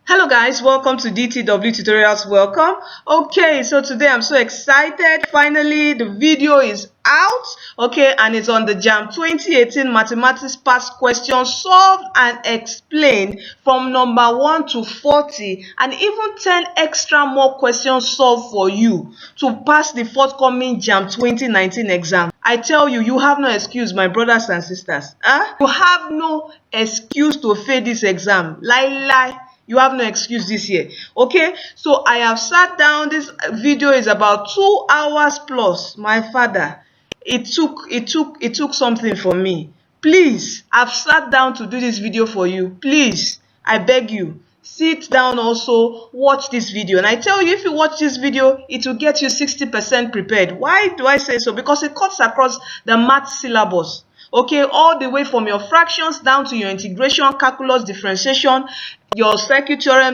Hello guys, welcome to DTW Tutorials. Welcome. Okay, so today I'm so excited. Finally, the video is out. Okay, and it's on the Jamb 2018 Mathematics Past Questions solved and explained from number 1 to 40, and even 10 extra more questions solved for you to pass the forthcoming Jamb 2019 exam. I tell you, you have no excuse, my brothers and sisters. You have no excuse to fail this exam. Lie. You have no excuse this year. Okay, so I have sat down. This video is about 2 hours plus. My father, it took something for me. Please, I've sat down to do this video for you. Please, I beg you, sit down, also watch this video. And I tell you, if you watch this video, it will get you 60% prepared. Why do I say so? Because it cuts across the math syllabus. Okay, all the way from your fractions down to your integration, calculus, differentiation, your circuit theorem,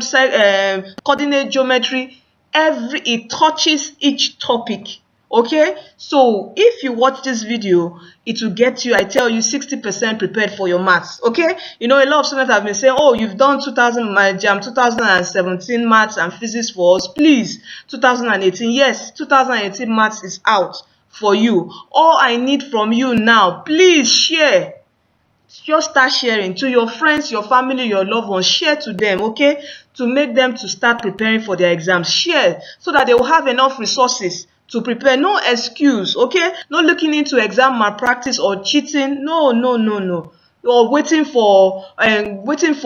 coordinate geometry. It touches each topic. Okay, so if you watch this video, it will get you, I tell you, 60% prepared for your maths. Okay, you know, a lot of students have been saying, oh, you've done Jamb 2017 maths and physics for us. Please, 2018, yes, 2018 maths is out for you. All I need from you now, please share. Just start sharing to your friends, your family, your loved ones. Share to them, okay, to make them to start preparing for their exams. Share so that they will have enough resources to prepare. No excuse, okay? No looking into exam malpractice or cheating. No. Or waiting for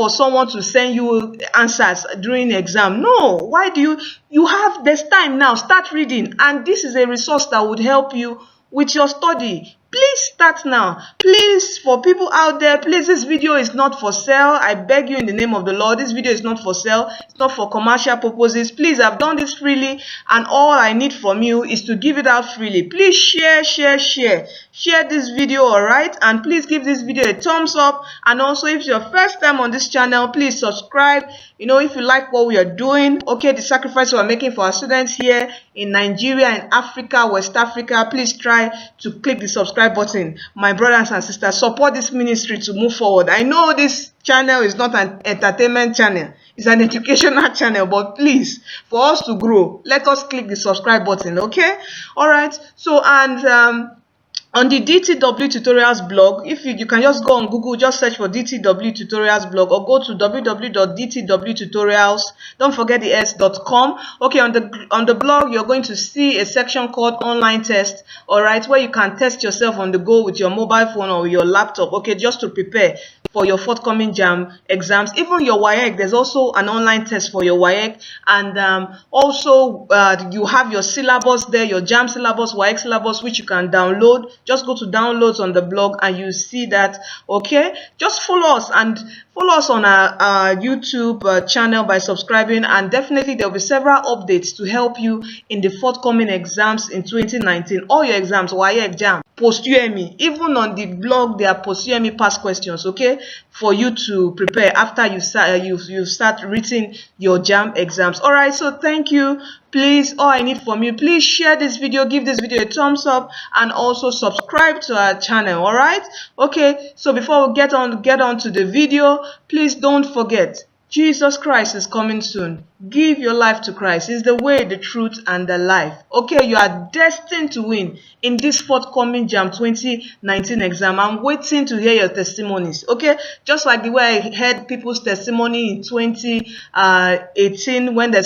someone to send you answers during exam. No. Why do there's time now. Start reading, and this is a resource that would help you with your study. Please start now. Please, for people out there, please, this video is not for sale. I beg you in the name of the Lord, this video is not for sale. It's not for commercial purposes. Please, I've done this freely, and all I need from you is to give it out freely. Please share this video, all right? And please give this video a thumbs up. And also, if it's your first time on this channel, please subscribe. You know, if you like what we are doing, okay, the sacrifice we are making for our students here in Nigeria, in Africa, West Africa, please try to click the subscribe button. My brothers and sisters, support this ministry to move forward. I know this channel is not an entertainment channel, it's an educational channel, but please, for us to grow, let us click the subscribe button. Okay, all right. So, and on the DTW Tutorials blog, if you can just go on Google, just search for DTW Tutorials blog, or go to www.dtwtutorials, don't forget the s.com. Okay, on the blog, you're going to see a section called online test, all right, where you can test yourself on the go with your mobile phone or your laptop, okay, just to prepare for your forthcoming Jamb exams. Even your WAEC, there's also an online test for your WAEC. And also you have your syllabus there, your Jamb syllabus, WAEC syllabus, which you can download. Just go to downloads on the blog and you see that. Okay, just follow us and follow us on our YouTube channel by subscribing, and definitely there will be several updates to help you in the forthcoming exams in 2019. All your exams, WAEC, Jamb, post-UME, even on the blog there are post-UME past questions, okay, for you to prepare after you start writing your Jamb exams. All right, so thank you. Please, all I need from you, please share this video, give this video a thumbs up, and also subscribe to our channel. All right, okay, so before we get on to the video, please don't forget, Jesus Christ is coming soon. Give your life to Christ. He's the way, the truth, and the life. Okay, you are destined to win in this forthcoming Jamb 2019 exam. I'm waiting to hear your testimonies. Okay, just like the way I heard people's testimony in 2018 when they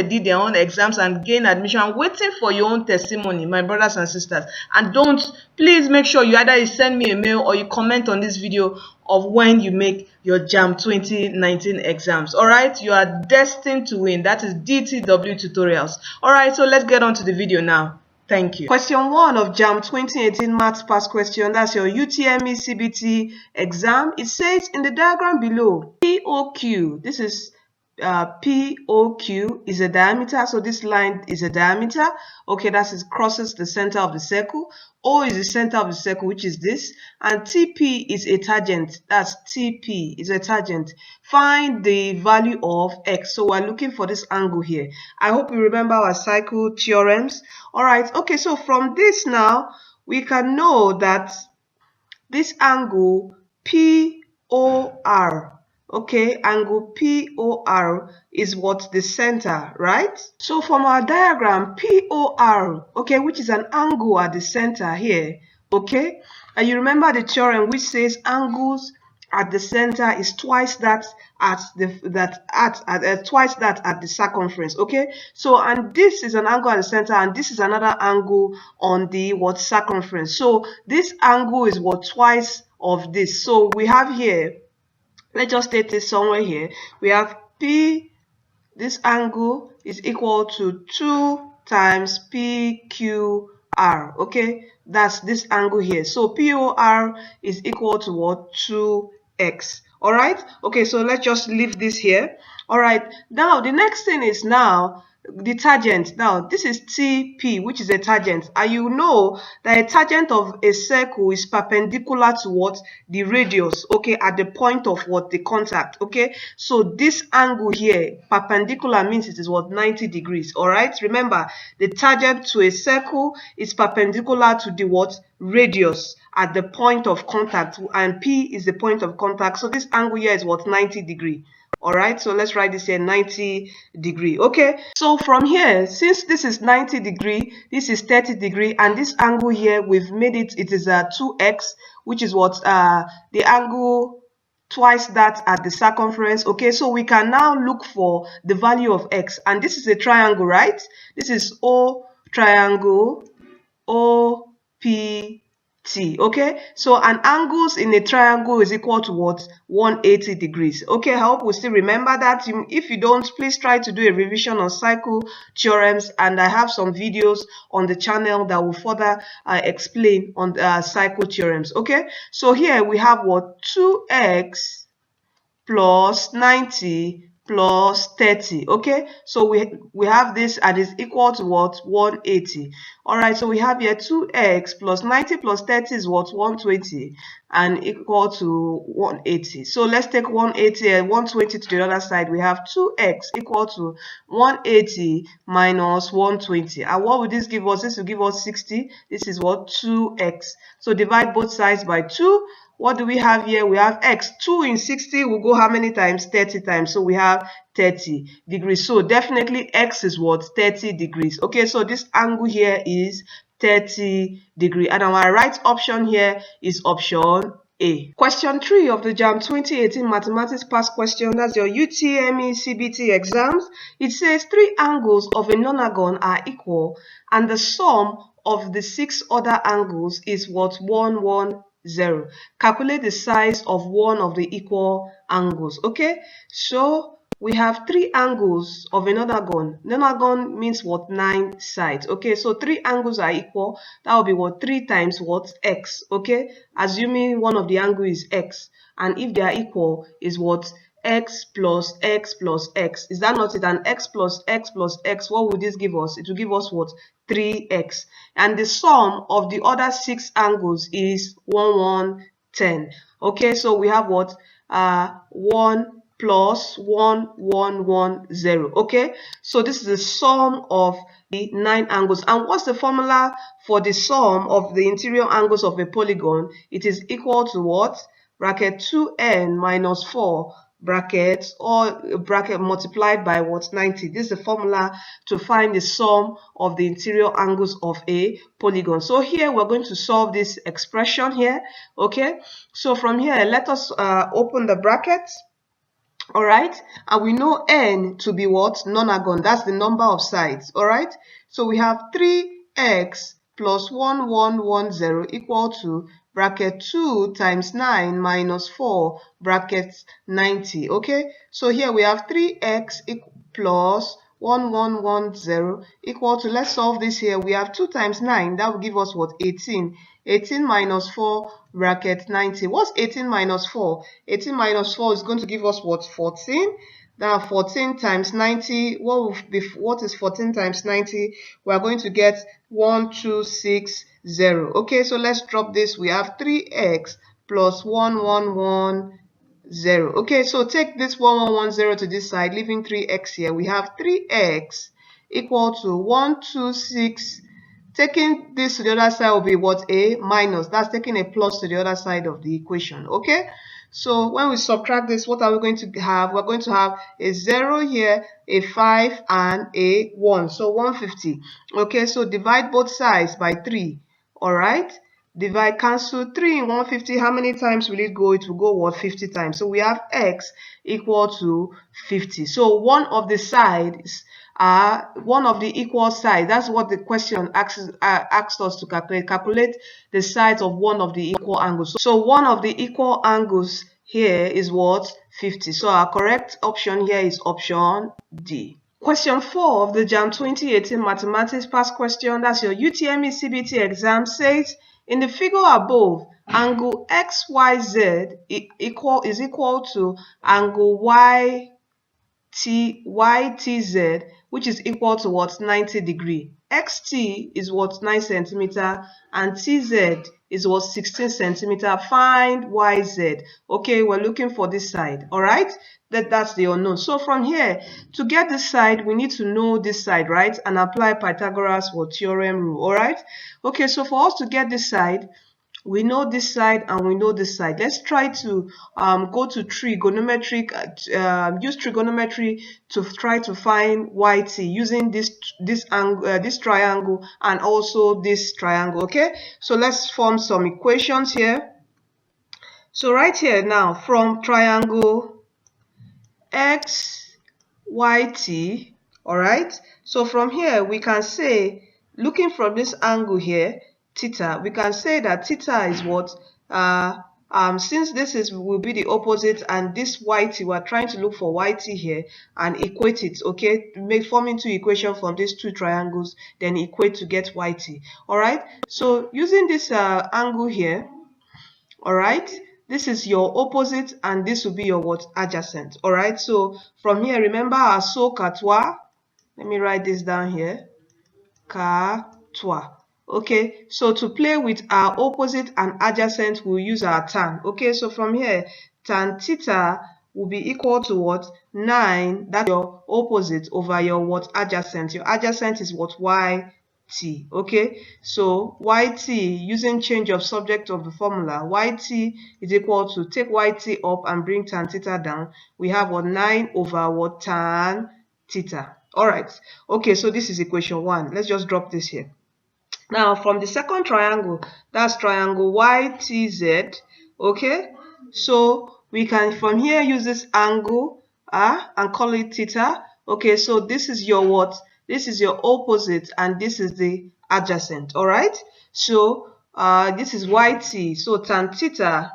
did their own exams and gained admission. I'm waiting for your own testimony, my brothers and sisters. And please make sure you either send me a mail or you comment on this video of when you make your Jamb 2019 exams. All right, you are destined to win. That is DTW Tutorials. All right, so let's get on to the video now. Thank you. Question 1 of Jamb 2018 Maths Past Question. That's your UTME CBT exam. It says in the diagram below, POQ. This is POQ is a diameter, so this line is a diameter. Okay, that crosses the center of the circle. O is the center of the circle, which is this, and TP is a tangent. That's TP is a tangent. Find the value of X. So we're looking for this angle here. I hope you remember our cycle theorems. All right, okay, so from this now, we can know that this angle POR, Okay, angle POR is what? The center, right? So from our diagram, POR, okay, which is an angle at the center here, okay? And you remember the theorem which says angles at the center is twice that at the twice that at the circumference, okay? So, and this is an angle at the center, and this is another angle on the what? Circumference. So this angle is what? Twice of this. So we have here, let's just state this somewhere here. We have P, this angle is equal to 2 times PQR. Okay, that's this angle here. So POR is equal to what? 2x. All right. Okay, so let's just leave this here. All right. Now the next thing is now the tangent. Now this is TP, which is a tangent, and you know that a tangent of a circle is perpendicular to what? The radius, okay, at the point of what? The contact. Okay, so this angle here, perpendicular, means it is what? 90 degrees. All right, remember the tangent to a circle is perpendicular to the what? Radius at the point of contact, and P is the point of contact. So this angle here is what? 90 degree. All right, so let's write this here, 90 degree. Okay, so from here, since this is 90 degree, this is 30 degree, and this angle here, we've made it, it is a 2x, which is what? The angle twice that at the circumference. Okay, so we can now look for the value of x, and this is a triangle, right? This is O triangle, OPT. Okay, so an angles in a triangle is equal to what? 180 degrees. Okay, I hope we still remember that. If you don't, please try to do a revision on cycle theorems, and I have some videos on the channel that will further explain on the cycle theorems. Okay, so here we have what? 2x plus 90 plus 30. Okay, so we have this, and is equal to what? 180. All right, so we have here 2x plus 90 plus 30 is what? 120, and equal to 180. So let's take 180 and 120 to the other side. We have 2x equal to 180 minus 120, and what will this give us? This will give us 60. This is what? 2x. So divide both sides by 2. What do we have here? We have x. 2 in 60 will go how many times? 30 times. So we have 30 degrees. So definitely x is what? 30 degrees. Okay, so this angle here is 30 degree. And our right option here is option A. Question 3 of the Jamb 2018 Mathematics Past Question. That's your UTME CBT exams. It says 3 angles of a nonagon are equal, and the sum of the 6 other angles is what? 110. Calculate the size of one of the equal angles. Okay, so we have 3 angles of a nonagon. Nonagon means what? 9 sides. Okay, so 3 angles are equal. That will be what? 3 times what? X. Okay, assuming one of the angle is x, and if they are equal is what? X plus x plus x. Is that not it? And x plus x plus x, what would this give us? It will give us what? 3x. And the sum of the other 6 angles is 110. Okay, so we have what? 1 plus 110. Okay, so this is the sum of the 9 angles. And what's the formula for the sum of the interior angles of a polygon? It is equal to what? Bracket 2n minus 4 bracket, or bracket multiplied by what? 90. This is the formula to find the sum of the interior angles of a polygon. So here we're going to solve this expression here. Okay, so from here let us open the brackets. All right, and we know n to be what? Nonagon. That's the number of sides. All right, so we have 3x plus 1110 equal to bracket 2 times 9 minus 4 bracket 90. Okay, so here we have 3x plus 1110 equal to, let's solve this here. We have 2 times 9, that will give us what? 18. 18 minus 4 bracket 90. What's 18 minus 4? 18 minus 4 is going to give us what? 14. Now 14 times 90, what is 14 times 90? We are going to get 1260. Okay, so let's drop this. We have 3x plus 1110. Okay, so take this 1110 to this side, leaving 3x here. We have 3x equal to 126. Taking this to the other side will be what? A minus. That's taking a plus to the other side of the equation. Okay, So when we subtract this, what are we going to have? We're going to have a 0 here, a 5, and a 1. So 150. Okay, so divide both sides by 3. All right. Divide, cancel 3 in 150. How many times will it go? It will go what? 50 times. So we have x equal to 50. So one of the sides, one of the equal sides, that's what the question asked us to calculate. Calculate the sides of one of the equal angles. So one of the equal angles here is what? 50. So our correct option here is option D. Question 4 of the Jamb 2018 Mathematics Past Question, that's your UTME CBT exam, says in the figure above, angle XYZ is equal to angle YTZ, which is equal to what? 90 degree. XT is what? 9 centimeter, and TZ is what? 16 centimeter. Find YZ. Okay, we're looking for this side. All right, that's the unknown. So from here, to get this side, we need to know this side, right? And apply Pythagoras theorem rule. All right. Okay, so for us to get this side, we know this side and we know this side. Let's try to go to trigonometric, use trigonometry to try to find YT using this triangle and also this triangle. Okay, so let's form some equations here. So right here now, from triangle XYT, all right, so from here we can say, looking from this angle here, theta, we can say that theta is what? Since this will be the opposite, and this YT, we're trying to look for YT here and equate it, okay? Forming two equations from these two triangles, then equate to get YT. All right, so using this angle here, all right, this is your opposite and this will be your what? Adjacent. All right, so from here, remember our so quatre. Let me write this down here. Quatre. Okay, so to play with our opposite and adjacent, we'll use our tan. Okay, so from here, tan theta will be equal to what? 9, that's your opposite, over your what? Adjacent. Your adjacent is what? YT. Okay, so YT, using change of subject of the formula, YT is equal to, take YT up and bring tan theta down. We have what? 9 over what? Tan theta. All right, okay, so this is equation 1. Let's just drop this here. Now, from the second triangle, that's triangle YTZ, okay? So we can from here use this angle and call it theta. Okay, so this is your what? This is your opposite and this is the adjacent, all right? So this is YT, so tan theta,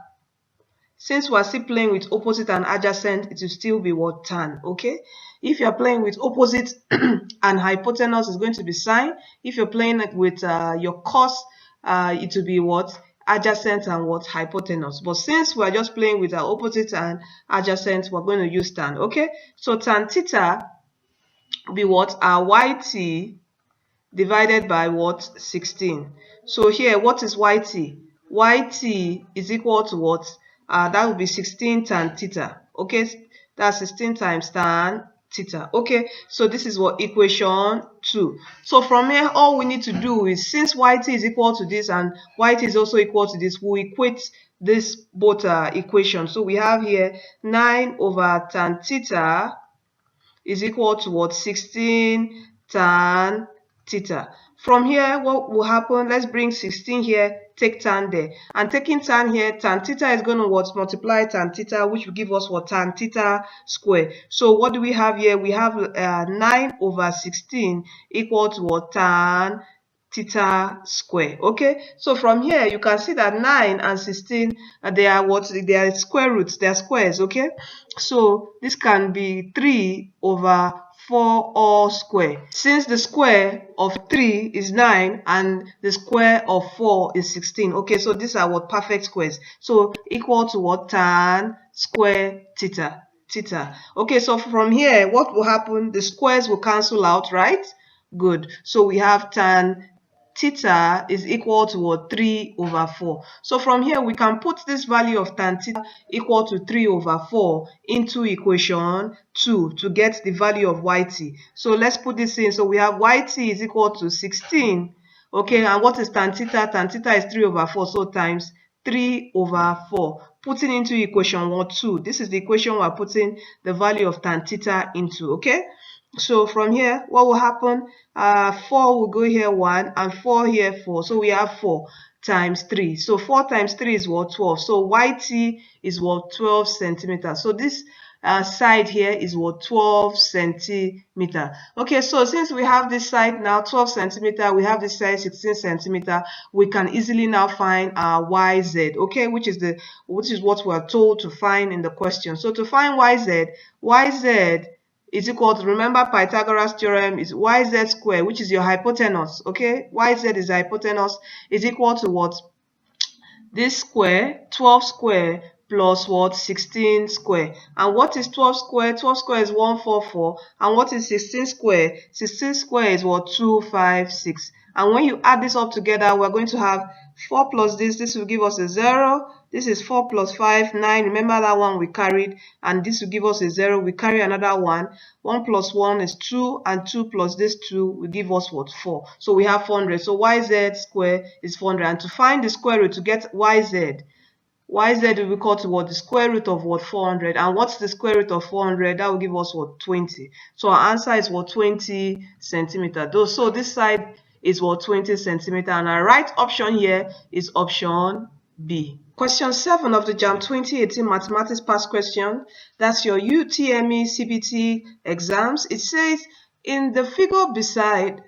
since we're still playing with opposite and adjacent, it will still be what? Tan, okay? If you're playing with opposite and hypotenuse, it's going to be sine. If you're playing with your cos, it will be what? Adjacent and what? Hypotenuse. But since we're just playing with our opposite and adjacent, we're going to use tan, okay? So tan theta will be what? Our YT divided by what? 16. So here, what is YT? YT is equal to what? That will be 16 tan theta. Okay, that's 16 times tan theta. Okay, so this is what? Equation 2. So from here, all we need to do is, since YT is equal to this and YT is also equal to this, we equate this both equations. So we have here 9 over tan theta is equal to what? 16 tan theta. From here, what will happen? Let's bring 16 here, take tan there. And taking tan here, tan theta is going to what? Multiply tan theta, which will give us what? Tan theta square. So what do we have here? We have 9 over 16 equal to what? Tan theta square. Okay, so from here you can see that 9 and 16 they are what? They are square roots, they are squares. Okay, so this can be 3 over 4 all square. Since the square of 3 is 9 and the square of 4 is 16. Okay, so these are what? Perfect squares. So equal to what? Tan square theta. Okay, so from here what will happen? The squares will cancel out, right? Good. So we have tan theta is equal to what? 3 over 4. So from here we can put this value of tan theta equal to 3 over 4 into equation 2 to get the value of YT. So let's put this in. So we have YT is equal to 16. Okay, and what is tan theta? Tan theta is 3 over 4, so times 3 over 4. Putting into equation 1, 2. This is the equation we're putting the value of tan theta into, okay? So from here, what will happen? 4 will go here 1 and 4 here 4. So we have 4 times 3. So 4 times 3 is what? 12. So YT is what? 12 centimeters. So this side here is what? 12 centimeter. Okay, so since we have this side now 12 centimeter, we have this side 16 centimeter, we can easily now find our YZ, okay, which is what we are told to find in the question. So to find YZ is equal to, remember Pythagoras theorem is YZ square, which is your hypotenuse, okay? YZ is the hypotenuse, is equal to what? This square, 12 square plus what? 16 square. And what is 12 square? 12 square is 144. And what is 16 square? 16 square is what? 256. And when you add this up together, we're going to have 4 plus this will give us a 0. This is 4 plus 5, 9. Remember that one we carried, and this will give us a 0. We carry another 1. 1 plus 1 is 2, and 2 plus this 2 will give us what? 4. So we have 400. So YZ square is 400. And to find the square root, to get YZ will be equal to what? The square root of what? 400. And what's the square root of 400? That will give us what? 20. So our answer is what? 20 centimeter. So this side is what? 20 centimeter. And our right option here is option B. Question 7 of the Jamb 2018 Mathematics Past Question. That's your UTME CBT exams. It says in the figure beside,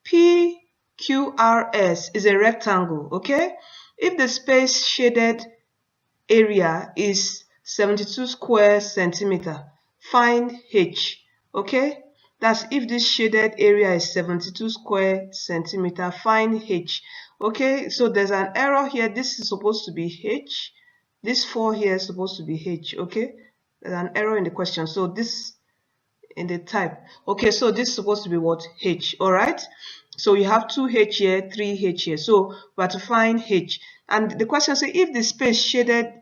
PQRS is a rectangle, okay? If the space shaded area is 72 square centimeter, find H, okay? That's if this shaded area is 72 square centimeter, find H. Okay, so there's an error here. This is supposed to be H. This 4 here is supposed to be H, okay? There's an error in the question. So this in the type. Okay, so this is supposed to be what? H, all right? So you have 2H here, 3H here. So we have to find H. And the question says if the space shaded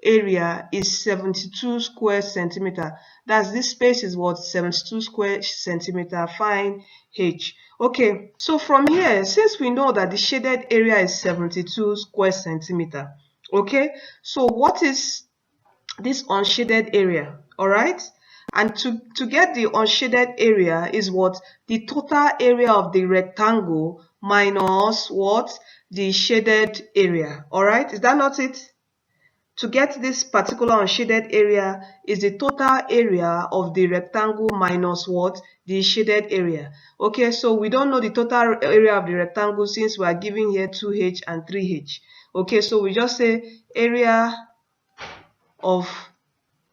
area is 72 square centimeter, that's this space is what? 72 square centimeter, find H. Okay, so from here, since we know that the shaded area is 72 square centimeter, okay, so what is this unshaded area? All right, and to get the unshaded area is what? The total area of the rectangle minus what? The shaded area. All right, is that not it? To get this particular unshaded area is the total area of the rectangle minus what? The shaded area. Okay, so we don't know the total area of the rectangle since we are giving here 2H and 3H. Okay, so we just say area of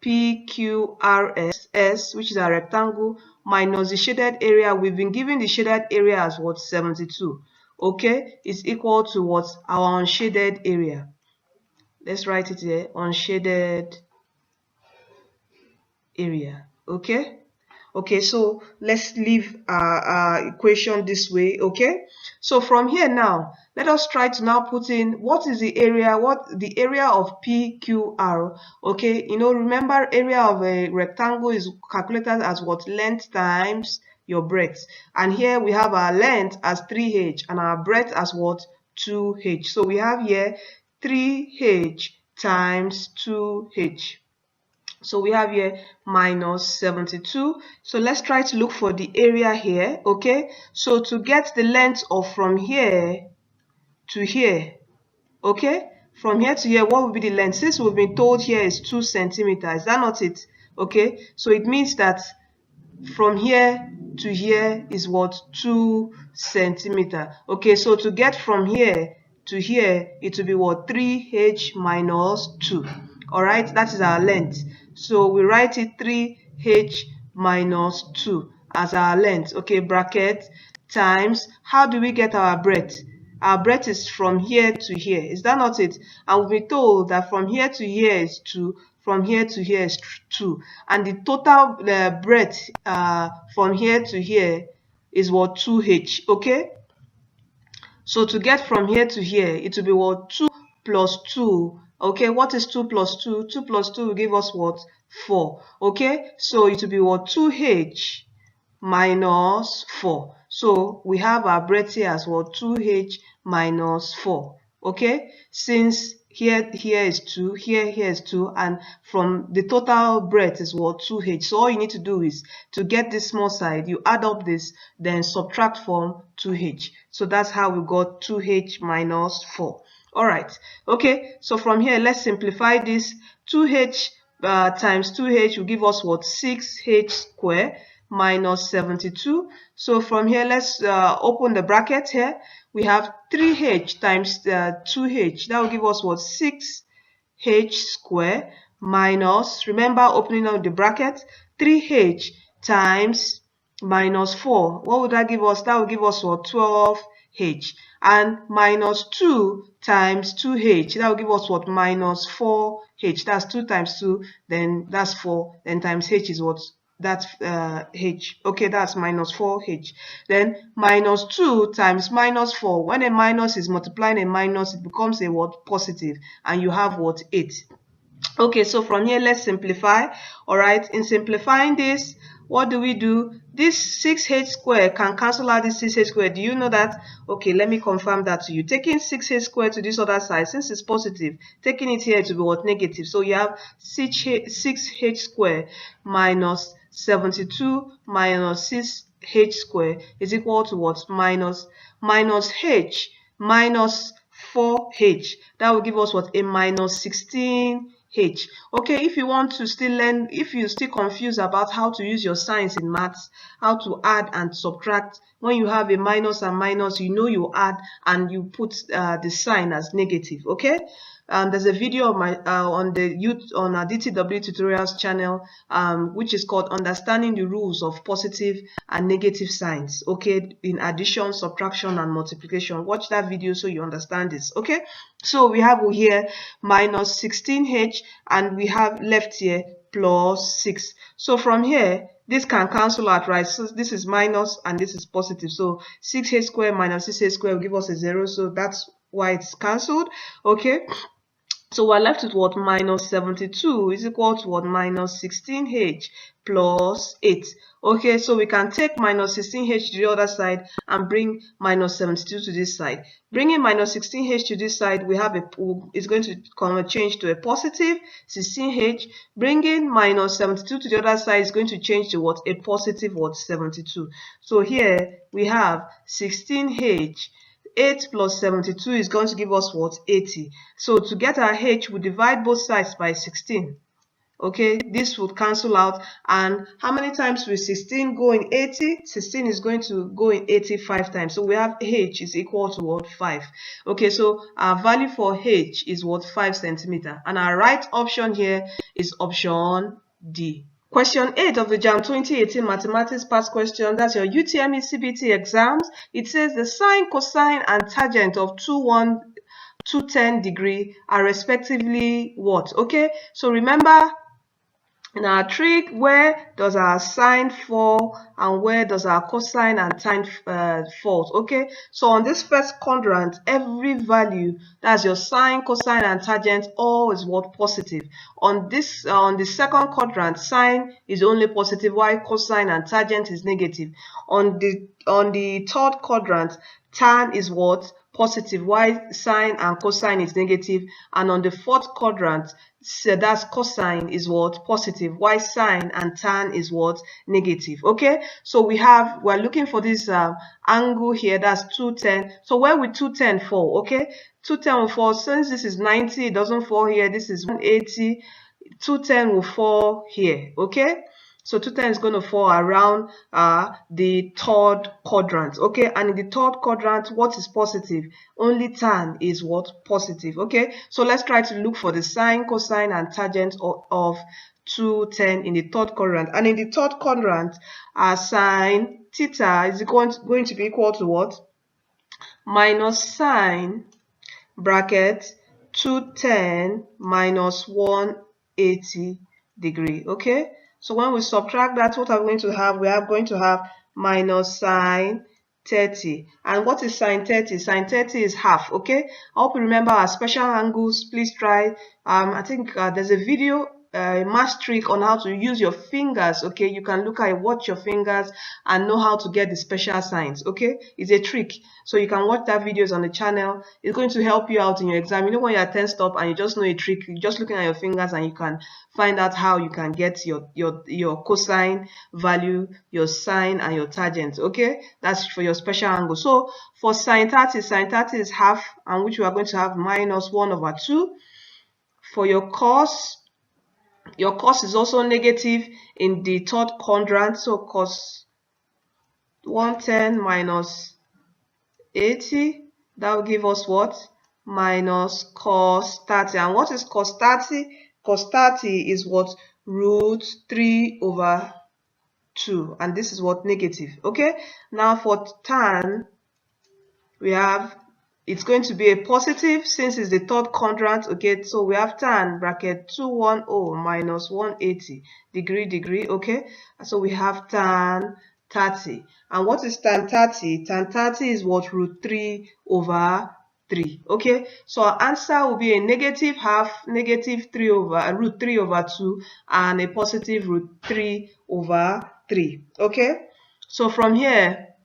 PQRS, which is a rectangle, minus the shaded area. We've been given the shaded area as what? 72. Okay, it's equal to what? Our unshaded area. Let's write it here, unshaded area, okay? Okay, so let's leave our equation this way, okay? So from here now, let us try to now put in what is the area, the area of PQR, okay? You know, remember area of a rectangle is calculated as what? Length times your breadth. And here we have our length as 3H and our breadth as what? 2H. So we have here 3H times 2H. So we have here minus 72. So let's try to look for the area here, okay? So to get the length of from here to here, okay? From here to here, what will be the length? Since we've been told here is 2 centimeters, is that not it? Okay, so it means that from here to here is what? 2 centimeters. Okay, so to get from here to here, it will be what? 3H minus 2. All right, that is our length. So we write it 3H minus 2 as our length. Okay, bracket times, how do we get our breadth? Our breadth is from here to here. Is that not it? And we'll be told that from here to here is 2. From here to here is 2. And the total breadth from here to here is what? 2H. Okay? So to get from here to here, it will be what? 2 plus 2. Okay, what is 2 plus 2? 2 plus 2 will give us what? 4. Okay, so it will be what? 2H minus 4. So we have our breadth here as what? 2H minus 4. okay, since here is 2, here is 2, and from the total breadth is what, 2h. So all you need to do is to get this small side, you add up this, then subtract from 2h. So that's how we got 2h minus 4. All right, okay, so from here let's simplify this. 2h times 2h will give us what, 6h squared minus 72. So from here let's open the bracket here. We have 3h times 2h, that will give us what, 6h squared minus, remember opening up the bracket, 3h times minus 4. What would that give us? That will give us what, 12h, and minus 2 times 2h, that will give us what, minus 4h. That's 2 times 2, then that's 4, then times h is what, that's h. Okay, that's minus 4h. Then minus 2 times minus 4. When a minus is multiplying a minus, it becomes a what, positive, and you have what, 8. Okay, so from here let's simplify. All right, in simplifying this, what do? This 6h squared can cancel out this 6h squared. Do you know that? Okay, let me confirm that to you. Taking 6h squared to this other side, since it's positive, taking it here to be what, negative. So you have 6h squared minus 72 minus 6h squared is equal to what, minus h minus 4h. That will give us what, a minus 16h. Okay, if you want to still learn, if you're still confused about how to use your signs in maths, how to add and subtract, when you have a minus and minus, you know you add and you put the sign as negative. Okay, there's a video of my on our DTW Tutorials channel, which is called Understanding the Rules of Positive and Negative Signs. Okay, in addition, subtraction, and multiplication. Watch that video so you understand this. Okay, so we have here minus 16h, and we have left here plus 6. So from here, this can cancel out, right? So this is minus and this is positive. So 6h squared minus 6h squared will give us a 0. So that's why it's cancelled. Okay. So we're left with what, minus 72 is equal to what, minus 16h plus 8. Okay, so we can take minus 16h to the other side and bring minus 72 to this side. Bringing minus 16h to this side, we have it's going to change to a positive 16h. Bringing minus 72 to the other side is going to change to what, a positive what, 72. So here we have 16h. 8 plus 72 is going to give us what, 80. So to get our h, we divide both sides by 16. Okay, this would cancel out. And how many times will 16 go in 80? 16 is going to go in 85 times. So we have h is equal to what, 5. Okay, so our value for h is what, 5 centimeter. And our right option here is option D. Question 8 of the Jamb 2018 Mathematics Past Question, that's your UTME CBT exams. It says the sine, cosine, and tangent of 210 degree are respectively what? Okay, so remember in our trick, where does our sine fall and where does our cosine and tan fall? Okay, so on this first quadrant, every value, that's your sine, cosine, and tangent, all is what, positive. On this on the second quadrant, sine is only positive while cosine and tangent is negative. On the third quadrant, tan is what, positive while sine and cosine is negative. And on the fourth quadrant, so that's cosine is what, positive while sine and tan is what, negative. Okay, so we're looking for this angle here, that's 210. So where will 210 fall? Okay, 210 will fall, since this is 90, it doesn't fall here. This is 180, 210 will fall here. Okay, so 210 is going to fall around the third quadrant. Okay, and in the third quadrant, what is positive? Only tan is what, positive. Okay, so let's try to look for the sine, cosine, and tangent of 210 in the third quadrant. And in the third quadrant, our sine theta is going to be equal to what? Minus sine bracket 210 minus 180 degree. Okay, so when we subtract that, what are we going to have? We are going to have minus sine 30. And what is sine 30? Sine 30 is half. Okay, I hope you remember our special angles. Please try. I think there's a video math trick on how to use your fingers. Okay, you can watch your fingers and know how to get the special signs. Okay, it's a trick, so you can watch that videos on the channel. It's going to help you out in your exam. You know, when you're tensed up and you just know a trick, you're just looking at your fingers and you can find out how you can get your cosine value, your sine, and your tangent. Okay, that's for your special angle. So for sine 30 is half, and which we are going to have minus 1/2. For your cos is also negative in the third quadrant, so cos 110 minus 80, that will give us what? Minus cos 30. And what is cos 30? Cos 30 is what? Root 3/2, and this is what? Negative. Okay, now for tan, we have, it's going to be a positive since it's the third quadrant. Okay, so we have tan bracket 210 minus 180 degree. Okay, so we have tan 30. And what is tan 30? Tan 30 is what? Root 3/3. Okay, so our answer will be a negative half, negative root 3/2, and a positive root 3/3. Okay, so from here,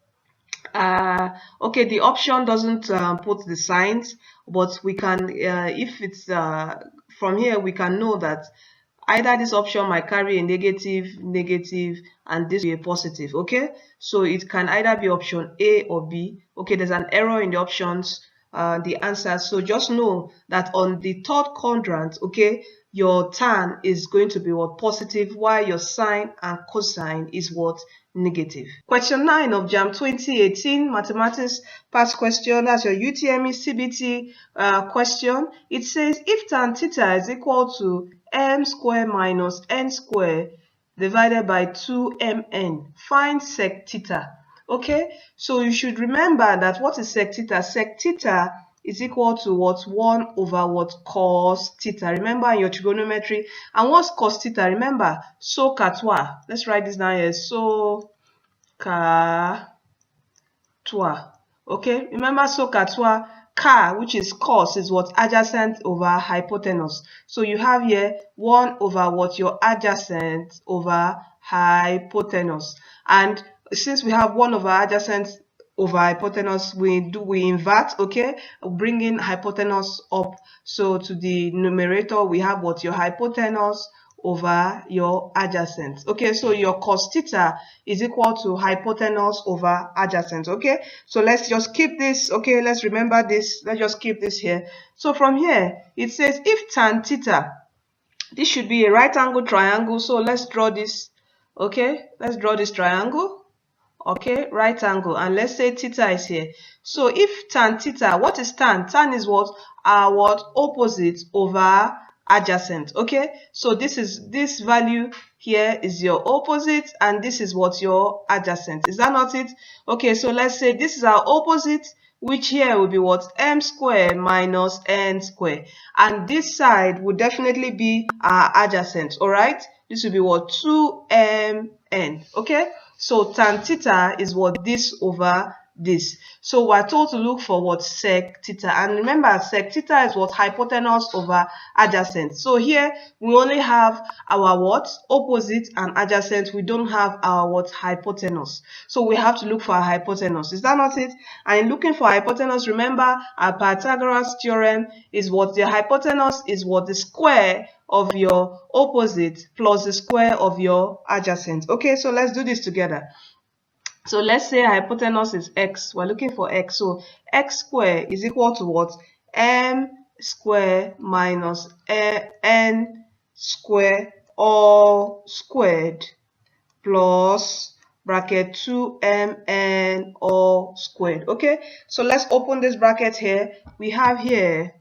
okay, the option doesn't put the signs, but we can, if it's from here, we can know that either this option might carry a negative, and this will be a positive. Okay, so it can either be option A or B. Okay, there's an error in the options, the answer. So just know that on the third quadrant, okay, your tan is going to be what? Positive, while your sine and cosine is what? Negative. Question 9 of Jamb 2018 mathematics past question. That's your UTME CBT question. It says if tan theta is equal to m square minus n square divided by 2mn, find sec theta. Okay, so you should remember that what is sec theta? Sec theta is equal to what? 1 over what? Cos theta. Remember in your trigonometry. And what's cos theta? Remember, so katwa. Let's write this down here. So katwa. Okay, remember so katwa. Ka, which is cos, is what? Adjacent over hypotenuse. So you have here 1 over what? Your adjacent over hypotenuse. And since we have 1 over adjacent over hypotenuse, we invert. Okay, bringing hypotenuse up. So to the numerator, we have what? Your hypotenuse over your adjacent. Okay, so your cos theta is equal to hypotenuse over adjacent. Okay, so let's just keep this. Okay, let's remember this. Let's just keep this here. So from here, it says if tan theta, this should be a right angle triangle. So let's draw this. Okay, let's draw this triangle. Okay, right angle, and let's say theta is here. So if tan theta, what is tan? Tan is what? What? Opposite over adjacent. Okay, so this value here is your opposite, and this is what? Your adjacent. Is that not it? Okay, so let's say this is our opposite, which here will be what? M square minus n square, and this side would definitely be our adjacent. All right, this will be what? 2mn. Okay, so tan theta is what? This over this. So we're told to look for what? Sec theta. And remember, sec theta is what? Hypotenuse over adjacent. So here we only have our what? Opposite and adjacent. We don't have our what? Hypotenuse. So we have to look for our hypotenuse. Is that not it? And in looking for hypotenuse, remember our Pythagoras theorem is what? The hypotenuse is what? The square of your opposite plus the square of your adjacent. Okay, so let's do this together. So let's say hypotenuse is x. We're looking for x. So x squared is equal to what? M squared minus n squared all squared plus bracket 2mn all squared. Okay, so let's open this bracket here. We have here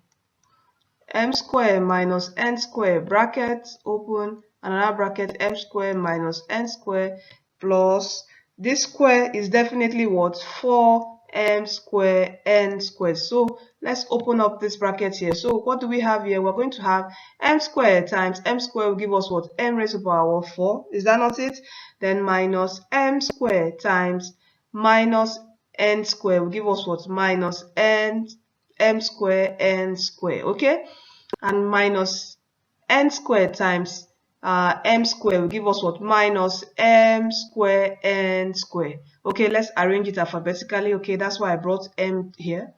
m squared minus n squared, bracket open, another bracket m squared minus n squared plus this square is definitely what? 4m squared n squared. So let's open up this bracket here. So what do we have here? We're going to have m squared times m squared will give us what? M raised to the power 4. Is that not it? Then minus m squared times minus n squared will give us what? Minus m squared n squared. Okay, and minus n squared times m square will give us what? Minus m square n square. Okay, let's arrange it alphabetically. Okay, that's why I brought m here.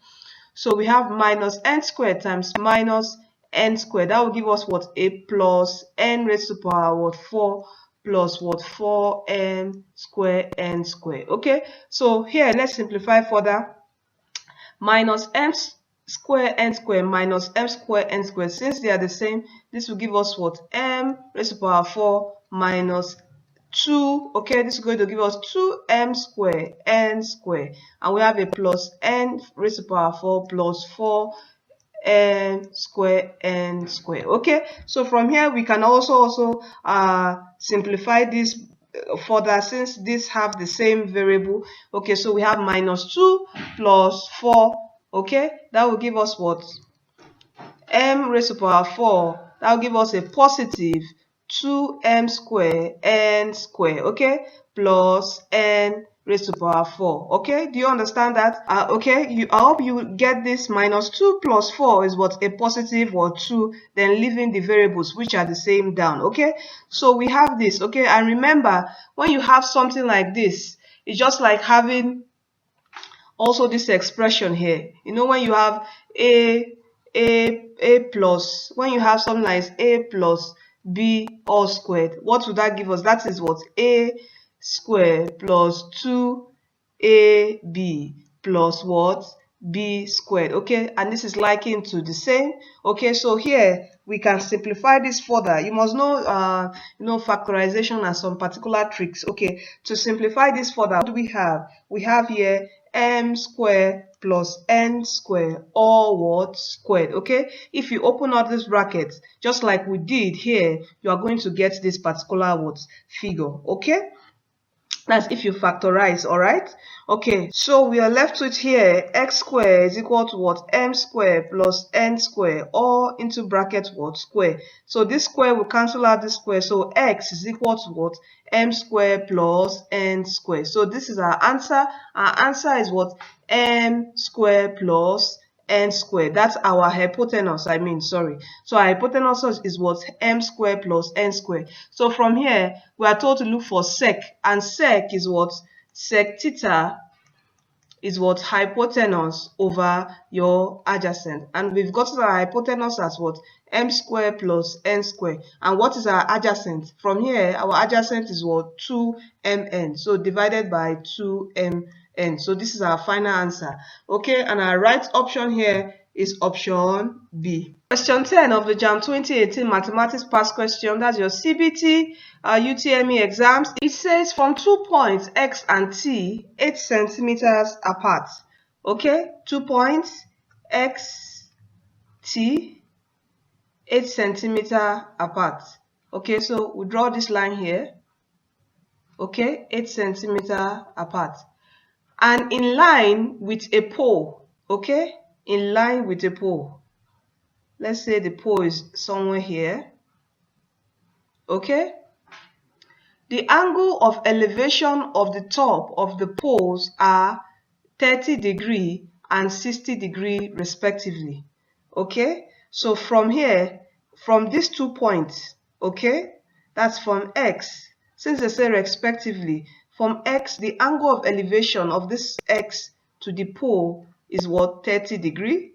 So we have minus n squared times minus n squared. That will give us what? A plus n raised to power what? 4 plus what? 4m square n square. Okay, so here let's simplify further. Minus m square n square minus m square n square. Since they are the same, this will give us what? M raised to power 4 minus 2. Okay, this is going to give us 2m square n square, and we have a plus n raised to power 4 plus 4 n square n square. Okay, so from here we can also simplify this further, since these have the same variable. Okay, so we have minus 2 plus 4. Okay, that will give us what? M raised to power 4. That will give us a positive 2m square n square. Okay, plus n raised to power 4. Okay, do you understand that? Okay, I hope you get this. Minus 2 plus 4 is what? A positive or 2, then leaving the variables which are the same down. Okay, so we have this. Okay, and remember, when you have something like this, it's just like having also this expression here. You know, when you have a plus, when you have something like a plus b all squared, what would that give us? That is what? A squared plus 2ab plus what? B squared. Okay, and this is likened to the same. Okay, so here we can simplify this further. You must know factorization and some particular tricks. Okay, to simplify this further, what do we have? We have here m square plus n square, all what? Squared. Okay, if you open up this bracket just like we did here, you are going to get this particular what? Figure. Okay, that's if you factorize. All right, okay, so we are left with here x square is equal to what? M square plus n square, all into bracket what? Square. So this square will cancel out this square, so x is equal to what? M square plus n square. So this is our answer. Our answer is what? M square plus n squared. That's our hypotenuse. So our hypotenuse is what? M square plus n square. So from here we are told to look for sec, and sec is what? Sec theta is what? Hypotenuse over your adjacent, and we've got our hypotenuse as what? M square plus n square. And what is our adjacent? From here our adjacent is what? 2mn, so divided by 2mn. So this is our final answer. Okay, and our right option here is option B. Question 10 of the Jamb 2018 Mathematics Past Question. That's your CBT UTME exams. It says from 2 points X and T 8 centimeters apart. Okay, 2 points X, T 8 centimeters apart. Okay, so we draw this line here. Okay, 8 centimeters apart, and in line with a pole. Okay, in line with a pole. Let's say the pole is somewhere here. Okay, the angle of elevation of the top of the poles are 30 degree and 60 degree respectively. Okay, so from here, from these 2 points, okay, that's from X, since they say respectively, from X, the angle of elevation of this X to the pole is what? 30 degree.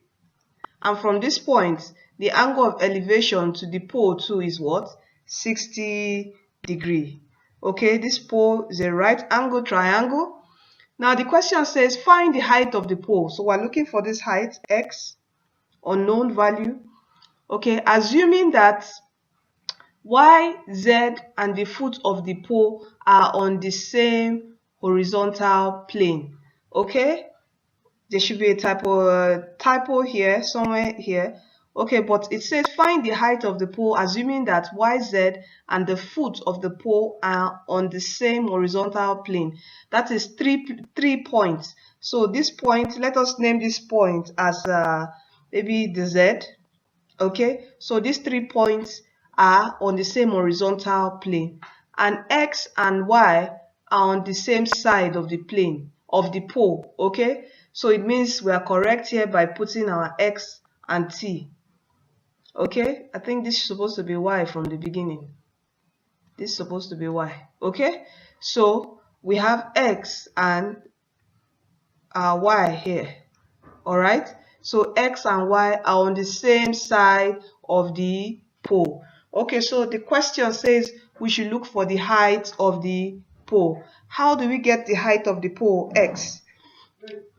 And from this point, the angle of elevation to the pole too is what? 60 degree. Okay, this pole is a right angle triangle. Now the question says find the height of the pole. So we're looking for this height, X, unknown value. Okay, assuming that Y, Z, and the foot of the pole are on the same horizontal plane. Okay, there should be a typo here, somewhere here. Okay, but it says find the height of the pole assuming that YZ and the foot of the pole are on the same horizontal plane. That is three points. So this point, let us name this point as maybe the Z. Okay, so these 3 points are on the same horizontal plane, and X and Y are on the same side of the plane of the pole. Okay, so it means we are correct here by putting our X and T. Okay, I think this is supposed to be Y from the beginning. This is supposed to be y. Okay, so we have x and y here. All right, so x and y are on the same side of the pole. Okay, so the question says we should look for the height of the pole. How do we get the height of the pole? X.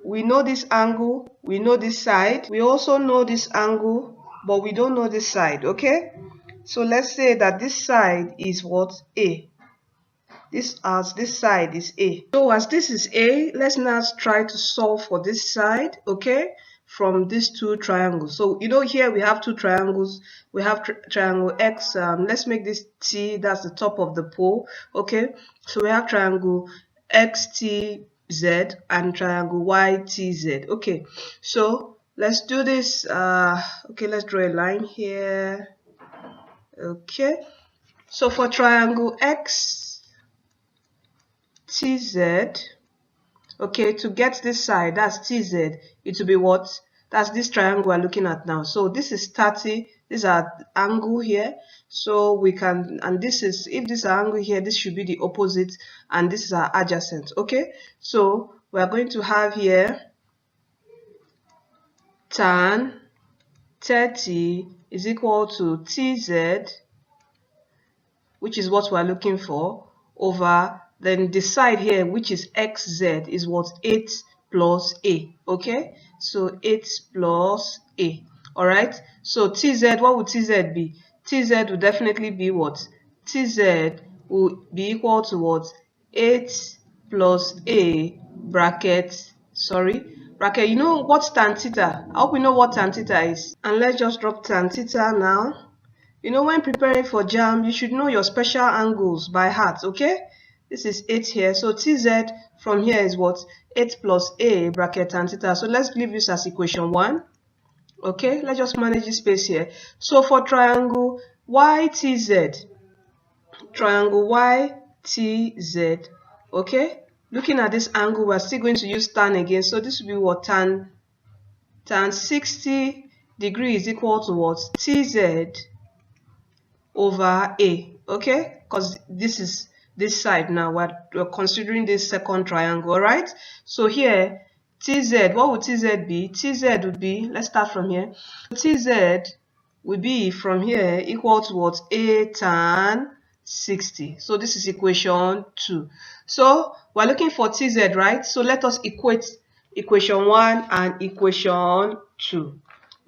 We know this angle, we know this side, we also know this angle, but we don't know this side. Okay, so let's say that this side is what? A. This side is A. So as this is A, let's now try to solve for this side, okay, from these two triangles. So you know here we have two triangles. We have triangle X. Let's make this T, that's the top of the pole, okay. So we have triangle XTZ and triangle YTZ. Okay, so let's do this. Okay, let's draw a line here. Okay, so for triangle XTZ, okay, to get this side, that's TZ, it will be what? That's this triangle we're looking at now. So this is 30, this is our angle here. So we can, and this is, if this is our angle here, this should be the opposite, and this is our adjacent. Okay, so we are going to have here tan 30 is equal to TZ, which is what we're looking for, over then the side here, which is XZ, is what? 8 plus A. Okay, so 8 plus A. All right, so TZ, what would TZ be? TZ would definitely be what? TZ will be equal to what? 8 plus A bracket, bracket. You know what's tan theta? I hope you know what tan theta is. And let's just drop tan theta now. You know, when preparing for Jamb, you should know your special angles by heart, okay? This is 8 here. So TZ from here is what? 8 plus A bracket tan theta. So let's leave this as equation 1. Okay, let's just manage this space here. So for triangle YTZ, okay? Looking at this angle, we're still going to use tan again. So this will be what? Tan 60 degrees is equal to what? TZ over A, okay, because this is this side now. We're considering this second triangle. All right, so here TZ, what would TZ be? TZ would be, let's start from here. TZ would be from here equal to what? A tan 60. So this is equation 2. So we're looking for TZ, right? So let us equate equation 1 and equation 2.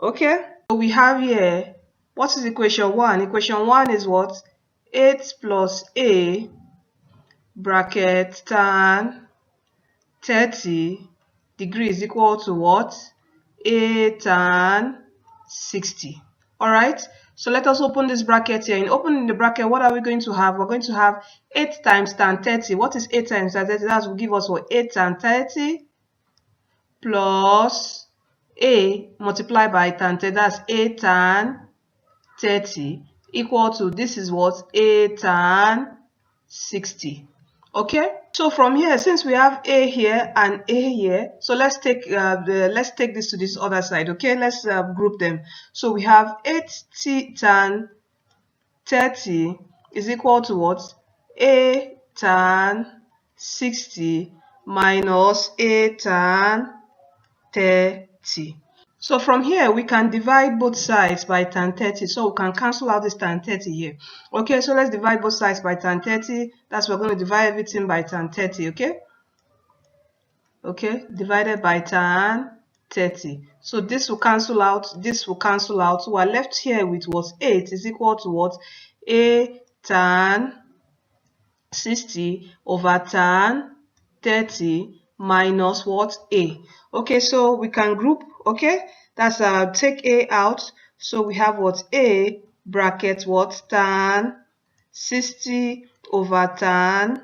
Okay, so we have here, what is equation 1? Equation 1 is what? 8 plus A bracket tan 30 degrees equal to what? A tan 60. All right, so let us open this bracket here. In opening the bracket, what are we going to have? We're going to have 8 times tan 30. What is 8 times tan 30? That will give us what? 8 tan 30 plus A multiplied by tan 30. That's 8 tan 30 equal to, this is what? A tan 60. Okay, so from here, since we have A here and A here, so let's take this to this other side. Okay, let's group them. So we have 8 tan 30 is equal to what? A tan 60 minus A tan 30. So from here, we can divide both sides by tan 30. So we can cancel out this tan 30 here. Okay, so let's divide both sides by tan 30. That's, we're going to divide everything by tan 30, okay? Okay, divided by tan 30. So this will cancel out, this will cancel out. So we're left here with what? 8 is equal to what? A tan 60 over tan 30 minus what? A. Okay, so we can group. Okay, that's take A out. So we have what? A bracket what? Tan 60 over tan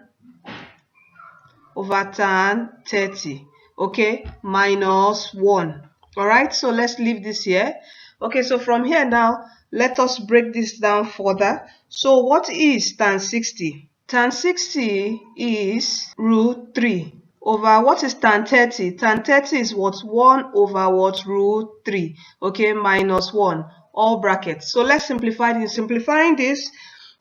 30. Okay, minus 1. All right, so let's leave this here. Okay, so from here now, let us break this down further. So what is tan 60? Tan 60 is root 3 over, what is tan 30? Tan 30 is what? 1 over what? Root 3. Okay, minus 1, all brackets. So let's simplify this. Simplifying this,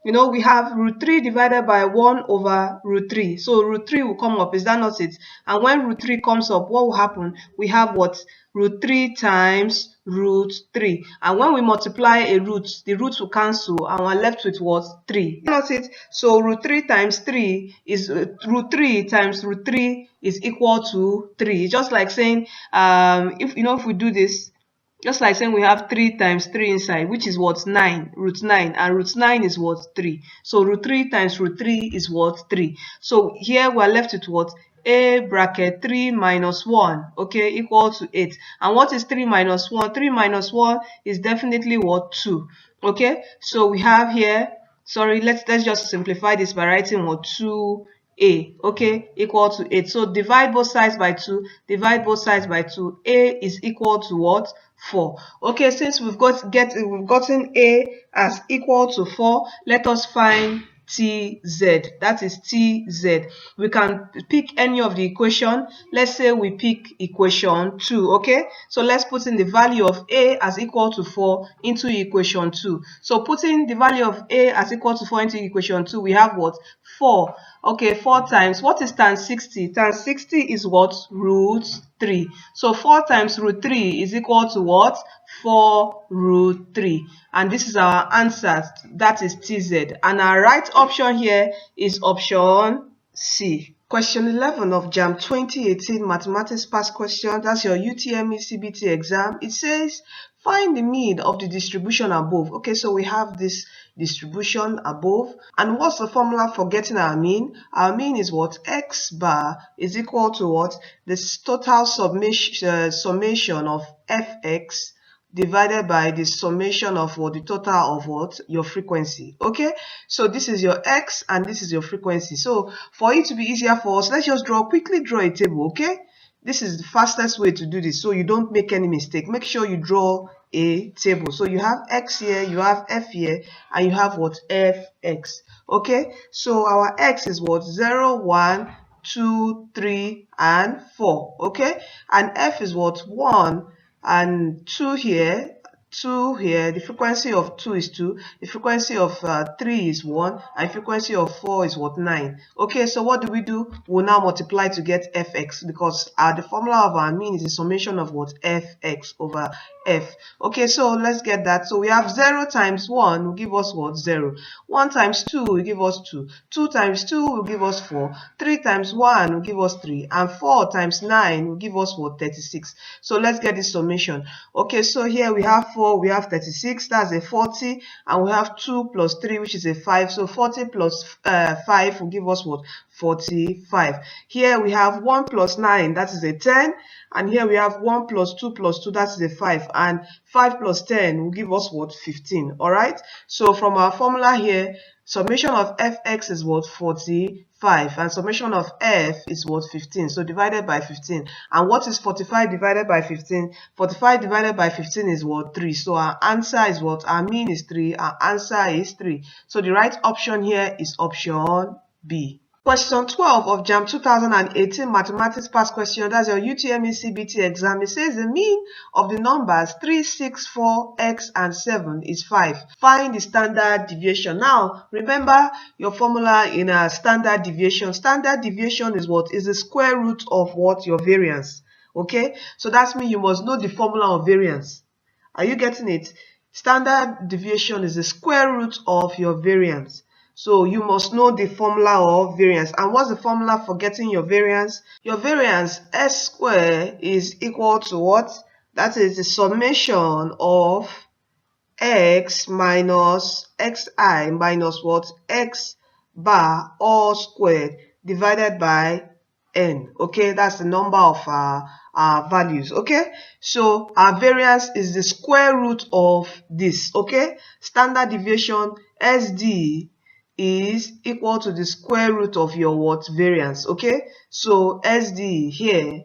you know, we have root 3 divided by 1 over root 3. So root 3 will come up. Is that not it? And when root 3 comes up, what will happen? We have what? Root 3 times root 3. And when we multiply a root, the roots will cancel and we're left with what? 3. Is that not it? So root 3 times 3 is root 3 times root 3 is equal to 3. Just like saying, if we do this, just like saying we have 3 times 3 inside, which is what? 9, root 9, and root 9 is what? 3. So root 3 times root 3 is what? 3. So here we're left with what? A bracket 3 minus 1, okay, equal to 8. And what is 3 minus 1? 3 minus 1 is definitely what? 2. Okay, so we have here, sorry, let's just simplify this by writing what? 2a, okay, equal to 8. So divide both sides by 2, divide both sides by 2. A is equal to what? 4. Okay, since we've gotten a as equal to 4, let us find TZ. That is TZ. We can pick any of the equation. Let's say we pick equation 2. Okay, so let's put in the value of a as equal to 4 into equation 2. So putting the value of a as equal to 4 into equation 2, we have what? 4. Okay, 4 times, what is times 60? Times 60 is what? Root 3. So 4 times root 3 is equal to what? 4 root 3. And this is our answer. That is TZ. And our right option here is option C. Question 11 of Jamb 2018 Mathematics Past Question. That's your UTME CBT exam. It says, find the mean of the distribution above. Okay, so we have this distribution above. And what's the formula for getting our mean? Our mean is what? X bar is equal to what? This total summation of fx divided by the summation of what? The total of what? Your frequency. Okay, so this is your x and this is your frequency. So for it to be easier for us, let's just quickly draw a table. Okay, this is the fastest way to do this so you don't make any mistake. Make sure you draw a table. So you have x here, you have f here, and you have what? Fx. Okay, so our x is what? 0, 1, 2, 3, and 4. Okay, and f is what? 1 and 2 here, 2 here. The frequency of 2 is 2, the frequency of 3 is 1, and frequency of 4 is what? 9. Okay, so what do? We'll now multiply to get fx, because the formula of our mean is the summation of what? Fx over f. Okay, so let's get that. So we have 0 times 1 will give us what? 0. 1 times 2 will give us 2. 2 times 2 will give us 4. 3 times 1 will give us 3. And 4 times 9 will give us what? 36. So let's get this summation. Okay, so here we have 4, we have 36, that's a 40, and we have 2 plus 3, which is a 5. So 40 plus 5 will give us what? 45. Here we have 1 plus 9, that is a 10. And here we have 1 plus 2 plus 2, that is a 5. And 5 plus 10 will give us what? 15. Alright? So from our formula here, summation of fx is what? 45. And summation of f is what? 15. So divided by 15. And what is 45 divided by 15? 45 divided by 15 is what? 3. So our answer is what? Our mean is 3. Our answer is 3. So the right option here is option B. Question 12 of Jamb 2018 Mathematics Past Question. That's your UTME CBT exam. It says the mean of the numbers 3, 6, 4, x, and 7 is 5. Find the standard deviation. Now, remember your formula in a standard deviation. Standard deviation is what? Is the square root of what? Your variance. Okay? So that means you must know the formula of variance. Are you getting it? Standard deviation is the square root of your variance. So you must know the formula of variance. And what's the formula for getting your variance? Your variance, s squared, is equal to what? That is the summation of x minus xi minus what? X bar all squared divided by n. Okay, that's the number of our values. Okay, so our variance is the square root of this. Okay, standard deviation SD is equal to the square root of your what? Variance. Okay, so SD here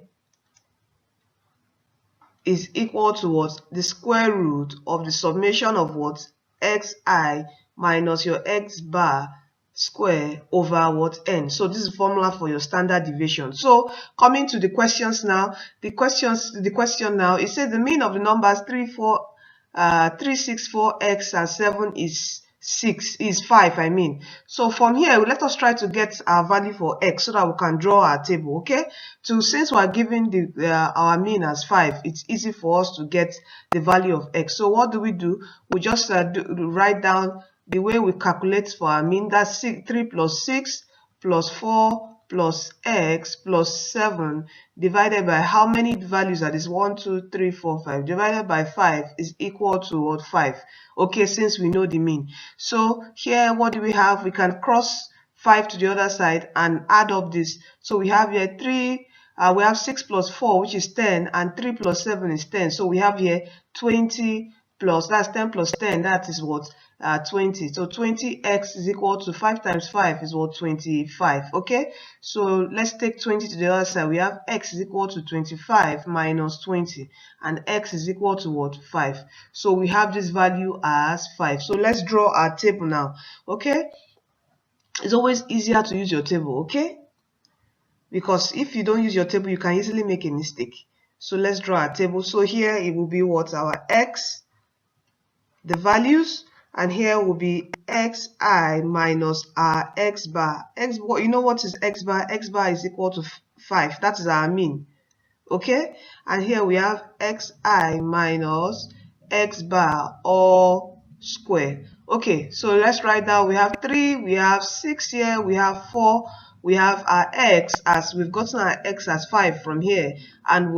is equal to what? The square root of the summation of what? Xi minus your x bar square over what? N. So this is the formula for your standard deviation. So coming to the questions now, the question now, it says the mean of the numbers 3, 6, 4, x, and 7 is 5, I mean. So from here, let us try to get our value for x so that we can draw our table. Okay, so since we are given our mean as 5, it's easy for us to get the value of x. So what do? We just write down the way we calculate for our mean. That's 3 plus 6 plus 4 plus x plus 7 divided by how many values are this? 1, 2, 3, 4, 5 divided by 5 is equal to what? 5. Okay, since we know the mean. So here, what do we have? We can cross 5 to the other side and add up this. So we have here 3, we have 6 plus 4, which is 10, and 3 plus 7 is 10. So we have here 20 plus, that's 10 plus 10, that is what? 20. So 20x is equal to 5 times 5 is what? 25. Okay, so let's take 20 to the other side. We have x is equal to 25 minus 20, and x is equal to what? 5. So we have this value as 5. So let's draw our table now. Okay, it's always easier to use your table, okay, because if you don't use your table, you can easily make a mistake. So let's draw our table. So here it will be what? Our x, the values, and here will be xi minus our x bar. You know what is x bar? X bar is equal to 5. That is our mean. Okay, and here we have xi minus x bar all square. Okay, so let's write down. We have 3, we have 6 here, we have 4, we have our x as we've gotten our x as 5 from here, and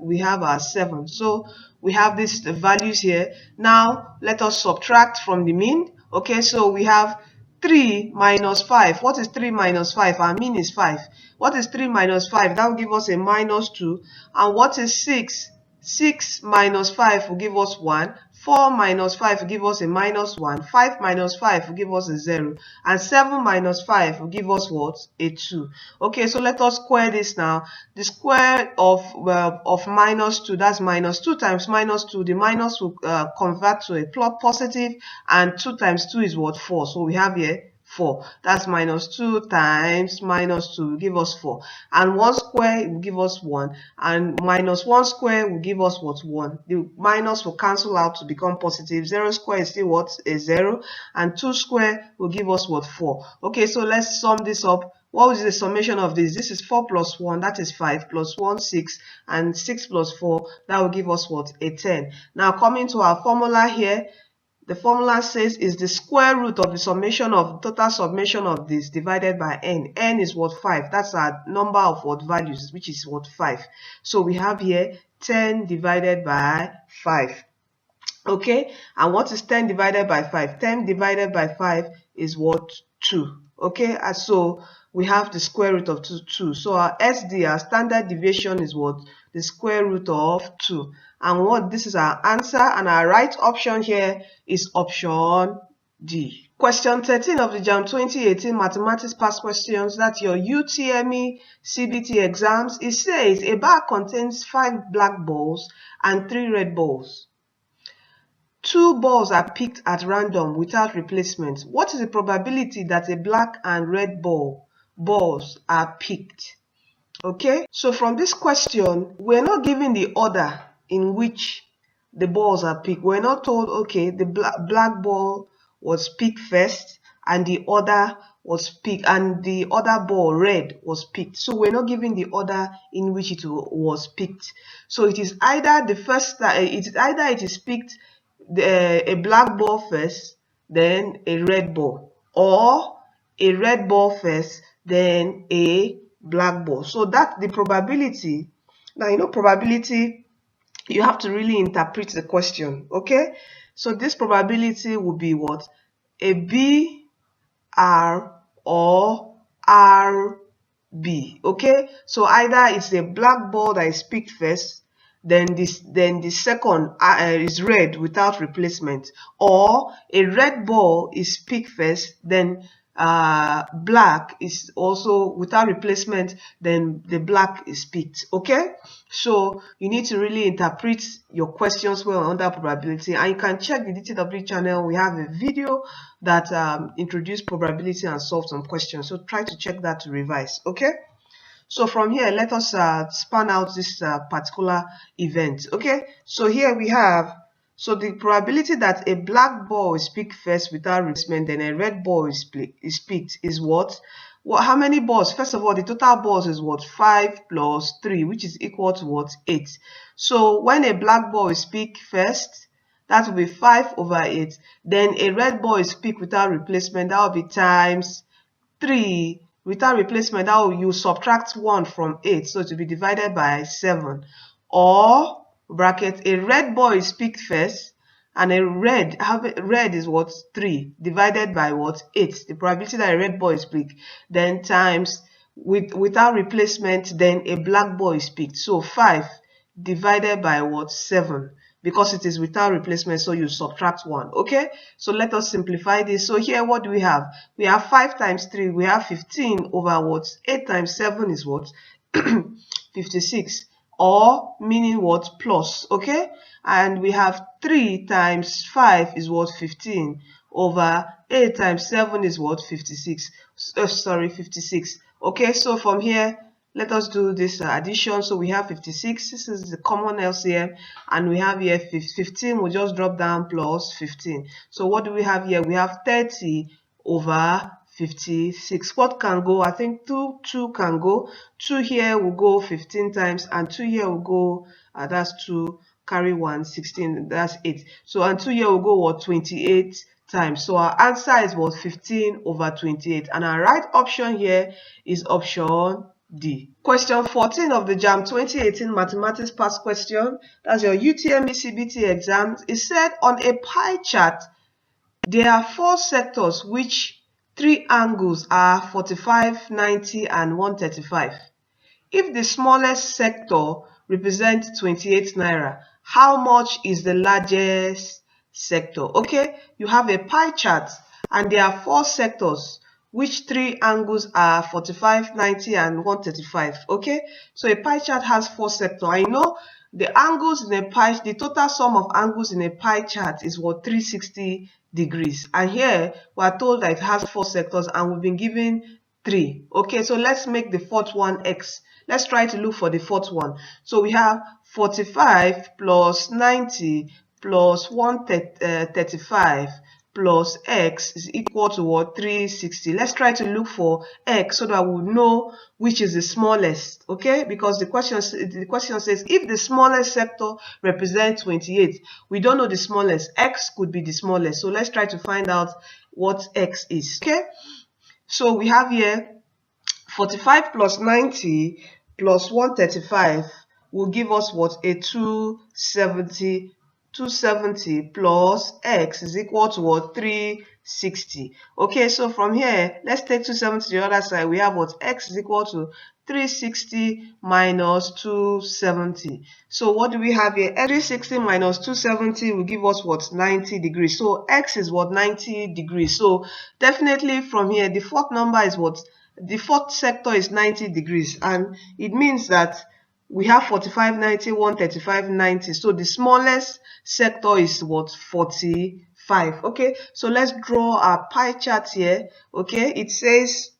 we have our 7. So we have these values here. Now let us subtract from the mean. Okay, so we have 3 minus 5. What is 3 minus 5? Our mean is 5. What is 3 minus 5? That will give us a minus 2. And what is 6? 6 minus 5 will give us 1. 4 minus 5 will give us a minus 1. 5 minus 5 will give us a 0. And 7 minus 5 will give us what? A 2. Okay, so let us square this now. The square of minus 2, that's minus 2 times minus 2. The minus will convert to a positive, and 2 times 2 is what? 4. So we have here 4. That's minus 2 times minus 2 will give us 4. And 1 square will give us 1. And minus 1 square will give us what? 1. The minus will cancel out to become positive. 0 square is still what? A 0. And 2 square will give us what? 4. Okay, so let's sum this up. What is the summation of this? This is 4 plus 1, that is 5, plus 1, 6, and 6 plus 4, that will give us what? A 10. Now coming to our formula here, the formula says is the square root of the summation of total summation of this divided by n. N is what? 5. That's our number of what? Values, which is what? 5. So we have here 10 divided by 5. Okay, and what is 10 divided by 5? 10 divided by 5 is what? 2. Okay, and so we have the square root of 2. So our SD, our standard deviation, is what? The square root of 2. And what? This is our answer, and our right option here is option D. Question 13 of the Jamb 2018 Mathematics Past Questions, that's your UTME CBT exams. It says a bag contains 5 black balls and 3 red balls. 2 balls are picked at random without replacement. What is the probability that a black and red balls are picked? Okay, so from this question, we're not given the order in which the balls are picked. We're not told, okay, the black ball was picked first, and the other was picked, and the other ball, red, was picked. So we're not given the order in which it was picked. So it is either the first, it is picked a black ball first, then a red ball, or a red ball first, then a black ball. So that the probability. Now you know probability, you have to really interpret the question. Okay, so this probability will be what? A B R or R B. Okay, so either it's a black ball that is picked first, then the second is red without replacement, or a red ball is picked first, then black is also without replacement, then the black is picked. Okay, so you need to really interpret your questions well under probability, and you can check the DTW channel. We have a video that introduced probability and solved some questions, so try to check that to revise. Okay, so from here, let us span out this particular event. Okay, so here we have So the probability that a black ball is picked first without replacement, then a red ball is picked is what? How many balls? First of all, the total balls is what? 5 plus 3, which is equal to what? 8. So when a black ball is picked first, that will be 5 over 8. Then a red ball is picked without replacement, that will be times 3. Without replacement, that will, you subtract 1 from 8, so it will be divided by 7. Or bracket, a red ball is picked first, and a red is what? 3 divided by what? 8. The probability that a red ball is picked, then times without replacement, then a black ball is picked. So 5 divided by what? 7, because it is without replacement, so you subtract 1. Okay, so let us simplify this. So here, what do we have? We have 5 times 3, we have 15 over what? 8 times 7 is what? 56. Or meaning what? Plus. Okay, and we have 3 times 5 is what? 15 over 8 times 7 is what? 56. 56. Okay, so from here, let us do this addition. So we have 56. This is the common LCM, and we have here 15 will just drop down plus 15. So what do we have here? We have 30 over 56. What can go? I think 2 can go. 2 here will go 15 times, and 2 here will go, that's 2, carry 1, 16, that's 8. So, and 2 here will go what? 28 times. So our answer is what? 15 over 28. And our right option here is option D. Question 14 of the Jamb 2018 Mathematics Past Question. That's your UTME CBT exam. It said on a pie chart, there are 4 sectors which 3 angles are 45, 90, and 135. If the smallest sector represents 28 naira, how much is the largest sector? Okay, you have a pie chart, and there are 4 sectors which 3 angles are 45, 90, and 135. Okay, so a pie chart has 4 sectors. I know the angles in a pie, the total sum of angles in a pie chart is what? 360 degrees. And here we are told that it has 4 sectors, and we've been given 3. Okay, so let's make the 4th one x. Let's try to look for the 4th one. So we have 45 plus 90 plus 135 plus x is equal to what? 360. Let's try to look for x so that we'll know which is the smallest. Okay, because the question says if the smallest sector represents 28, we don't know the smallest. X could be the smallest. So let's try to find out what x is. Okay, so we have here 45 plus 90 plus 135 will give us what? A 270. 270 plus x is equal to what? 360. Okay, so from here, let's take 270 to the other side. We have what? X is equal to 360 minus 270. So what do we have here? 360 minus 270 will give us what? 90 degrees. So x is what? 90 degrees. So definitely from here, the 4th number is what? The 4th sector is 90 degrees. And it means that we have 45, 90, 135, 90. So the smallest sector is what? 45. Okay, so let's draw our pie chart here. Okay, it says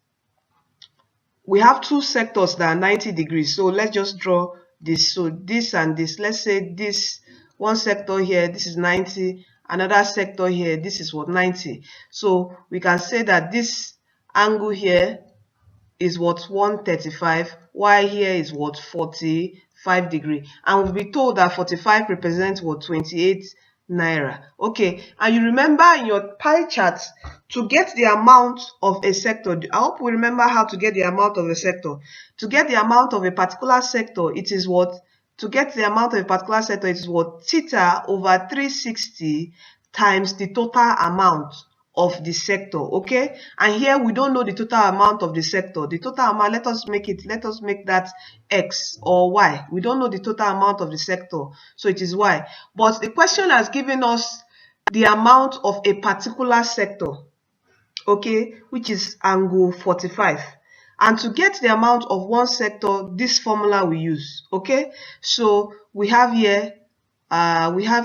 we have 2 sectors that are 90 degrees. So let's just draw this. So this and this. Let's say this one sector here, this is 90. Another sector here, this is what? 90. So we can say that this angle here is what? 135, while here is what? 45 degree. And we'll be told that 45 represents what? 28 naira. Okay, and you remember in your pie chart, to get the amount of a sector, I hope we remember how to get the amount of a sector. To get the amount of a particular sector, it is what? To get the amount of a particular sector, it is what? Theta over 360 times the total amount of the sector. Okay, and here we don't know the total amount of the sector. The total amount, let us make that x or y. We don't know the total amount of the sector, so it is y. But the question has given us the amount of a particular sector, okay, which is angle 45. And to get the amount of one sector, this formula we use. Okay, so we have here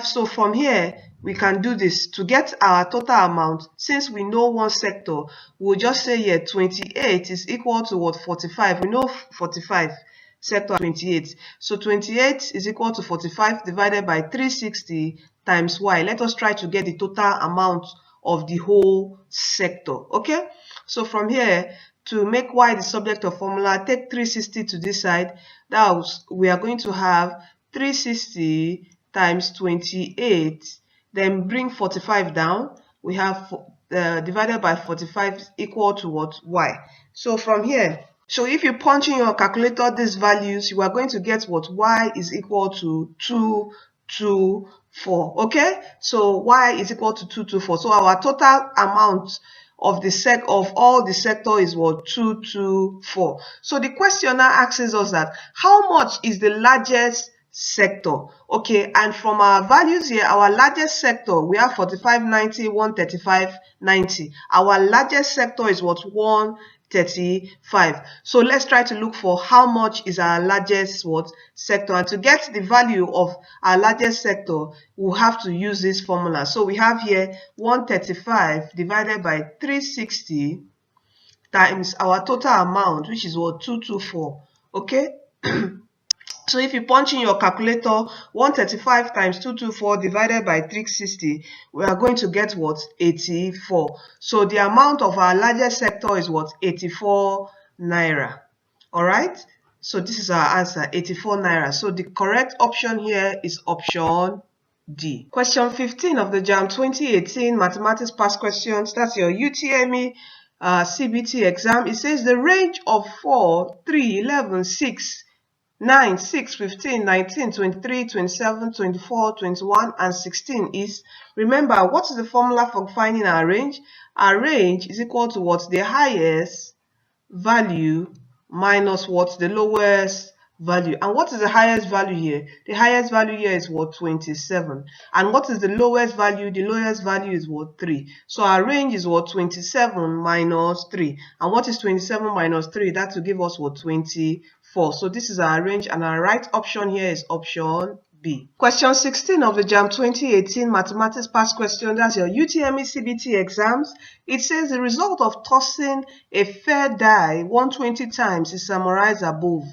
so from here we can do this to get our total amount. Since we know one sector, we'll just say here 28 is equal to what? 45. We know 45 sector 28. So 28 is equal to 45 divided by 360 times y. Let us try to get the total amount of the whole sector. Okay, so from here, to make y the subject of formula, take 360 to this side. That we are going to have 360 times 28, then bring 45 down. We have divided by 45 equal to what? Y. So from here, so if you punch in your calculator these values, you are going to get what? Y is equal to 224. Okay, so y is equal to 224. So our total amount of the all the sector is what? 224. So the questioner asks us that how much is the largest sector? Okay, and from our values here, our largest sector, we have 4590, 13590. Our largest sector is what? 135. So let's try to look for how much is our largest what? Sector. And to get the value of our largest sector, we'll have to use this formula. So we have here 135 divided by 360 times our total amount, which is what? 224. Okay. So if you punch in your calculator 135 times 224 divided by 360, we are going to get what? 84. So the amount of our largest sector is what? 84 naira. Alright? So this is our answer, 84 naira. So the correct option here is option D. Question 15 of the Jamb 2018 Mathematics Past Questions. That's your UTME CBT exam. It says the range of 4, 3, 11, 6, 9, 6, 15, 19, 23, 27, 24, 21, and 16 is, remember, what is the formula for finding our range? Our range is equal to what? The highest value minus what? The lowest value. And what is the highest value here? The highest value here is what? 27. And what is the lowest value? The lowest value is what? 3. So our range is what? 27 minus 3. And what is 27 minus 3? That will give us what? 24. So this is our range, and our right option here is option B. Question 16 of the Jamb 2018 Mathematics Past Question. That's your UTME CBT exams. It says the result of tossing a fair die 120 times is summarized above.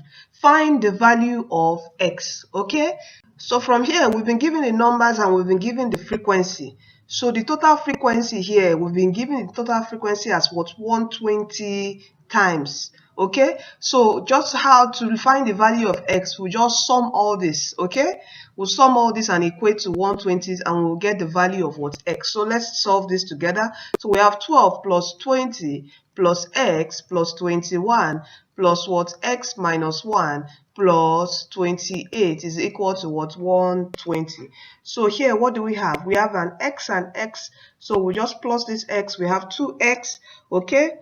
Find the value of x. Okay, so from here we've been given the numbers and we've been given the frequency. So the total frequency here, we've been given the total frequency as what? 120 times. Okay, so just how to find the value of x, we just sum all this. Okay, we'll sum all this and equate to 120, and we'll get the value of what? X. So let's solve this together. So we have 12 plus 20 plus x plus 21 plus what? X minus 1 plus 28 is equal to what? 120. So here, what do we have? We have an x and x. So we just plus this x. We have 2x. Okay.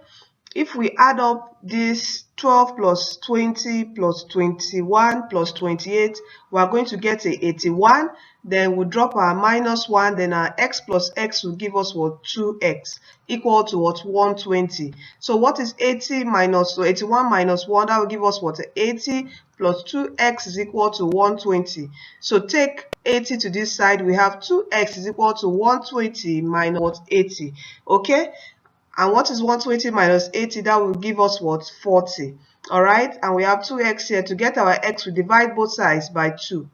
If we add up this 12 plus 20 plus 21 plus 28, we are going to get a 81. Then we'll drop our minus 1. Then our x plus x will give us what? 2x equal to what? 120. So what is 80 minus 81 minus 1? That will give us what? 80 plus 2x is equal to 120. So take 80 to this side. We have 2x is equal to 120 minus 80. Okay. And what is 120 minus 80? That will give us what? 40. Alright, and we have 2x here. To get our x, we divide both sides by 2.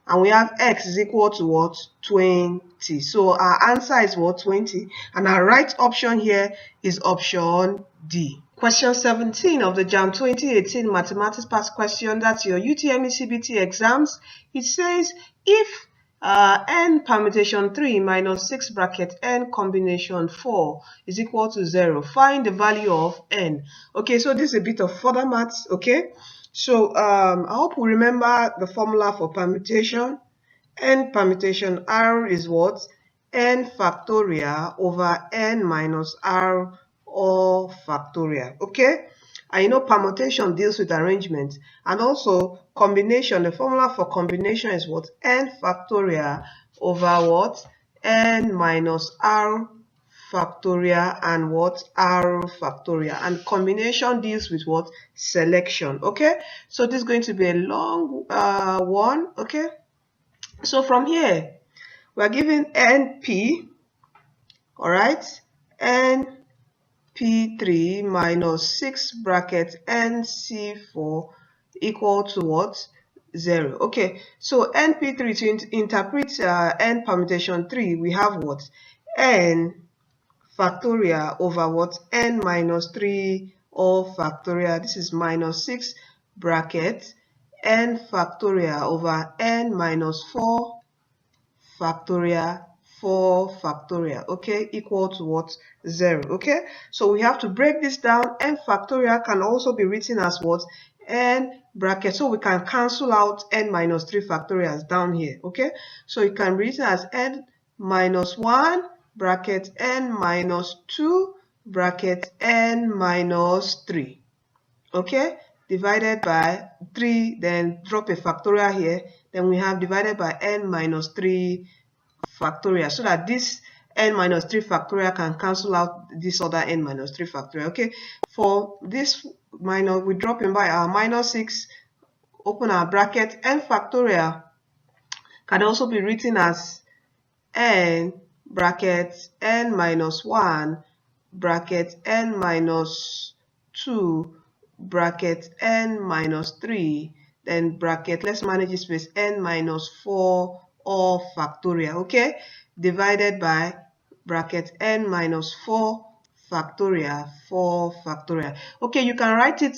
And we have x is equal to what? 20. So our answer is what? 20. And our right option here is option D. Question 17 of the Jamb 2018 Mathematics Past Question. That's your UTME CBT exams. It says if n permutation 3 minus 6 bracket n combination 4 is equal to 0. Find the value of n. Okay, so this is a bit of further maths. Okay, so I hope we remember the formula for permutation. N permutation r is what? N factorial over n minus r all factorial. Okay, and you know permutation deals with arrangement, and also combination. The formula for combination is what? N factorial over what? N minus r factorial and what? R factorial. And combination deals with what? Selection. Okay, so this is going to be a long one. Okay, so from here we are given NP. All right, NP3 minus 6 bracket NC4 equal to what? 0. Okay, so NP3, to interpret n permutation 3, we have what? N factorial over what? N minus 3 all factorial. This is minus 6 bracket n factorial over n minus 4 factorial 4 factorial, okay, equal to what? 0. Okay, so we have to break this down. N factorial can also be written as what? N bracket, so we can cancel out n minus 3 factorials down here. Okay, so it can be written as n minus 1 bracket n minus 2 bracket n minus 3. Okay, divided by 3, then drop a factorial here, then we have divided by n minus 3 factorial, so that this n minus 3 factorial can cancel out this other n minus 3 factorial. Okay, for this minus, we drop in by our minus 6, open our bracket. N factorial can also be written as n bracket n minus 1 bracket n minus 2 bracket n minus 3, then bracket, let's manage this space, n minus 4 all factorial, okay, divided by bracket n minus 4 factorial 4 factorial. Okay, you can write it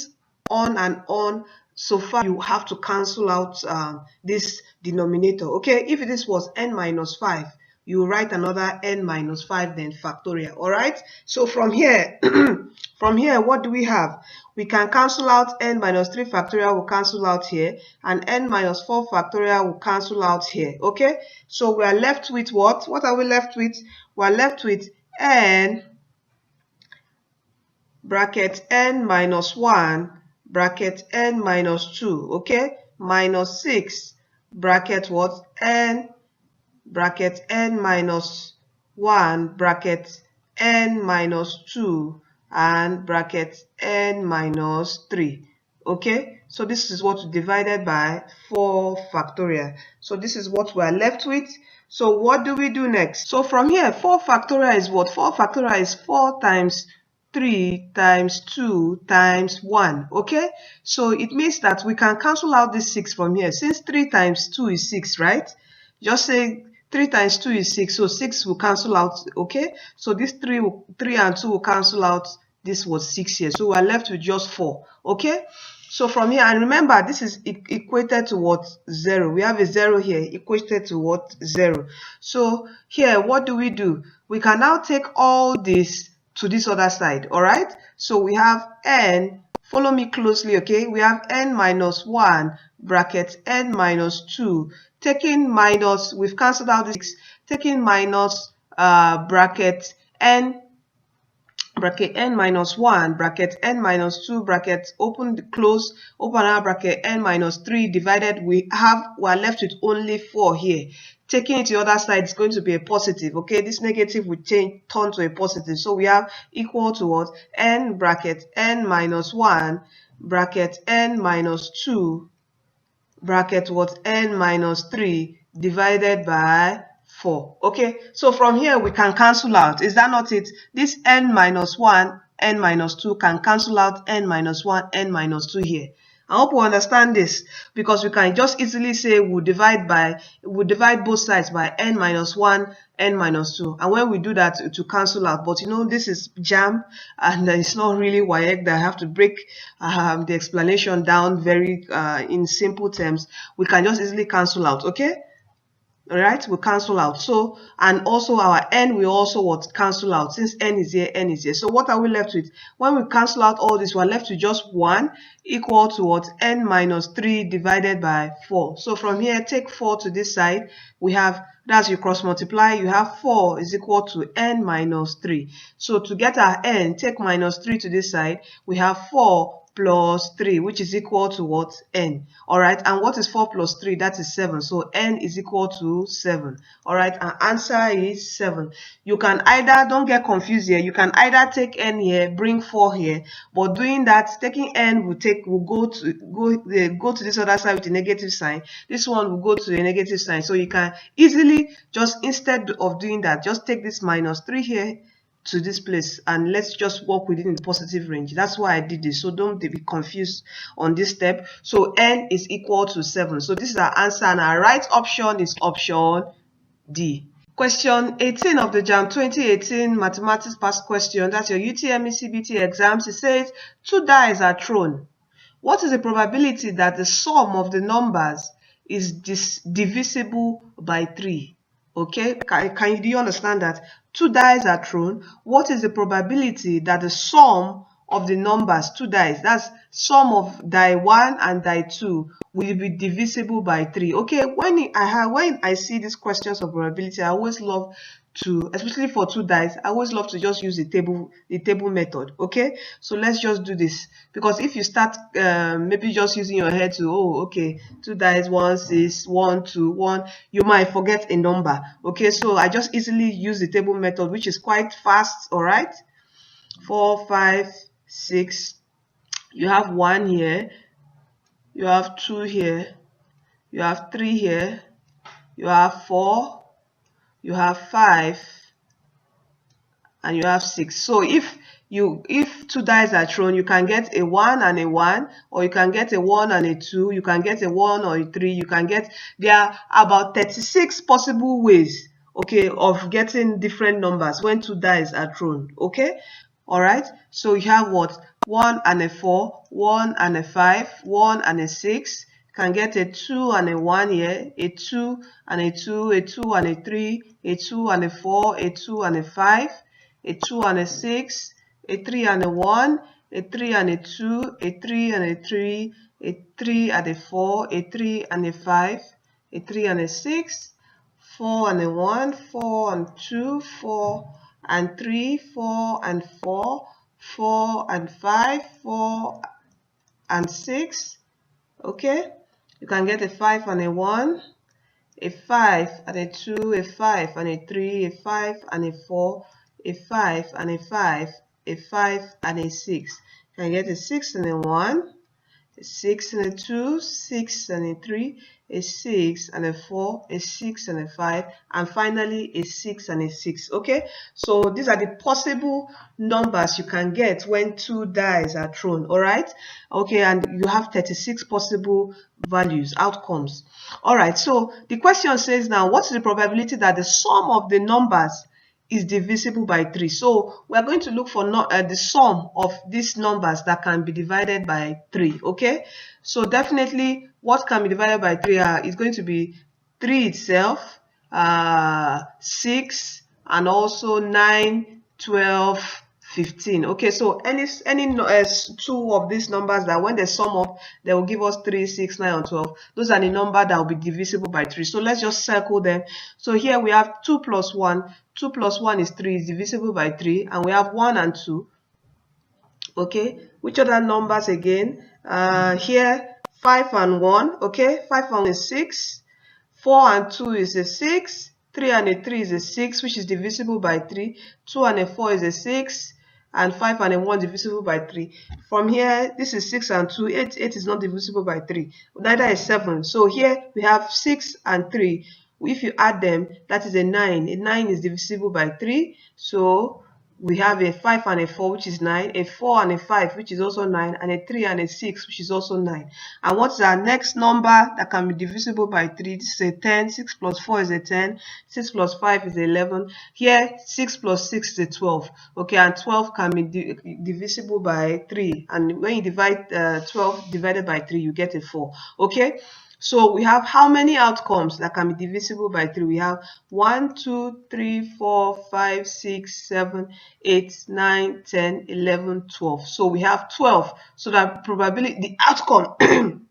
on and on. So far you have to cancel out this denominator. Okay, if this was n minus 5, you write another n minus 5 then factorial. All right, so from here from here, what do we have? We can cancel out n minus 3 factorial will cancel out here, and n minus 4 factorial will cancel out here. Okay, so we are left with what? What are we left with? We are left with n bracket n minus 1 bracket n minus 2, okay, minus 6 bracket what? N bracket n minus 1 bracket n minus 2 and bracket n minus 3. Okay, so this is what divided by 4 factorial. So this is what we are left with. So what do we do next? So from here, 4 factorial is what? 4 factorial is 4 times 3 times 2 times 1. Okay, so it means that we can cancel out this 6 from here. Since 3 times 2 is 6, right? Just say 3 times 2 is 6, so 6 will cancel out. Okay, so this 3 and 2 will cancel out. This was 6 here, so we are left with just 4. Okay, so from here, and remember this is equated to what? 0. We have a 0 here equated to what? 0. So here, what do? We can now take all this to this other side. All right, so we have n, follow me closely, okay, we have n minus 1 bracket n minus 2, taking minus, we've cancelled out this, taking minus bracket n minus 1 bracket n minus 2 bracket open close, open our bracket n minus 3 divided, we are left with only 4 here. Taking it to the other side is going to be a positive. Okay, this negative will turn to a positive, so we have equal to what? N bracket n minus 1 bracket n minus 2 bracket what? N minus 3 divided by 4. Okay, so from here we can cancel out. Is that not it? This n minus 1, n minus 2 can cancel out n minus 1, n minus 2 here. I hope you understand this, because we can just easily say we'll divide both sides by n minus 1, n minus 2, and when we do that to cancel out. But you know, this is Jamb, and it's not really WAEC that I have to break the explanation down very in simple terms. We can just easily cancel out. Okay, all right, we cancel out. So, and also our n will also what? Cancel out. Since n is here, n is here. So what are we left with? When we cancel out all this, we're left with just 1 equal to what? N minus 3 divided by 4. So from here, take 4 to this side. We have, that's you cross multiply, you have 4 is equal to n minus 3. So to get our n, take minus 3 to this side. We have 4 plus 3, which is equal to what? N. All right, and what is 4 plus 3? That is 7. So n is equal to 7. All right, our answer is 7. You can either, don't get confused here, you can either take n here, bring 4 here, but doing that, taking n will go to this other side with a negative sign. This one will go to a negative sign. So you can easily just, instead of doing that, just take this minus 3 here, to this place, and let's just work within the positive range. That's why I did this, so don't be confused on this step. So n is equal to 7. So this is our answer, and our right option is option D. Question 18 of the Jamb 2018 Mathematics Past Question, that's your UTME CBT exams. It says 2 dice are thrown. What is the probability that the sum of the numbers is divisible by 3? Okay, do you understand that? 2 dice are thrown. What is the probability that the sum of the numbers, 2 dice, that's sum of die 1 and die 2, will be divisible by 3? Okay, when I see these questions of probability, I always love to, especially for 2 dice, I always love to just use the table method. Okay, so let's just do this, because if you start maybe just using your head to, oh, okay, 2 dice, 1, 6, 1, 2, 1, you might forget a number. Okay, so I just easily use the table method, which is quite fast. All right, 4, 5, 6, you have 1 here, you have 2 here, you have 3 here, you have 4, you have 5, and you have 6. So if 2 dice are thrown, you can get a 1 and a 1, or you can get a 1 and a 2, you can get a 1 or a 3, you can get, there are about 36 possible ways, okay, of getting different numbers when 2 dice are thrown. Okay, all right, so you have what? 1 and a 4, 1 and a 5, 1 and a 6, can get a 2 and a 1 here, a 2 and a 2, a 2 and a 3, a 2 and a 4, a 2 and a 5, a 2 and a 6, a 3 and a 1, a 3 and a 2, a 3 and a 3, a 3 and a 4, a 3 and a 5, a 3 and a 6, 4 and a 1, 4 and 2, 4 and 3, 4 and 4, 4 and 5, 4 and 6. Okay, you can get a 5 and a 1, a 5 and a 2, a 5 and a 3, a 5 and a 4, a 5 and a 5, a 5 and a 6. You can get a 6 and a 1, a 6 and a 2, 6 and a 3, a 6 and a 4, a 6 and a 5, and finally a 6 and a 6. Okay, so these are the possible numbers you can get when 2 dice are thrown. All right, okay, and you have 36 possible values, outcomes. All right, so the question says now, what's the probability that the sum of the numbers is divisible by 3? So we are going to look for the sum of these numbers that can be divided by 3. Okay, so definitely what can be divided by 3 is going to be 3 itself, 6, and also 9, 12, 15. Okay, so any two of these numbers that when they sum up, they will give us 3, 6, 9, and 12. Those are the number that will be divisible by 3. So let's just circle them. So here we have 2 plus 1. 2 plus 1 is 3, is divisible by 3, and we have 1 and 2. Okay, which other numbers again? Here 5 and 1. Okay, 5 and 1 is 6. 4 and 2 is a 6. 3 and a 3 is a 6, which is divisible by 3. 2 and a 4 is a 6. And 5 and a 1 divisible by 3. From here, this is 6 and 2. 8 is not divisible by 3. Neither is 7. So here we have 6 and 3. If you add them, that is a 9. A 9 is divisible by 3. So we have a 5 and a 4, which is 9, a 4 and a 5, which is also 9, and a 3 and a 6, which is also 9. And what's our next number that can be divisible by 3? This is a 10. 6 plus 4 is a 10. 6 plus 5 is 11. Here, 6 plus 6 is a 12. Okay, and 12 can be divisible by 3. And when you divide 12 divided by 3, you get a 4. Okay, so we have how many outcomes that can be divisible by 3? We have 1, 2, 3, 4, 5, 6, 7, 8, 9, 10, 11, 12. So we have 12. So that probability, the outcome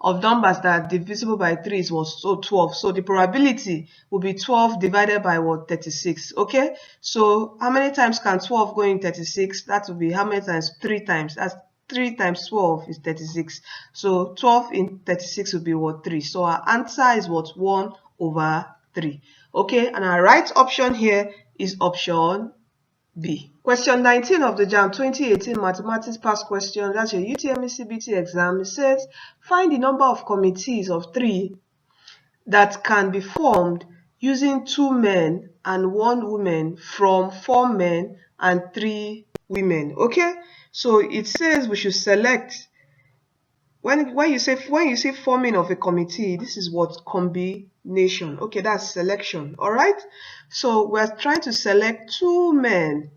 of numbers that are divisible by 3 was 12. So the probability will be 12 divided by what? 36. Okay, so how many times can 12 go in 36? That will be how many times? 3 times. That's 3 times 12 is 36. So 12 in 36 will be what? 3. So our answer is what? 1 over 3. Okay, and our right option here is option B. Question 19 of the Jamb 2018 Mathematics Past Question, that's your UTME CBT exam. It says, find the number of committees of 3 that can be formed using 2 men and 1 woman from 4 men and 3 women. Okay, so it says we should select. When you say forming of a committee, this is what combination. Okay, that's selection. All right, so we're trying to select 2 men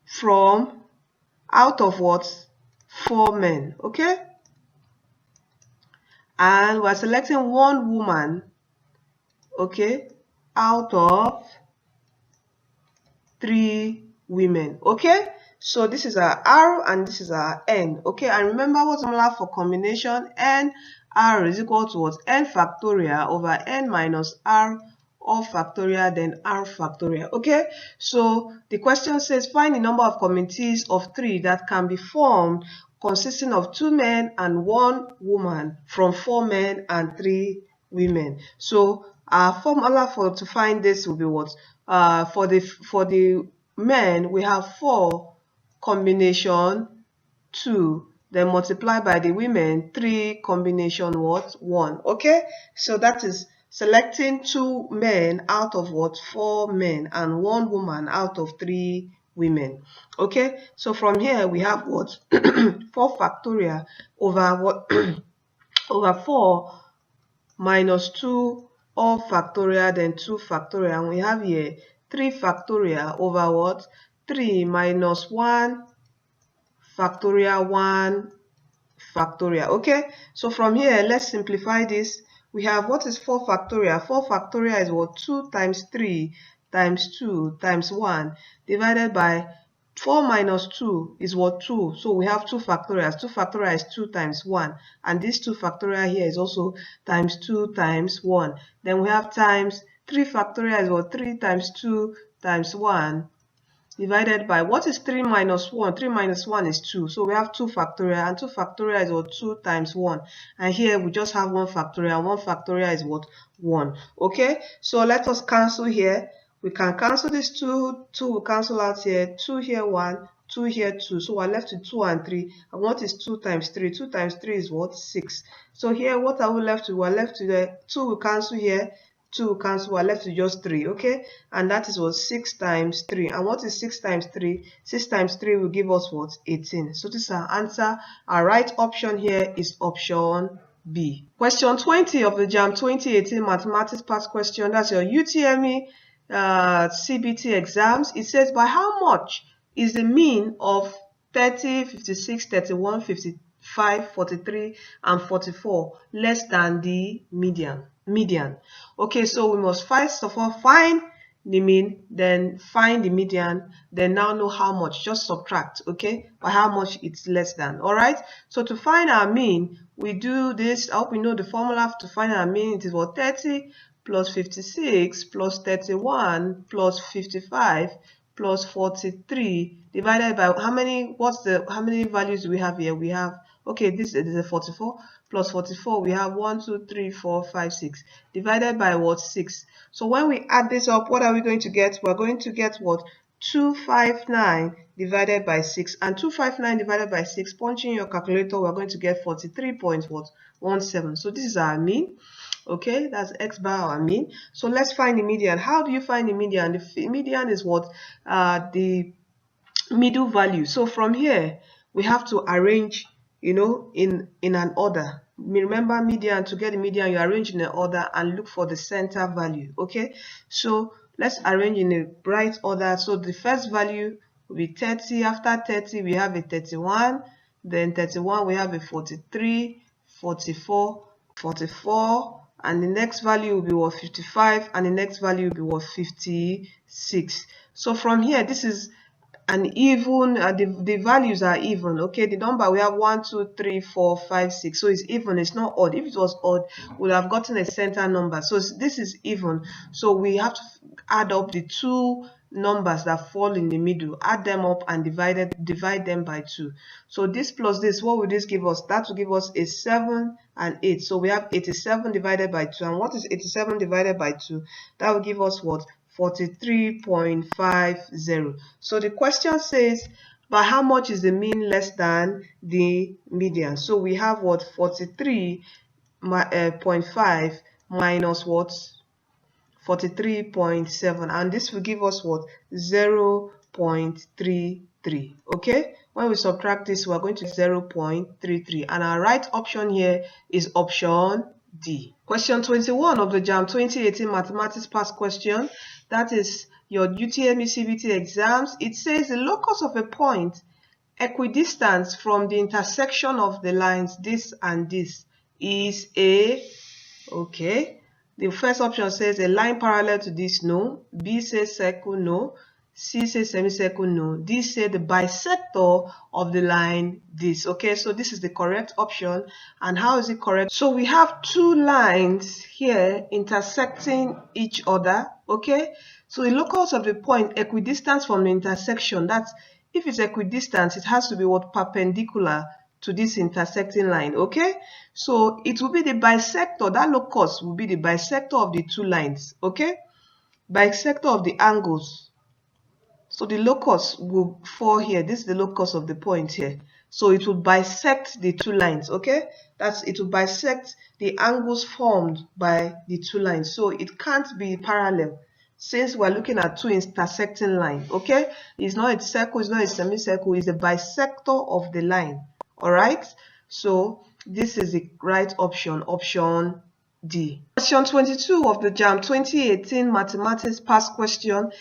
from out of what? 4 men. Okay, and we're selecting 1 woman, okay, out of 3 women. Okay, so this is our R and this is our N. Okay, and remember what's formula for combination? N R is equal to what? N factorial over N minus R all factorial, then R factorial. Okay, so the question says find the number of committees of 3 that can be formed consisting of 2 men and 1 woman from 4 men and 3 women. So our formula to find this will be what? For the men, we have 4 combination 2, then multiply by the women 3 combination what? 1. Okay, so that is selecting 2 men out of what? 4 men and 1 woman out of 3 women. Okay, so from here we have what? 4 factorial over what? over 4 minus 2 all factorial, then 2 factorial, and we have here 3 factorial over what? 3 minus 1 factorial 1 factorial. Okay, so from here let's simplify this. We have what is 4 factorial? 4 factorial is what? 2 times 3 times 2 times 1 divided by 4 minus 2 is what? 2. So we have 2 factorials. 2 factorial is 2 times 1. And this 2 factorial here is also times 2 times 1. Then we have times 3 factorial is what? 3 times 2 times 1 divided by what is 3 minus 1? 3 minus 1 is 2. So we have 2 factorial, and 2 factorial is what? 2 times 1. And here we just have 1 factorial. 1 factorial is what? 1. Okay, so let us cancel here. We can cancel this 2 will cancel out here, 2 here 1, 2 here 2. So we're left with 2 and 3. And what is 2 times 3? 2 times 3 is what? 6. So here what are we left with? We're left with the 2 will cancel here, 2 will cancel, we're left with just 3. Okay, and that is what? 6 times 3. And what is 6 times 3? 6 times 3 will give us what? 18. So this is our answer. Our right option here is option B. Question 20 of the Jamb 2018 Mathematics Past Question. That's your UTME CBT exams. It says, by how much is the mean of 30, 56, 31, 55, 43, and 44 less than the median? Okay, so we must first of all find the mean, then find the median, then now know how much. Just subtract, okay, by how much it's less than. All right, so to find our mean, we do this. I hope we know the formula to find our mean. It is what? 30 plus 56 plus 31 plus 55 plus 43 divided by how many? How many values do we have here? We have, okay, this is a 44 plus 44. We have 1, 2, 3, 4, 5, 6 divided by what? 6. So when we add this up, what are we going to get? We're going to get what? 259 divided by 6, and 259 divided by 6, punch in your calculator, we're going to get 43.17. So this is our mean. Okay, that's x bar our mean. So let's find the median. How do you find the median? The median is what? The middle value. So from here we have to arrange, you know, in an order. Remember, median, to get the median you arrange in an order and look for the center value. Okay, so let's arrange in a right order. So the first value will be 30. After 30 we have a 31, then 31 we have a 43, 44, 44, and the next value will be what? 55, and the next value will be what? 56. So from here, this is an even, the values are even. Okay, the number we have 1, 2, 3, 4, 5, 6. So it's even, it's not odd. If it was odd, we would have gotten a center number. So this is even. So we have to add up the two numbers that fall in the middle, add them up and divide them by 2. So this plus this, what will this give us? That will give us a 7 and 8. So we have 87 divided by 2. And what is 87 divided by 2? That will give us what? 43.50. So the question says, by how much is the mean less than the median? So we have what? 43.5 minus what? 43.7, and this will give us what? 0.33. okay, when we subtract this, we are going to 0.33, and our right option here is option D. Question 21 of the Jamb 2018 Mathematics Past Question, that is your UTME CBT exams. It says the locus of a point equidistant from the intersection of the lines this and this is a, okay, the first option says a line parallel to this, no. B says circle, no. C says semicircle, no. D says the bisector of the line, this. Okay, so this is the correct option. And how is it correct? So we have two lines here intersecting each other. Okay, so the locus of the point equidistant from the intersection, that's if it's equidistant, it has to be what? Perpendicular to this intersecting line. Okay, so it will be the bisector, that locus will be the bisector of the two lines. Okay, bisector of the angles. So the locus will fall here. This is the locus of the point here. So it will bisect the two lines. Okay, it will bisect the angles formed by the two lines. So it can't be parallel, since we're looking at two intersecting lines. Okay, it's not a circle, it's not a semicircle, it's a bisector of the line. All right, so this is the right option, option D. Question 22 of the Jamb 2018 Mathematics Past Question,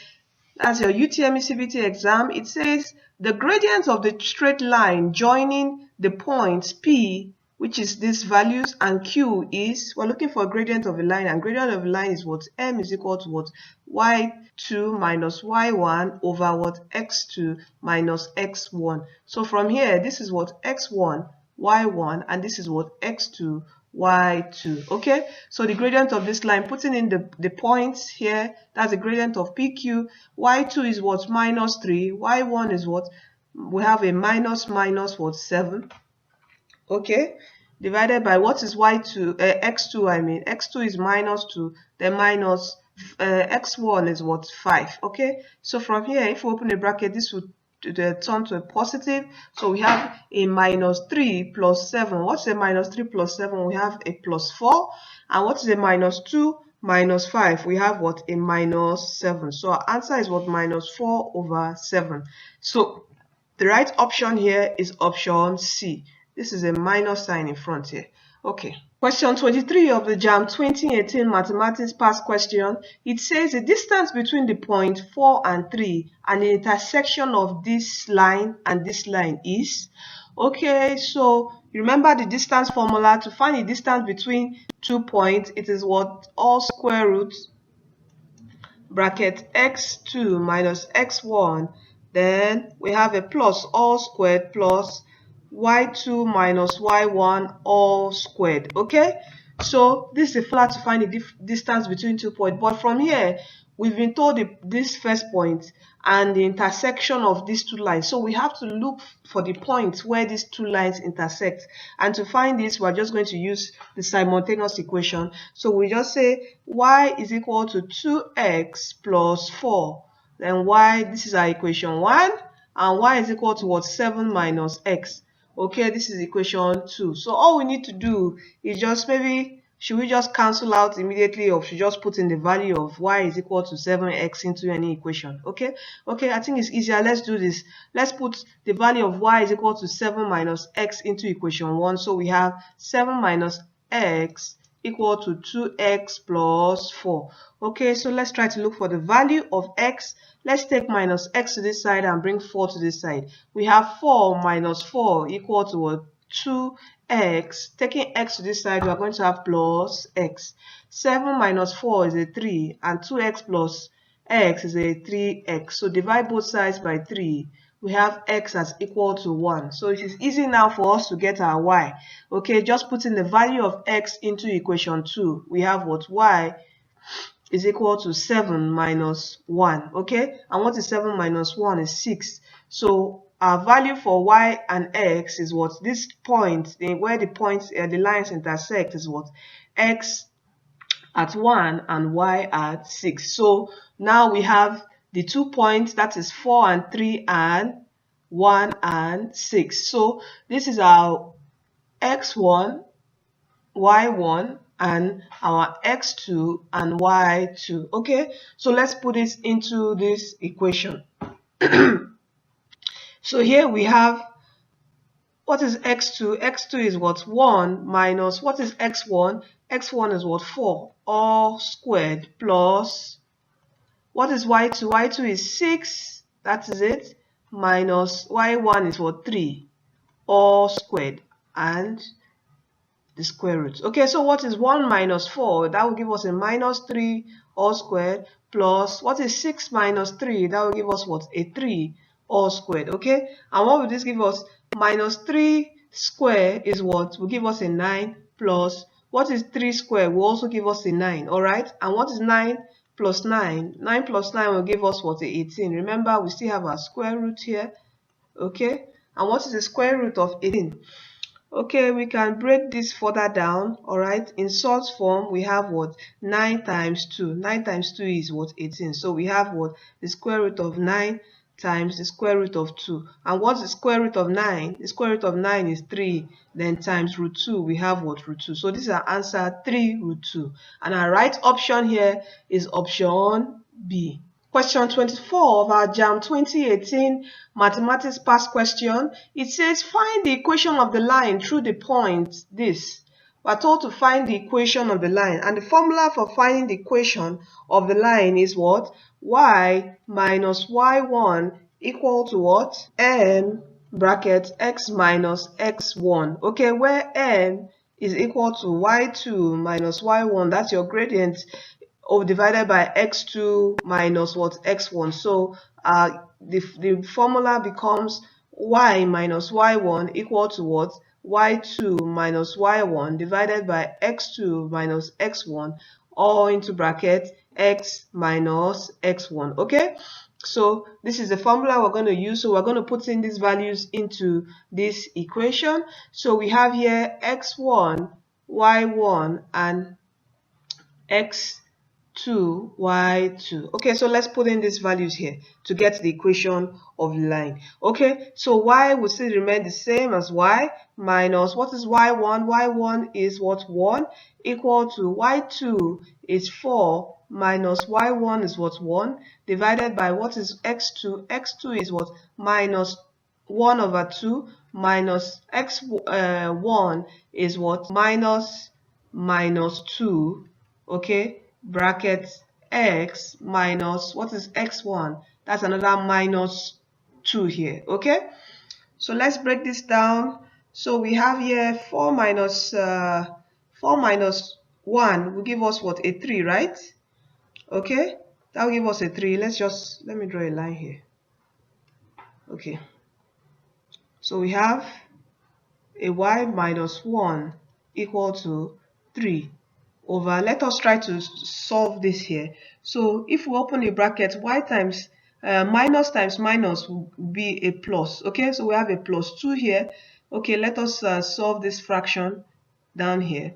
that's your UTME CBT exam. It says the gradient of the straight line joining the points P, which is these values, and Q is, we're looking for a gradient of a line, and gradient of a line is what? M is equal to what? Y2 minus Y1 over what? X2 minus X1. So from here, this is what? X1, Y1, and this is what? X2, Y2. Okay, so the gradient of this line, putting in the points here, that's the gradient of PQ. Y2 is what? Minus 3. Y1 is what? We have a minus what? 7. Okay, divided by what is Y2? X2, I mean. X2 is minus 2. Then minus X1 is what? 5. Okay, so from here, if we open a bracket, this would turn to a positive. So we have a minus 3 plus 7. What's a minus 3 plus 7? We have a plus 4. And what is a minus 2 minus 5? We have what? A minus 7. So our answer is what? Minus 4 over 7. So the right option here is option C. This is a minus sign in front here. Okay. Question 23 of the Jamb 2018 Mathematics Past Question. It says the distance between the point 4 and 3 and the intersection of this line and this line is. Okay, so remember the distance formula. To find the distance between 2 points, it is what? All square root bracket x2 minus x1. Then we have a plus all squared plus y2 minus y1 all squared. Okay, so this is a formula to find the distance between 2 points. But from here, we've been told this first point and the intersection of these two lines. So we have to look for the point where these two lines intersect. And to find this, we're just going to use the simultaneous equation. So we just say y is equal to 2x plus 4. Then y, this is our equation 1. And y is equal to what? 7 minus x. Okay, this is equation 2. So all we need to do is just maybe, should we just cancel out immediately, or should we just put in the value of y is equal to 7x into any equation? Okay, I think it's easier. Let's do this. Let's put the value of y is equal to 7 minus x into equation 1. So we have 7 minus x equal to 2x plus 4. Okay, so let's try to look for the value of x. Let's take minus x to this side and bring 4 to this side. We have 4 minus 4 equal to 2x. Taking x to this side, we are going to have plus x. 7 minus 4 is a 3, and 2x plus x is a 3x. So divide both sides by 3. We have x as equal to 1. So it is easy now for us to get our y. Okay, just putting the value of x into equation 2. We have what? Y is equal to 7 minus 1. Okay, and what is 7 minus 1 is 6. So our value for y and x is what? This point, where the points, the lines intersect, is what? X at 1 and y at 6. So now we have the 2 points, that is 4 and 3 and 1 and 6. So this is our x1, y1 and our x2 and y2. Okay, so let's put it into this equation. So here we have, what is x2? x2 is what? 1 minus, what is x1? x1 is what? 4 all squared plus, what is y2? y2 is 6, that is it, minus y1 is what? 3 all squared and the square root. Okay, so what is 1 minus 4? That will give us a minus 3 all squared plus, what is 6 minus 3? That will give us what? A 3 all squared. Okay, and what will this give us? Minus 3 square is what? Will give us a 9 plus, what is 3 square? Will also give us a 9. All right, and what is 9 plus 9? 9 plus 9 will give us what? A 18. Remember, we still have our square root here. Okay, and what is the square root of 18? Okay, we can break this further down. All right, in short form, we have what? 9 times 2. 9 times 2 is what? 18. So we have what? The square root of 9 times the square root of 2. And what's the square root of 9? The square root of 9 is 3. Then times root 2, we have what? Root 2. So this is our answer, 3 root 2. And our right option here is option B. Question 24 of our Jamb 2018 Mathematics Past Question. It says find the equation of the line through the point this. We're told to find the equation of the line, and the formula for finding the equation of the line is what? Y minus y1 equal to what? N bracket x minus x1. Okay, where n is equal to y2 minus y1, that's your gradient, divided by x2 minus what? X1. So the formula becomes y minus y1 equal to what? Y2 minus y1 divided by x2 minus x1, all into bracket x minus x1. Okay, so this is the formula we're going to use. So we're going to put in these values into this equation. So we have here x1, y1 and x2, y2. Okay, so let's put in these values here to get the equation of the line. Okay, so y will still remain the same as y minus, what is y1? y1 is what? 1 equal to y2 is 4 minus y1 is what? 1 divided by, what is x2? x2 is what? Minus 1 over 2 minus x1 is what? Minus 2. Okay, bracket x minus, what is x1? That's another minus 2 here. Okay, so let's break this down. So we have here 4 minus 1 will give us what? A 3, right? Okay, that will give us a 3. Let me draw a line here. Okay, so we have a y minus 1 equal to 3 over, let us try to solve this here. So if we open a bracket, y times minus times minus will be a plus. Okay, so we have a plus 2 here. Okay, let us solve this fraction down here.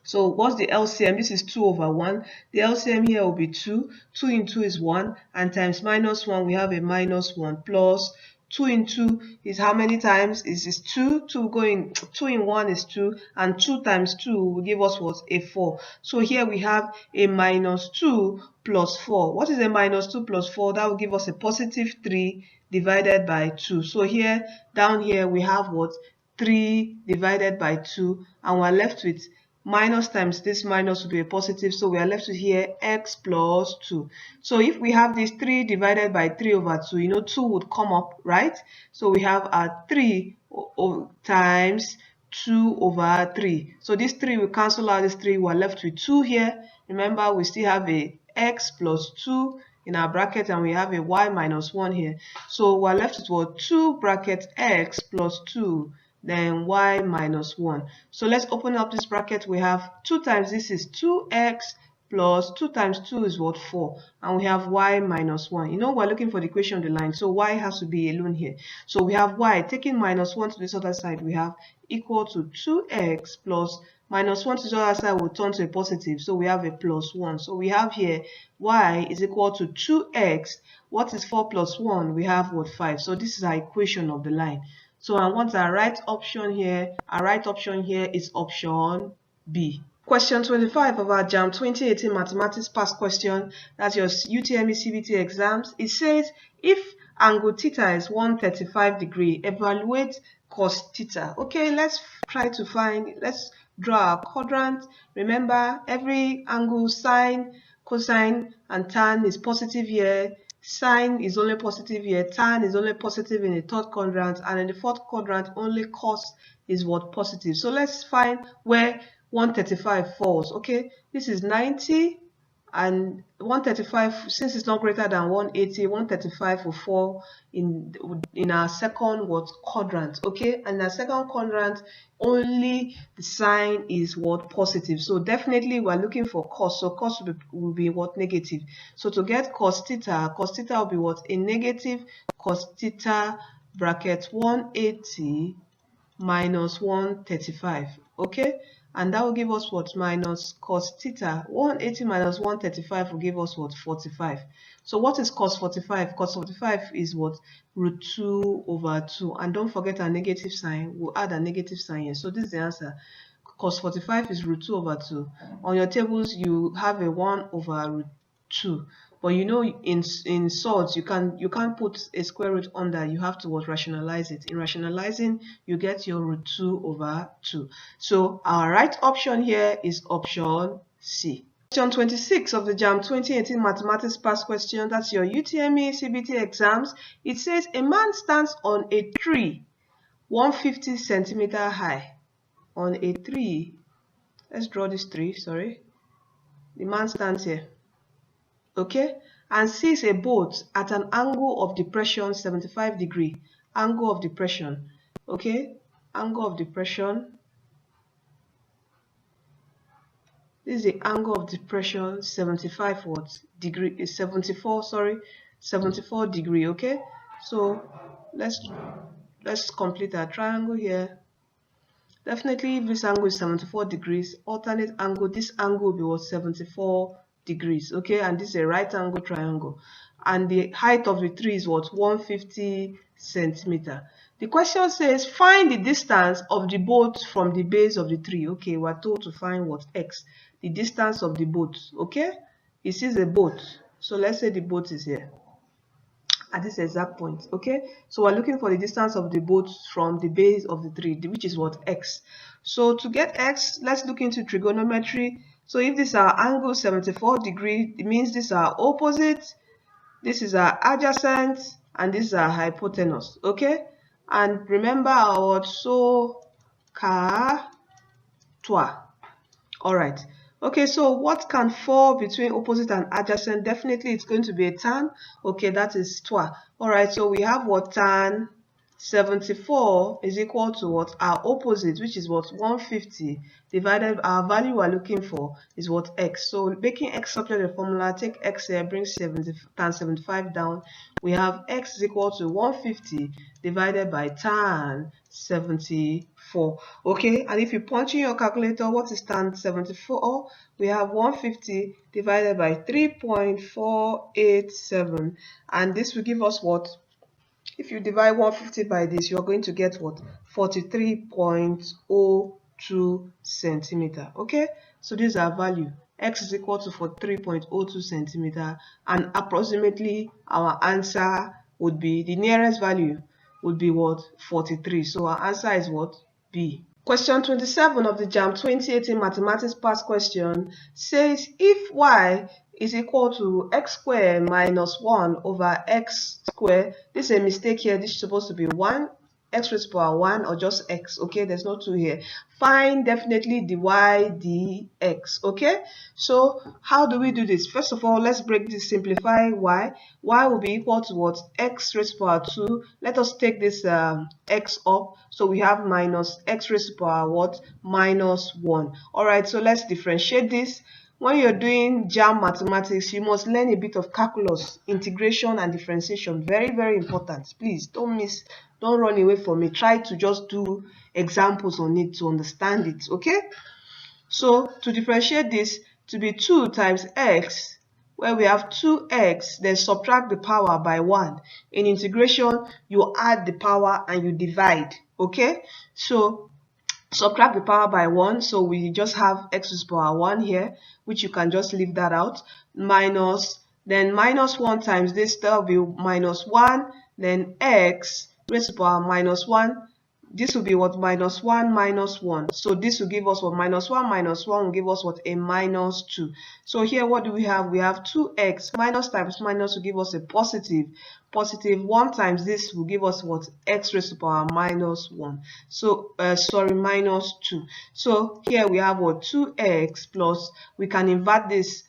So what's the LCM? This is 2 over 1. The LCM here will be 2. 2 into 2 is 1. And times minus 1, we have a minus 1 plus 2 into 2 is how many times? Is 2. 2 in 1 is 2. And 2 times 2 will give us what? A 4. So here we have a minus 2 plus 4. What is a minus 2 plus 4? That will give us a positive 3 divided by 2. So here, down here, we have what? 3 divided by 2. And we're left with minus times this minus will be a positive, so we are left with here x plus 2. So if we have this 3 divided by 3 over 2, you know 2 would come up, right? So we have a 3 times 2 over 3. So this 3 will cancel out this 3, we are left with 2 here. Remember, we still have a x plus 2 in our bracket, and we have a y minus 1 here. So we're left with what? 2 bracket x plus 2 then y minus 1. So let's open up this bracket. We have 2 times this is 2x plus 2 times 2 is what? 4. And we have y minus 1. You know, we're looking for the equation of the line, so y has to be alone here. So we have y, taking minus 1 to this other side, we have equal to 2x plus minus 1 to the other side will turn to a positive, so we have a plus 1. So we have here y is equal to 2x. What is 4 plus 1? We have what? 5. So this is our equation of the line. So and what's our right option here? Our right option here is option B. Question 25 of our Jamb 2018 Mathematics Past Question, that's your UTME CBT exams. It says, if angle theta is 135 degree, evaluate cos theta. Okay, let's draw our quadrant. Remember, every angle, sine, cosine, and tan is positive here. Sine is only positive here, tan is only positive in the third quadrant, and in the fourth quadrant only cos is what? Positive. So let's find where 135 falls. Okay, this is 90, and 135, since it's not greater than 180, 135 will fall in our second what? Quadrant. Okay, and our second quadrant only the sign is what? Positive. So definitely we're looking for cos, so cos will be what? Negative. So to get cos theta will be what? A negative cos theta bracket 180 minus 135. Okay, and that will give us what? Minus cos theta. 180 minus 135 will give us what? 45. So what is cos 45? Cos 45 is what? Root 2 over 2. And don't forget our negative sign. We'll add a negative sign here. So this is the answer. Cos 45 is root 2 over 2. On your tables, you have a 1 over root 2. But you know, in sorts, you can't put a square root under. You have to rationalize it. In rationalizing, you get your root 2 over 2. So our right option here is option C. Question 26 of the Jamb 2018 Mathematics Past Question, that's your UTME CBT exams. It says a man stands on a tree 150 centimeter high. On a tree, let's draw this tree, sorry. The man stands here, okay, and sees a boat at an angle of depression 75 degree. Angle of depression, okay, angle of depression. This is the angle of depression 75 what? Degree is 74, sorry, 74 degree, okay. So let's complete our triangle here. Definitely, if this angle is 74 degrees, alternate angle, this angle will be what? 74 degrees, okay, and this is a right angle triangle, and the height of the tree is what? 150 centimeter. The question says find the distance of the boat from the base of the tree. Okay, we're told to find what? X, the distance of the boat. Okay, it sees a boat, so let's say the boat is here at this exact point. Okay, so we're looking for the distance of the boat from the base of the tree, which is what? X. So to get X, let's look into trigonometry. So if this is our angle 74 degree, it means this is our opposite, this is our adjacent, and this is our hypotenuse. Okay, and remember our so ka toi. All right. Okay, so what can fall between opposite and adjacent? Definitely it's going to be a tan. Okay, that is toi. All right, so we have what? Tan 74 is equal to what? Our opposite, which is what? 150 divided, our value we're looking for is what? X. So making X substitute the formula, take X here, bring tan 75 down. We have X is equal to 150 divided by tan 74. Okay, and if you punch in your calculator, what is tan 74? We have 150 divided by 3.487, and this will give us what? If you divide 150 by this, you're going to get what? 43.02 centimeter. Okay, so this is our value. X is equal to 43.02 centimeter, and approximately our answer would be, the nearest value would be what? 43. So our answer is what? B. Question 27 of the Jamb 2018 Mathematics Past Question says if y is equal to x squared minus 1 over x squared, this is a mistake here, this is supposed to be 1, x raised to power 1, or just x, okay, there's no 2 here. Find definitely dy dx, okay. So how do we do this? First of all, let's break this, simplify y. Y will be equal to what? X raised to power 2. Let us take this x up, so we have minus x raised to power what? Minus 1. All right, so let's differentiate this. When you're doing Jamb mathematics, you must learn a bit of calculus, integration and differentiation. Very, very important. Please don't run away from it. Try to just do examples on it to understand it, okay? So to differentiate this, to be 2 times x, where we have 2x, then subtract the power by 1. In integration, you add the power and you divide. Okay, so subtract the power by 1, so we just have x to the power 1 here, which you can just leave that out, minus, then minus 1 times this, that will be minus 1, then x raised to the power minus 1. This will be what? Minus 1 minus 1. So this will give us what? Minus 1 minus 1 will give us what? A minus 2. So here what do we have? We have 2x. Minus times minus will give us a positive. Positive 1 times this will give us what? X raised to the power minus 1. So, minus 2. So here we have what? 2x plus, we can invert this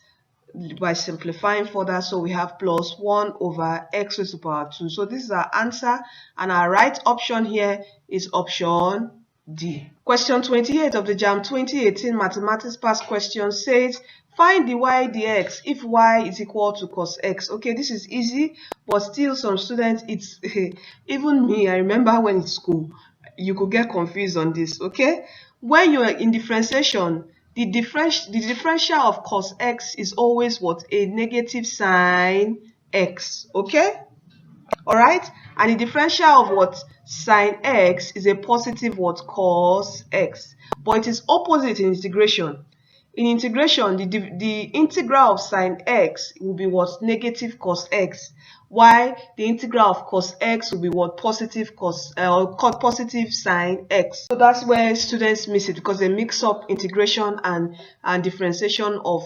by simplifying further, so we have plus 1 over x raised to the power 2. So this is our answer, and our right option here is option D. Question 28 of the Jamb 2018 Mathematics Past Question says, find dy dx if y is equal to cos x. Okay, this is easy, but still some students, it's even me, I remember when in school, you could get confused on this. Okay, when you are in differentiation, the differential of cos x is always what? A negative sine x. Okay, all right, and the differential of what? Sine x is a positive what? Cos x. But it is opposite in integration. In integration, the integral of sine x will be what? Negative cos x, while the integral of cos x will be what? Positive cos positive sine x. So that's where students miss it, because they mix up integration and differentiation of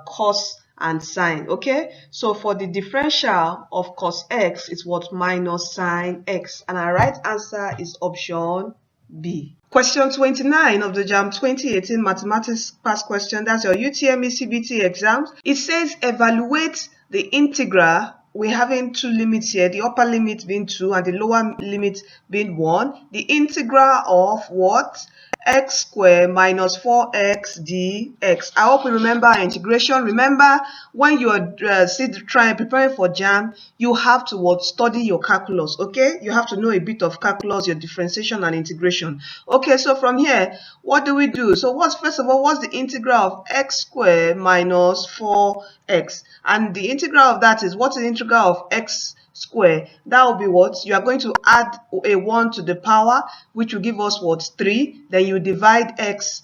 cos and sine. Okay, so for the differential of cos x is what? Minus sine x, and our right answer is option B. Question 29 of the Jamb 2018 Mathematics Past Question, that's your UTME CBT exams. It says evaluate the integral. We're having two limits here, the upper limit being 2 and the lower limit being 1. The integral of what? X squared minus 4x dx. I hope you remember integration. Remember, when you are preparing for Jamb, you have to what? Study your calculus. Okay, you have to know a bit of calculus, your differentiation and integration. Okay, so from here, what do we do? So first of all, what's the integral of x squared minus 4x? And the integral of that is, what is the integral of x square? That will be what? You are going to add a 1 to the power, which will give us what? 3. Then you divide x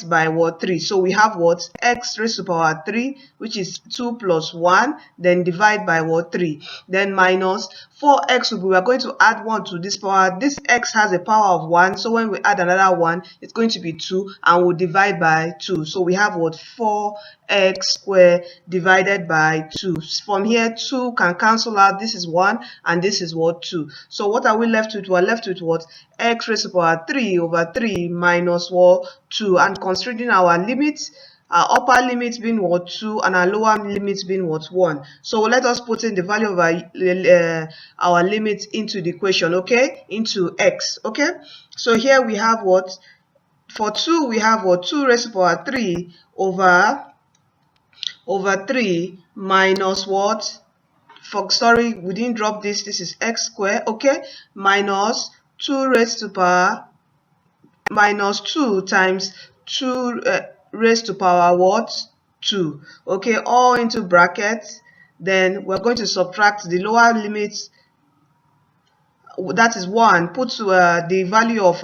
by what? 3. So we have what? X raised to the power 3, which is 2 plus 1, then divide by what? 3. Then minus 4x will be, we are going to add 1 to this power. This x has a power of 1, so when we add another 1, it's going to be 2, and we'll divide by 2. So we have what? 4x squared divided by 2. From here, 2 can cancel out. This is 1, and this is what? 2. So what are we left with? We're left with what? X raised to the power 3 over 3 minus what? 2. And considering our limits, our upper limit being what? 2, and our lower limit being what? 1. So let us put in the value of our limit into the equation. Okay, into x. Okay, so here we have what? For 2 we have what? 2 raised to the power 3 over 3 minus what? Sorry, we didn't drop this. This is x squared. Okay, minus 2 raised to the power minus 2 times 2 raised to power what? 2. Okay, all into brackets. Then we're going to subtract the lower limit, that is 1. Put the value of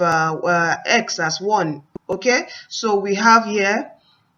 x as 1. Okay, so we have here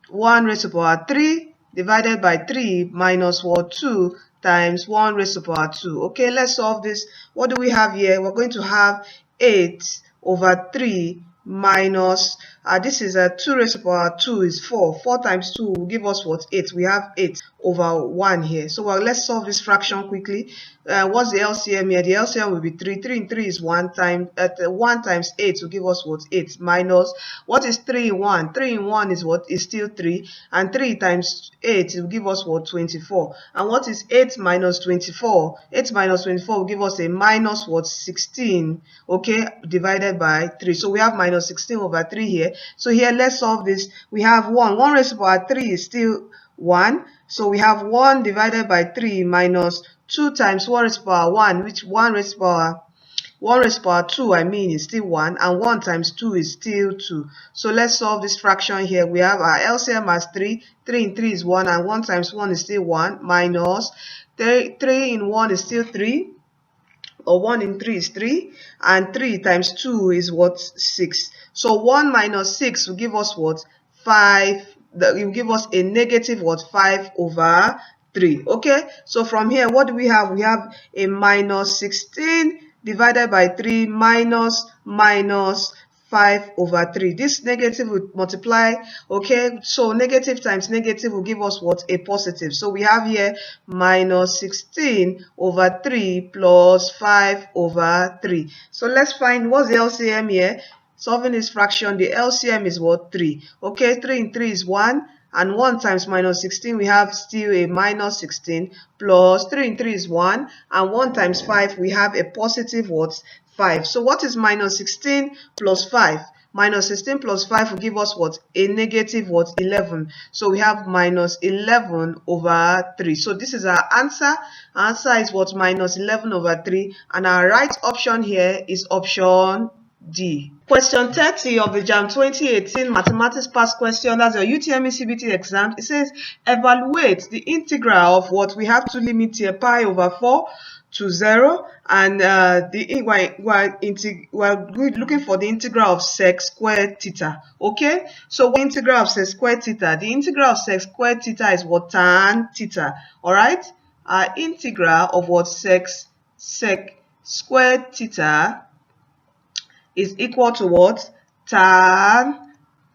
1 raised to power 3 divided by 3 minus what? 2 times 1 raised to power 2. Okay, let's solve this. What do we have here? We're going to have 8 over 3 minus, this is 2 raised to power 2 is 4. 4 times 2 will give us what? 8. We have 8 over 1 here. So let's solve this fraction quickly. What's the LCM here? The LCM will be 3. 3 in 3 is 1 times 1 times 8 will give us what? 8 minus, what is 3 in 1? 3 in 1 is what? Is still 3, and 3 times 8 will give us what? 24. And what is 8 minus 24? 8 minus 24 will give us a minus what? 16. Okay, divided by 3. So we have minus 16 over 3 here. So here, let's solve this. We have 1 raised to power 3 is still 1. So we have 1 divided by 3 minus 2 times 1 raised to power 1, which 1 raised to power 1 raised to power 2, I mean, is still 1, and 1 times 2 is still 2. So let's solve this fraction here. We have our LCM as 3. 3 in 3 is 1, and 1 times 1 is still 1, minus 3 in 1 is still 3, or 1 in 3 is 3, and 3 times 2 is what? 6. So 1 minus 6 will give us what? 5. It will give us a negative what? 5 over 3. Okay, so from here, what do we have? We have a minus 16 divided by 3 minus 5 over 3. This negative will multiply. Okay, so negative times negative will give us what? A positive. So we have here minus 16 over 3 plus 5 over 3. So let's find what's the LCM here. Solving this fraction, the LCM is what? 3. Okay, 3 in 3 is 1. And 1 times minus 16, we have still a minus 16, plus 3 in 3 is 1, and 1 times 5, we have a positive what? 5. So what is minus 16 plus 5? Minus 16 plus 5 will give us what? A negative what? 11. So we have minus 11 over 3. So this is our answer. Our answer is what? Minus 11 over 3. And our right option here is option D. Question 30 of the Jamb 2018 Mathematics Past Question. That's your UTME CBT exam. It says evaluate the integral of what? We have to limit here, pi over 4 to 0, and we're looking for the integral of sec squared theta. Okay, so what integral of sec squared theta? The integral of sec squared theta is what? Tan theta. All right, our integral of what? Sec squared theta is equal to what? Tan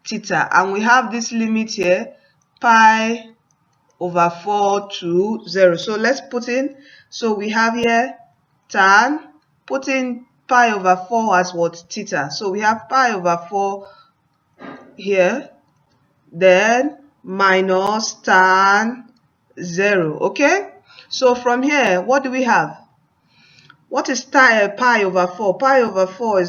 theta. And we have this limit here, pi over 4 to 0. So let's put in. So we have here tan, put in pi over 4 as what? Theta. So we have pi over 4 here, then minus tan 0. Okay? So from here, what do we have? What is pi over 4? Pi over 4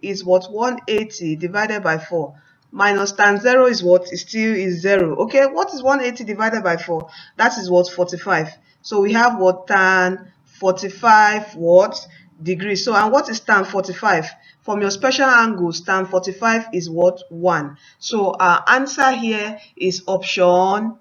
is what? 180 divided by 4. Minus tan 0 is what? It still is 0. Okay, what is 180 divided by 4? That is what? 45. So we have what? Tan 45 what? Degrees. So, and what is tan 45? From your special angles, tan 45 is what? 1. So our answer here is option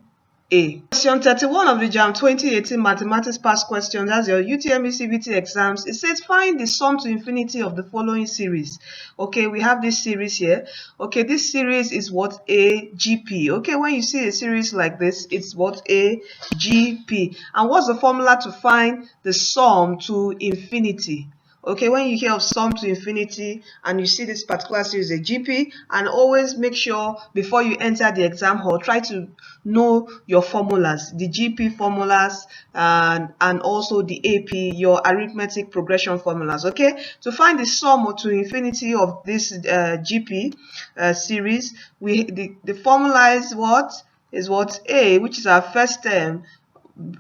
A. Question 31 of the Jamb 2018 Mathematics Past Question. That's your UTME CBT exams. It says find the sum to infinity of the following series. Okay, we have this series here. Okay, this series is what? A GP. Okay, when you see a series like this, it's what? A GP. And what's the formula to find the sum to infinity? Okay, when you hear of sum to infinity and you see this particular series, a GP, and always make sure before you enter the exam hall, try to know your formulas, the GP formulas, and also the AP, your arithmetic progression formulas. Okay, to find the sum to infinity of this GP series, the formula is what? Is what? A, which is our first term,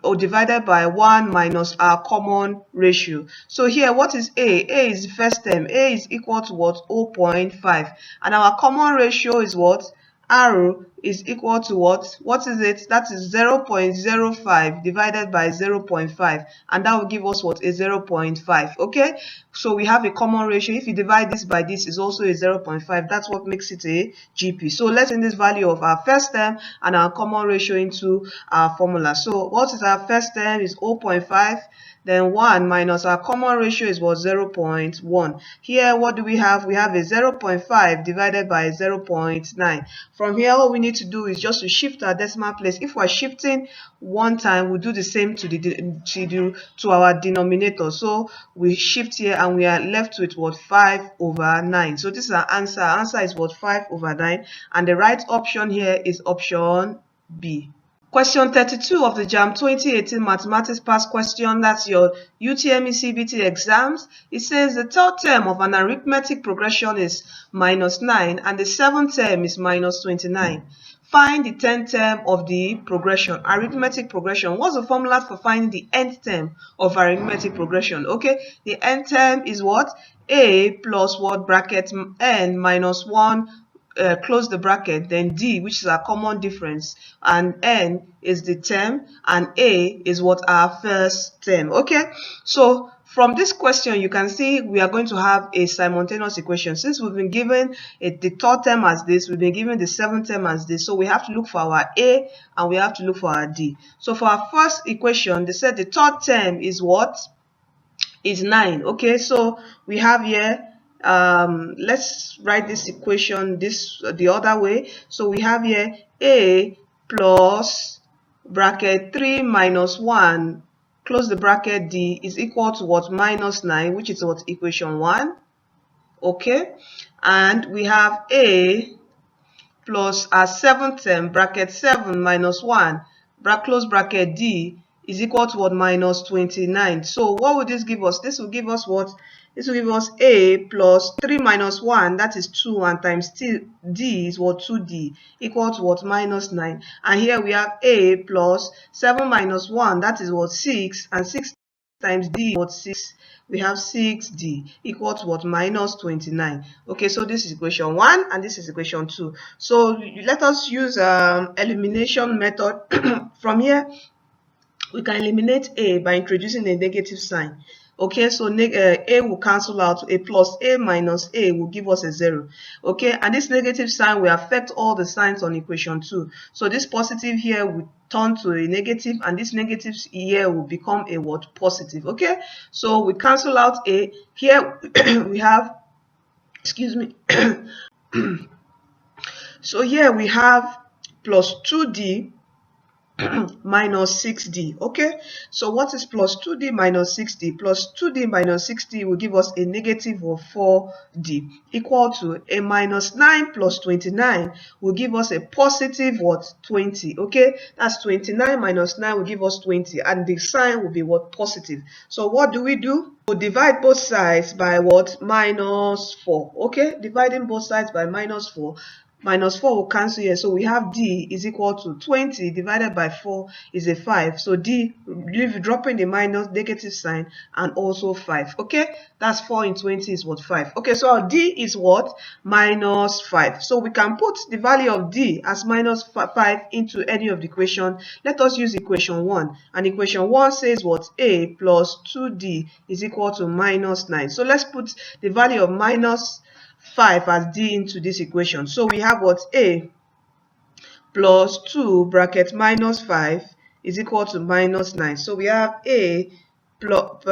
or divided by 1 minus our common ratio. So here, what is A? A is the first term. A is equal to what? 0.5. And our common ratio is what? R is equal to what? What is it? That is 0.05 divided by 0.5. And that will give us what? A 0.5. Okay? So we have a common ratio. If you divide this by this, is also a 0.5. That's what makes it a GP. So let's in this value of our first term and our common ratio into our formula. So what is our first term? Is 0.5. Then 1 minus our common ratio is what? 0.1. Here, what do we have? We have a 0.5 divided by 0.9. From here, all we need to do is just to shift our decimal place. If we're shifting one time, we'll do the same to our denominator. So we shift here and we are left with what? 5 over 9. So this is our answer. Our answer is what? 5 over 9. And the right option here is option B. Question 32 of the Jamb 2018 Mathematics Past Question. That's your UTME CBT exams. It says the third term of an arithmetic progression is minus 9 and the seventh term is minus 29. Find the 10th term of the progression, arithmetic progression. What's the formula for finding the nth term of arithmetic progression? Okay, the nth term is what? A plus what? Bracket n minus 1. Close the bracket, then D, which is our common difference, and N is the term, and A is what? Our first term. Okay, so from this question, you can see we are going to have a simultaneous equation. Since we've been given the third term as this, we've been given the seventh term as this, so we have to look for our A and we have to look for our D. So for our first equation, they said the third term is what? Is 9. Okay, so we have here, let's write this equation the other way. So we have here A plus bracket 3 minus 1, close the bracket, D is equal to what? Minus 9, which is what? Equation 1. Okay, and we have A plus our seventh term, bracket 7 minus 1, close bracket, D is equal to what? Minus 29. So what will this give us? This will give us what? This will give us A plus 3 minus 1, that is 2, and times D is what? 2D, equal to what? Minus 9. And here we have A plus 7 minus 1, that is what? 6, and 6 times D, what? 6. We have 6D equal to what? Minus 29. Okay, so this is equation 1 and this is equation 2. So let us use elimination method. From here, we can eliminate A by introducing a negative sign. Okay, so A will cancel out. A plus A minus A will give us a 0. Okay, and this negative sign will affect all the signs on equation 2. So this positive here will turn to a negative, and this negative here will become a what? Positive. Okay, so we cancel out A. Here we have, excuse me. So here we have plus 2D minus 6D. Okay, so what is plus 2D minus 6D? Plus 2D minus 6D will give us a negative of 4D, equal to a minus 9 plus 29 will give us a positive what? 20. Okay, that's 29 minus 9 will give us 20, and the sign will be what? Positive. So what do? We'll divide both sides by what? Minus 4. Okay, dividing both sides by minus 4. Minus 4 will cancel here, so we have D is equal to 20 divided by 4 is a 5. So D, dropping the minus negative sign, and also 5. Okay, that's 4 in 20 is what? 5. Okay, so our D is what? Minus 5. So we can put the value of D as minus 5 into any of the equation. Let us use equation 1. And equation 1 says what? A plus 2D is equal to minus 9. So let's put the value of minus 5 as D into this equation. So we have what? A plus 2 bracket minus 5 is equal to minus 9. So we have A plus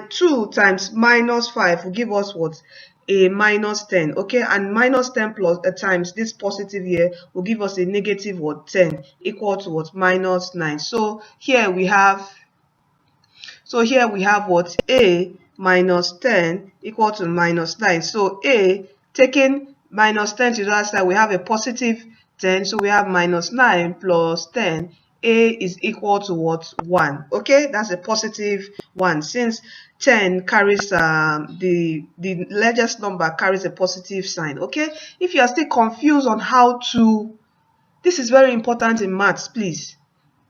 2 times minus 5 will give us what? A minus 10. Okay, and minus 10 plus times this positive here will give us a negative what? 10, equal to what? Minus 9. So here we have what? A minus 10 equal to minus 9. So A, taking minus 10 to the other side, we have a positive 10. So we have minus 9 plus 10. A is equal to what? 1. Okay, that's a positive 1. Since 10 carries the largest number carries a positive sign. Okay, if you are still confused on how to, this is very important in maths, please.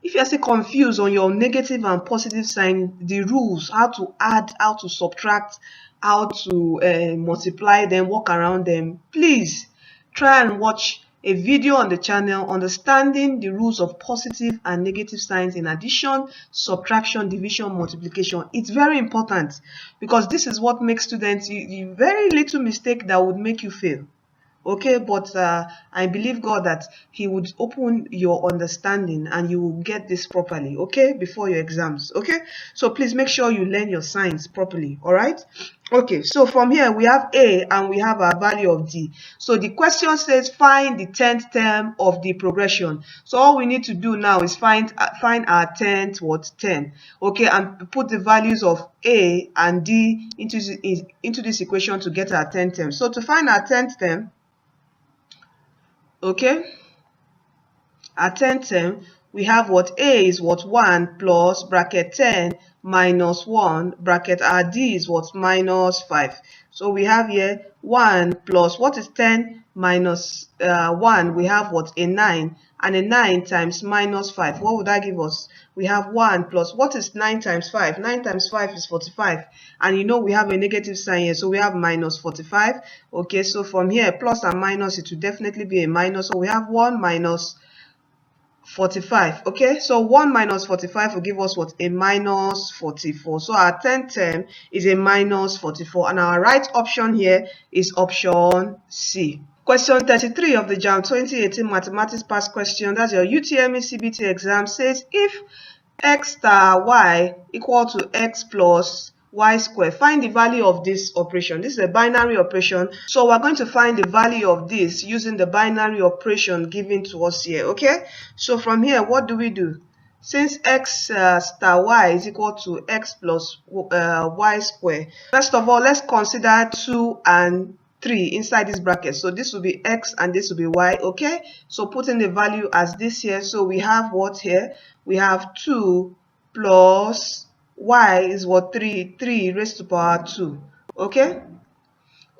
If you are still confused on your negative and positive sign, the rules, how to add, how to subtract, how to multiply them, work around them, please try and watch a video on the channel, understanding the rules of positive and negative signs in addition, subtraction, division, multiplication. It's very important because this is what makes students, very little mistake that would make you fail. Okay, but I believe God that He would open your understanding and you will get this properly, okay, before your exams. Okay, so please make sure you learn your science properly. All right. Okay, so from here we have A and we have our value of D. So the question says find the 10th term of the progression. So all we need to do now is find our 10th what? 10. Okay, and put the values of A and D into this equation to get our 10th term. So to find our 10th term, okay, our 10th term, we have what? A is what? 1 plus bracket 10 minus 1 bracket our D is what? Minus 5. So we have here 1 plus, what is 10 minus 1? We have what? A 9, and a 9 times minus 5. What would that give us? We have 1 plus, what is 9 times 5? 9 times 5 is 45. And you know we have a negative sign here, so we have minus 45. Okay, so from here, plus and minus, it will definitely be a minus. So we have 1 minus 45. Okay, so 1 minus 45 will give us what? A minus 44. So our 10th term is a minus 44, and our right option here is option C. Question 33 of the Jamb 2018 Mathematics Past Question, that's your UTME CBT exam, says if x star y equal to x plus y square, find the value of this operation. This is a binary operation, so we're going to find the value of this using the binary operation given to us here. Okay, so from here, what do? Since x star y is equal to x plus y square, first of all, let's consider 2 and 3 inside this bracket. So this will be x and this will be y. Okay, so putting the value as this here, so we have what here? We have 2 plus y is what? 3 raised to power 2.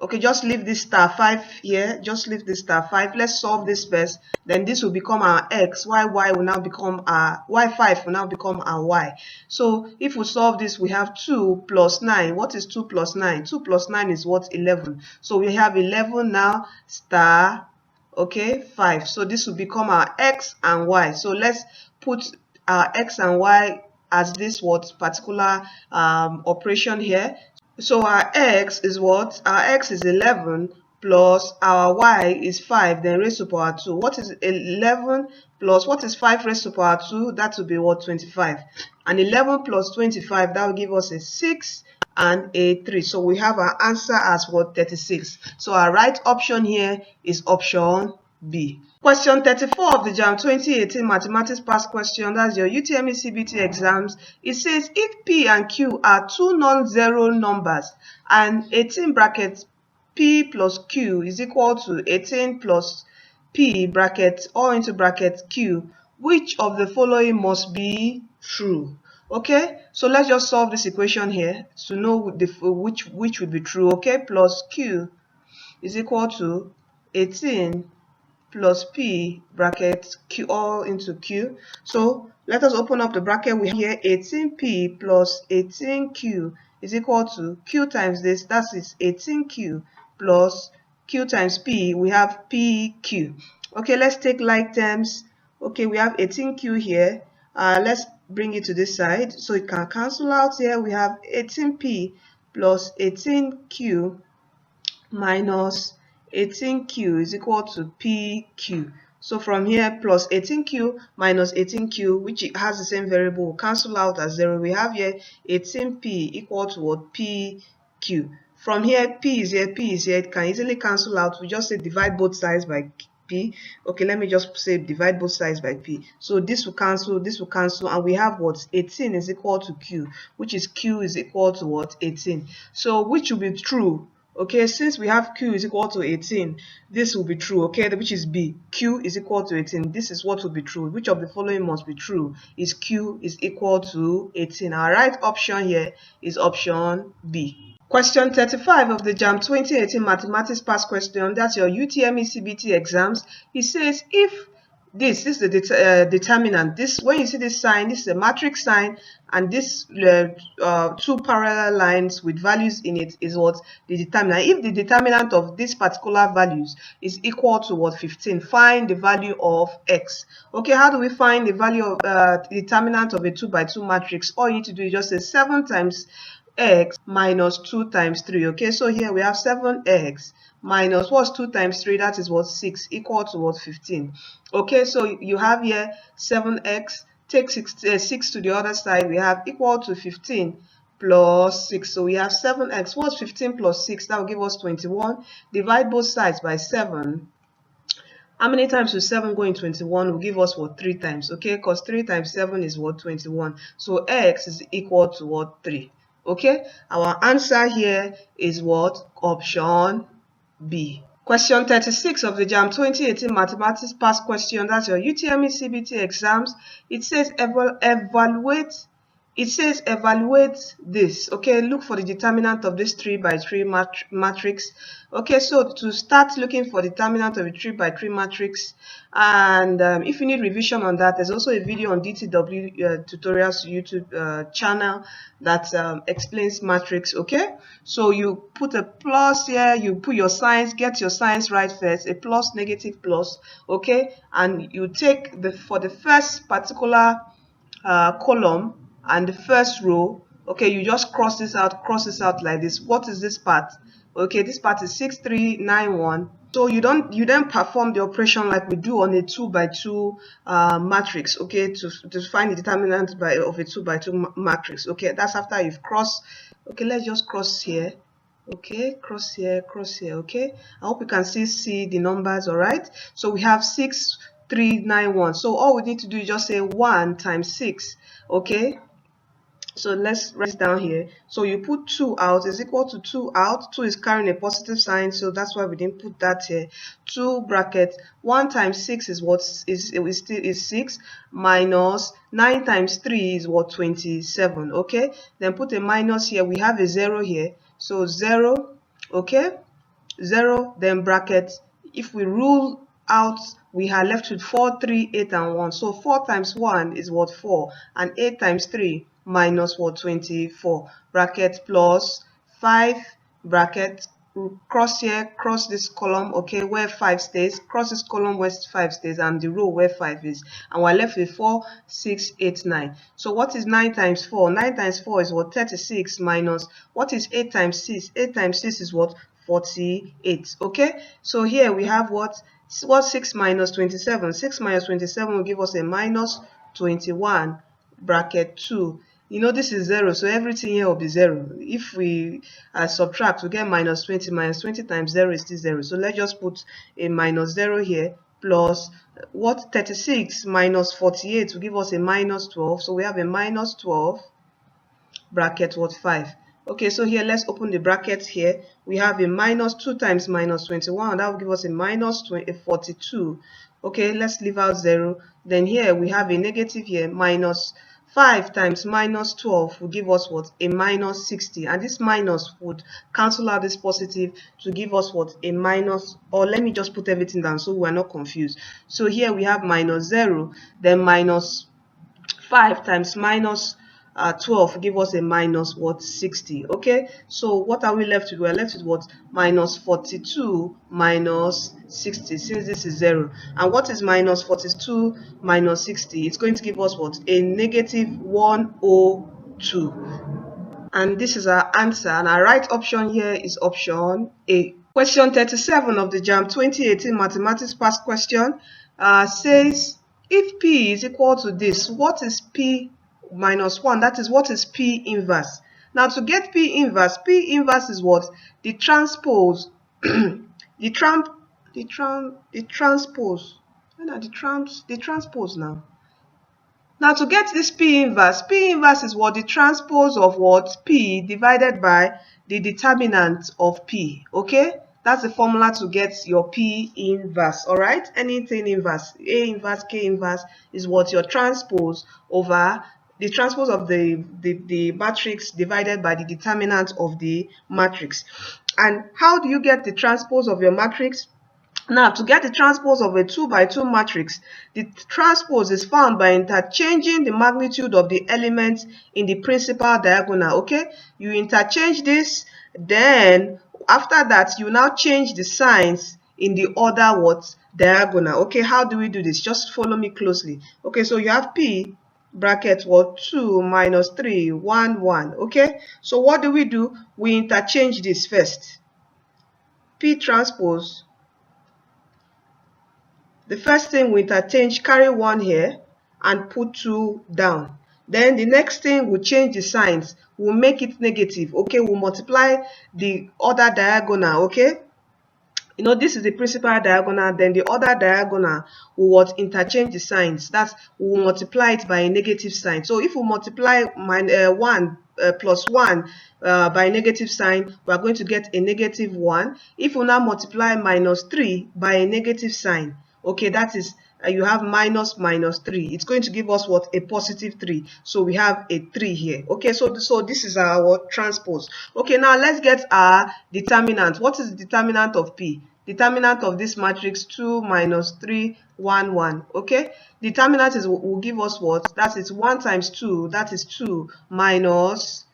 Okay, just leave this star 5 here, just leave this star 5. Let's solve this first, then this will become our x, y will now become our y5 will now become our y. So if we solve this, we have 2 plus 9. What is 2 plus 9? 2 plus 9 is what? 11. So we have 11 now, star, okay, 5. So this will become our x and y. So let's put our x and y as this what particular operation here. So our x is what? Our x is 11 plus our y is 5, then raised to power 2. What is 11 plus what is 5 raised to power 2? That will be what? 25. And 11 plus 25, that will give us a 6 and a 3. So we have our answer as what? 36. So our right option here is option B. Question 34 of the Jamb 2018 Mathematics Past Question, that's your UTME CBT exams. It says if P and Q are two non-zero numbers and 18 brackets P plus Q is equal to 18 plus P bracket or into bracket Q, which of the following must be true? Okay, so let's just solve this equation here to know which would be true. Okay, plus Q is equal to 18 plus P bracket Q all into Q. So let us open up the bracket. We have here 18P plus 18Q is equal to Q times this. That is 18Q plus Q times P. We have PQ. Okay, let's take like terms. Okay, we have 18Q here. Let's bring it to this side so it can cancel out here. We have 18P plus 18Q minus 18Q is equal to PQ. So from here, plus 18Q minus 18Q, which has the same variable, will cancel out as 0. We have here 18P equal to what? PQ. From here, P is here, P is here. It can easily cancel out. We just say divide both sides by P. Okay, let me just say divide both sides by P. So this will cancel, and we have what? 18 is equal to Q, which is Q is equal to what? 18. So which will be true? Okay, since we have Q is equal to 18, this will be true, okay, which is B. Q is equal to 18. This is what will be true. Which of the following must be true? Is Q is equal to 18. Our right option here is option B. Question 35 of the Jamb 2018 Mathematics Past Question, that's your UTME CBT exams. It says if this is the determinant. This, when you see this sign, this is a matrix sign, and this two parallel lines with values in it is what? The determinant. If the determinant of this particular values is equal to what? 15, find the value of x. Okay, how do we find the value of the determinant of a 2 by 2 matrix? All you need to do is just say 7 times x minus 2 times 3. Okay, so here we have 7x minus what's 2 times 3, that is what? 6, equal to what? 15. Okay, so you have here 7x, take 6 to the other side, we have equal to 15 plus 6. So we have 7x. What's 15 plus 6? That will give us 21. Divide both sides by 7. How many times will 7 go in 21? Will give us what? 3 times. Okay, because 3 times 7 is what? 21. So x is equal to what? 3. Okay, our answer here is what? Option B. Question 36 of the Jamb 2018 Mathematics Past Question, that's your UTME CBT exams. It says evaluate it says evaluate this. Okay, look for the determinant of this 3 by 3 matrix. Okay, so to start looking for the determinant of a 3 by 3 matrix, and if you need revision on that, there's also a video on DTW Tutorials YouTube channel that explains matrix. Okay, so you put a plus here, you put your signs, get your signs right first, a plus, negative, plus. Okay, and you take for the first particular column and the first row, okay, you just cross this out like this. What is this part? Okay, this part is 6391. So you then perform the operation like we do on a 2 by 2 matrix, okay, to find the determinant of a 2 by 2 matrix. Okay, that's after you've crossed. Okay, let's just cross here. Okay, cross here, okay. I hope you can still see the numbers. All right, so we have 6391. So all we need to do is just say 1 times 6. Okay, so let's write down here. So you put 2 out is equal to 2 out. 2 is carrying a positive sign, so that's why we didn't put that here. 2 bracket 1 times 6 is what is 6, minus 9 times 3 is what, 27. Okay, then put a minus here. We have a 0 here, so 0. Okay, 0, then bracket. If we rule out, we are left with 4, 3, 8, and 1. So 4 times 1 is what, 4, and 8 times 3 minus what, 24. Bracket plus 5 bracket, cross here, cross this column, okay, where 5 stays, cross this column where 5 stays, and the row where 5 is, and we're left with 4, 6, 8, 9. So what is 9 times 4? 9 times 4 is what, 36, minus what is 8 times 6? 8 times 6 is what, 48. Okay, so here we have what 6 minus 27. 6 minus 27 will give us a minus 21, bracket 2. You know this is 0, so everything here will be 0. If we subtract, we get minus 20. Minus 20 times 0 is still 0. So let's just put a minus 0 here, plus what, 36 minus 48 will give us a minus 12. So we have a minus 12, bracket what, 5. Okay, so here let's open the brackets here. We have a minus 2 times minus 21. That will give us a minus 42. Okay, let's leave out 0. Then here we have a negative here, minus 5 times minus 12 will give us what, a minus 60. And this minus would cancel out this positive to give us what, a minus, or let me just put everything down so we're not confused. So here we have minus 0, then minus 5 times minus 12 give us a minus what, 60. Okay, so what are we left with? We're left with what, minus 42 minus 60, since this is 0. And what is minus 42 minus 60? It's going to give us what, a negative 102. And this is our answer, and our right option here is option A. Question 37 of the Jamb 2018 mathematics past question says, if P is equal to this, what is P minus 1? That is, what is P inverse? Now to get P inverse is what? The transpose, the transpose now. Now to get this P inverse is what? The transpose of what? P divided by the determinant of P. Okay? That's the formula to get your P inverse. Alright? Anything inverse, A inverse, K inverse is what? Your transpose over the transpose of the matrix divided by the determinant of the matrix. And how do you get the transpose of your matrix? Now, to get the transpose of a 2 by 2 matrix, the transpose is found by interchanging the magnitude of the elements in the principal diagonal. Okay, you interchange this, then after that you now change the signs in the other what, diagonal. Okay, how do we do this? Just follow me closely. Okay, so you have P bracket what, 2 minus 3 1 1. Okay, so what do? We interchange this first. P transpose, the first thing we interchange, carry 1 here and put 2 down. Then the next thing, we'll change the signs. We'll make it negative. Okay, we'll multiply the other diagonal. Okay, you know this is the principal diagonal, then the other diagonal will what, interchange the signs. That's, we'll multiply it by a negative sign. So if we multiply 1 plus 1 by a negative sign, we are going to get a negative 1. If we now multiply minus 3 by a negative sign, okay, that is you have minus 3. It's going to give us what? A positive 3. So we have a 3 here. Okay, so this is our transpose. Okay, now let's get our determinant. What is the determinant of P? Determinant of this matrix 2 minus 3 1 1. Okay, determinant is will give us what? That is 1 times 2, that is 2, minus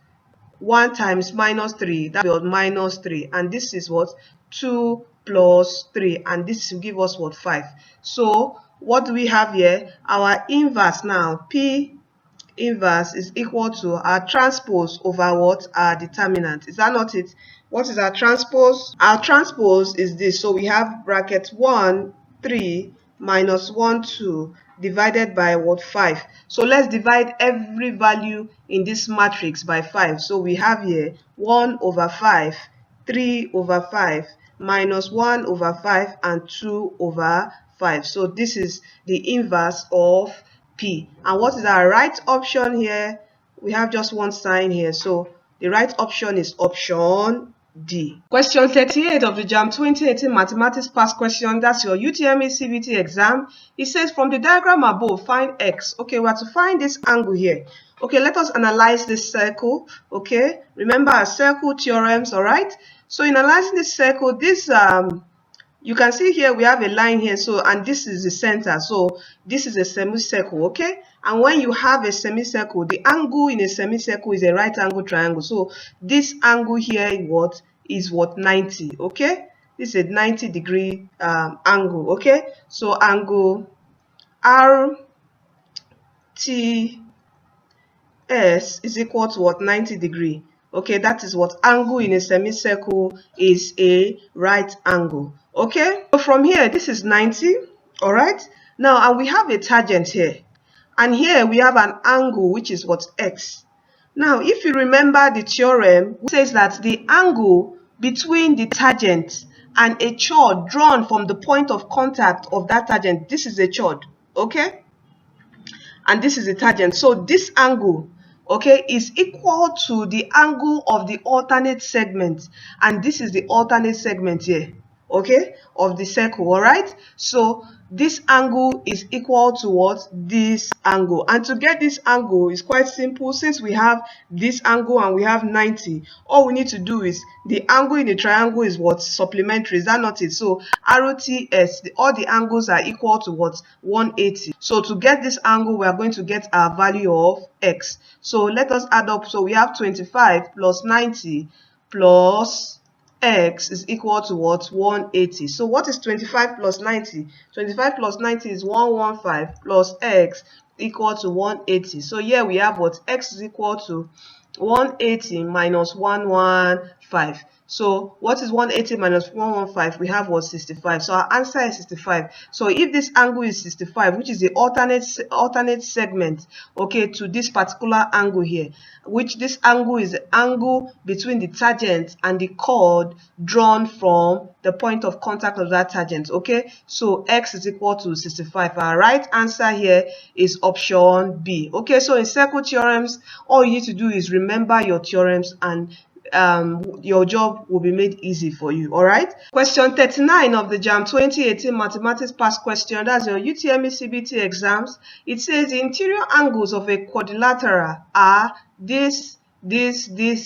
1 times minus 3, that will minus 3, and this is what? 2 plus 3, and this will give us what? 5. So what do we have here? Our inverse now, P inverse is equal to our transpose over what? Our determinant. Is that not it? What is our transpose? Our transpose is this. So we have bracket 1 3 minus 1 2 divided by what? 5. So let's divide every value in this matrix by 5. So we have here 1 over 5, 3 over 5, minus 1 over 5, and 2 over 5. So this is the inverse of P. And what is our right option here? We have just one sign here. So the right option is option D. Question 38 of the Jamb 2018 Mathematics Past Question. That's your UTME CBT exam. It says from the diagram above, find X. Okay, we have to find this angle here. Okay, let us analyze this circle. Okay, remember our circle theorems, all right? So in analyzing this circle, this you can see here we have a line here, so, and this is the center, so this is a semicircle. Okay, and when you have a semicircle, the angle in a semicircle is a right angle triangle. So this angle here is what 90. Okay, this is a 90-degree angle. Okay, so angle RTS is equal to what? 90-degree. Okay, that is what angle in a semicircle is, a right angle. Okay, so from here, this is 90. All right, now, and we have a tangent here, and here we have an angle which is what? X. Now, if you remember the theorem, it says that the angle between the tangent and a chord drawn from the point of contact of that tangent, this is a chord. Okay, and this is a tangent. So this angle, okay, is equal to the angle of the alternate segment, and this is the alternate segment here, okay, of the circle. All right, so this angle is equal to what? This angle. And to get this angle is quite simple. Since we have this angle and we have 90, all we need to do is the angle in the triangle is what? Supplementary. Is that not it? So ROTS, all the angles are equal to what? 180. So to get this angle, we are going to get our value of X. So let us add up. So we have 25 plus 90 plus X is equal to what? 180. So what is 25 plus 90? 25 plus 90 is 115 plus X equal to 180. So here we have what? X is equal to 180 minus 115. So what is 180 minus 115? We have what? 65. So our answer is 65. So if this angle is 65, which is the alternate segment, okay, to this particular angle here, which this angle is the angle between the tangent and the chord drawn from the point of contact of that tangent. Okay, so X is equal to 65. Our right answer here is option B. Okay, so in circle theorems, all you need to do is remember your theorems, and your job will be made easy for you. All right, question 39 of the Jamb 2018 Mathematics Past Question. That's your UTME CBT exams. It says the interior angles of a quadrilateral are this,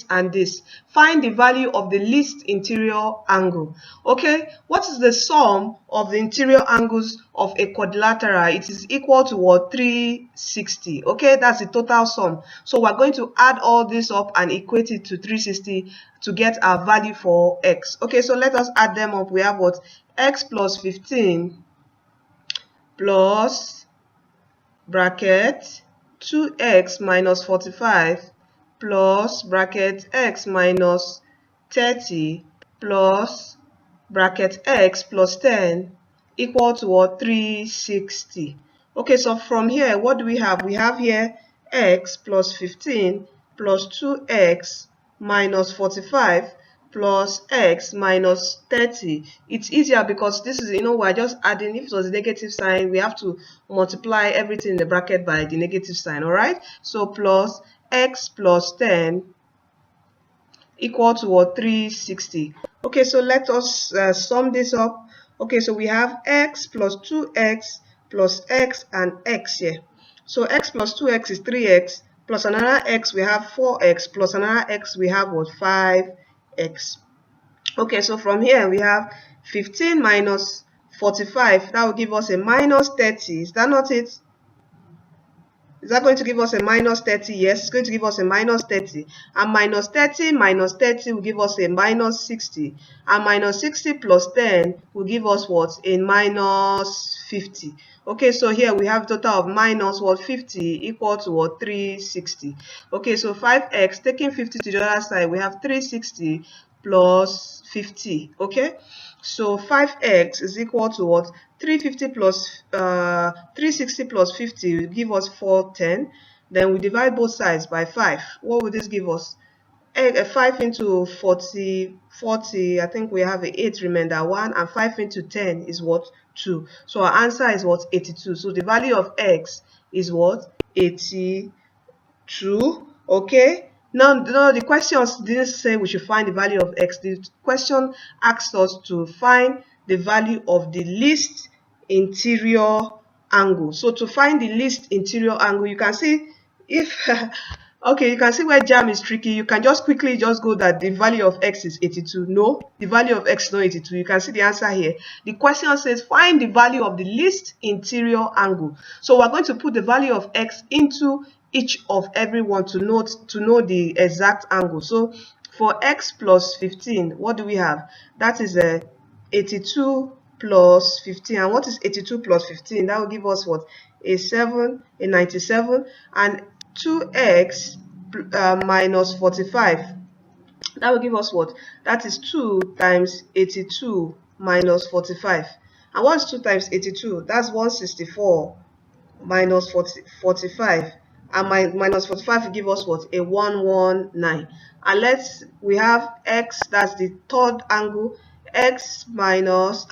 and this. Find the value of the least interior angle. Okay, what is the sum of the interior angles of a quadrilateral? It is equal to what? 360. Okay, that's the total sum. So we're going to add all this up and equate it to 360 to get our value for X. Okay, so let us add them up. We have what? X plus 15 plus bracket 2x minus 45 plus bracket x minus 30 plus bracket x plus 10 equal to what? 360. Okay, so from here, what do we have? We have here x plus 15 plus 2x minus 45 plus x minus 30. It's easier because this is, we're just adding. If it was a negative sign, we have to multiply everything in the bracket by the negative sign. All right, so plus x plus 10 equal to what? 360. Okay, so let us sum this up. Okay, so we have x plus 2x plus x and x here. So x plus 2x is 3x, plus another x we have 4x, plus another x we have what, 5x. Okay, so from here we have 15 minus 45. That will give us a minus 30. Is that not it? Is that going to give us a minus 30? Yes, it's going to give us a minus 30. And minus 30 minus 30 will give us a minus 60. And minus 60 plus 10 will give us what? A minus 50. Okay, so here we have total of minus what? 50 equal to what? 360. Okay, so 5x, taking 50 to the other side, we have 360 plus 50. Okay, so 5x is equal to what? 350 plus 360 plus 50 will give us 410. Then we divide both sides by 5. What will this give us? 5 into 40, I think we have an 8 remainder 1, and 5 into 10 is what? 2. So our answer is what? 82. So the value of x is what? 82. Okay. Now, the questions didn't say we should find the value of x. The question asked us to find the value of the least interior angle. So to find the least interior angle, you can see if okay, you can see where Jamb is tricky. You can just quickly go that the value of x is 82. No, the value of x is not 82. You can see the answer here. The question says find the value of the least interior angle. So we're going to put the value of x into each of every one to know the exact angle. So for x plus 15, what do we have? That is 82 plus 15. And what is 82 plus 15? That will give us what? A 97. And 2x minus 45. That will give us what? That is 2 times 82 minus 45. And what's 2 times 82? That's 164 minus 45. And minus 45 will give us what? A 119. And we have x, that's the third angle. X minus,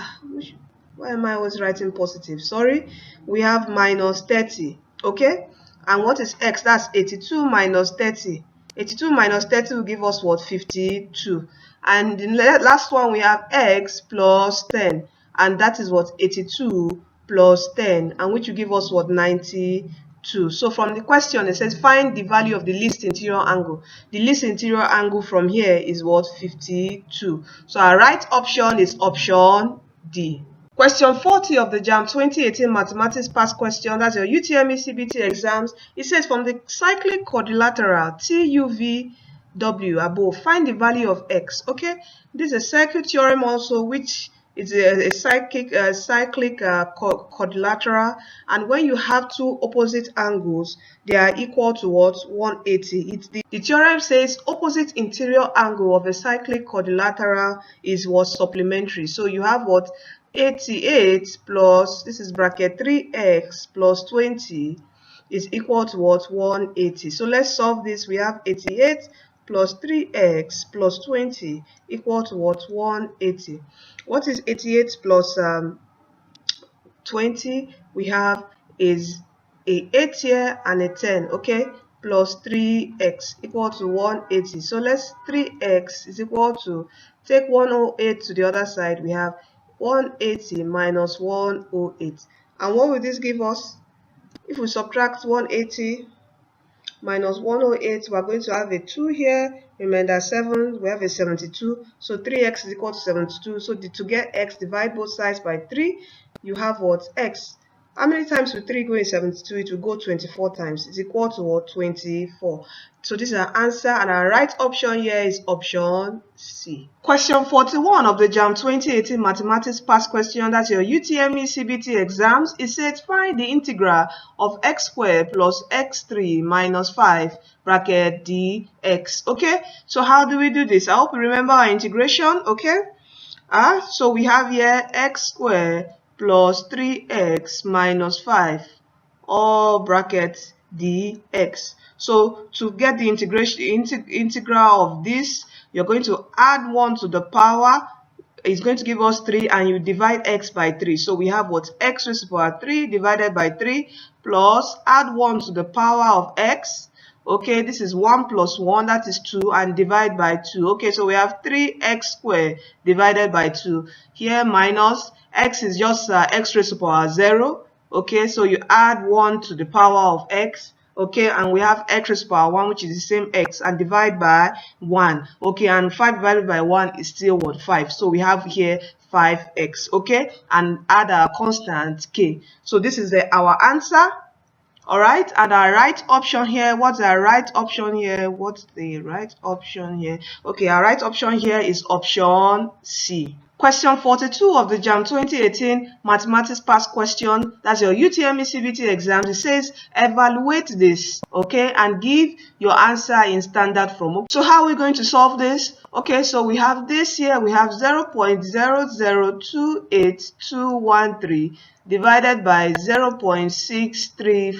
why am I always writing positive? Sorry. We have minus 30. Okay. And what is x? That's 82 minus 30. 82 minus 30 will give us what? 52. And the last one we have x plus 10. And that is what? 82 plus 10. And which will give us what? 92. So from the question it says find the value of the least interior angle. The least interior angle from here is what? 52. So our right option is option D. Question 40 of the Jamb 2018 Mathematics Past Question, that's your UTME CBT exams. It says from the cyclic quadrilateral TUVW above, find the value of x. Okay, this is a circuit theorem also, which is a cyclic quadrilateral, and when you have two opposite angles, they are equal to what? 180. The theorem says opposite interior angle of a cyclic quadrilateral is what? Supplementary. So you have what? 88 plus, this is bracket 3x plus 20 is equal to what? 180. So let's solve this. We have 88 plus 3x plus 20 equal to what? 180. What is 88 plus 20? We have is a 8 here and a 10, okay, plus 3x equal to 180. So let's 3x is equal to, take 108 to the other side, we have 180 minus 108. And what will this give us? If we subtract 180 minus 108, we are going to have a 2 here, remainder 7, we have a 72. So 3x is equal to 72. So to get x, divide both sides by 3. You have what? X. How many times will 3 go in 72? It will go 24 times. It's equal to what? 24. So this is our answer, and our right option here is option C. Question 41 of the Jamb 2018 Mathematics Past Question, that's your UTME CBT exams. It says find the integral of x squared plus x3 minus 5 bracket dx. Okay, so how do we do this? I hope you remember our integration. Okay, so we have here x squared plus 3x minus 5 all bracket dx. So to get the integral of this, you're going to add 1 to the power. It's going to give us 3, and you divide x by 3. So we have what? X raised to the power 3 divided by 3 plus add 1 to the power of x. Okay, this is 1 plus 1, that is 2, and divide by 2. Okay, so we have 3x squared divided by 2. Here minus x is just x raised to the power 0. Okay, so you add 1 to the power of x. Okay, and we have x raised to power 1, which is the same x, and divide by 1. Okay, and 5 divided by 1 is still what? 5. So we have here 5x. Okay, and add our constant k. So this is our answer. All right, and our right option here, what's our right option here? What's the right option here? Okay, our right option here is option C. Question 42 of the Jamb 2018 Mathematics Past Question. That's your UTME CBT exam. It says evaluate this, okay, and give your answer in standard form. So how are we going to solve this? Okay, so we have this here. We have 0.0028213 divided by 0.634.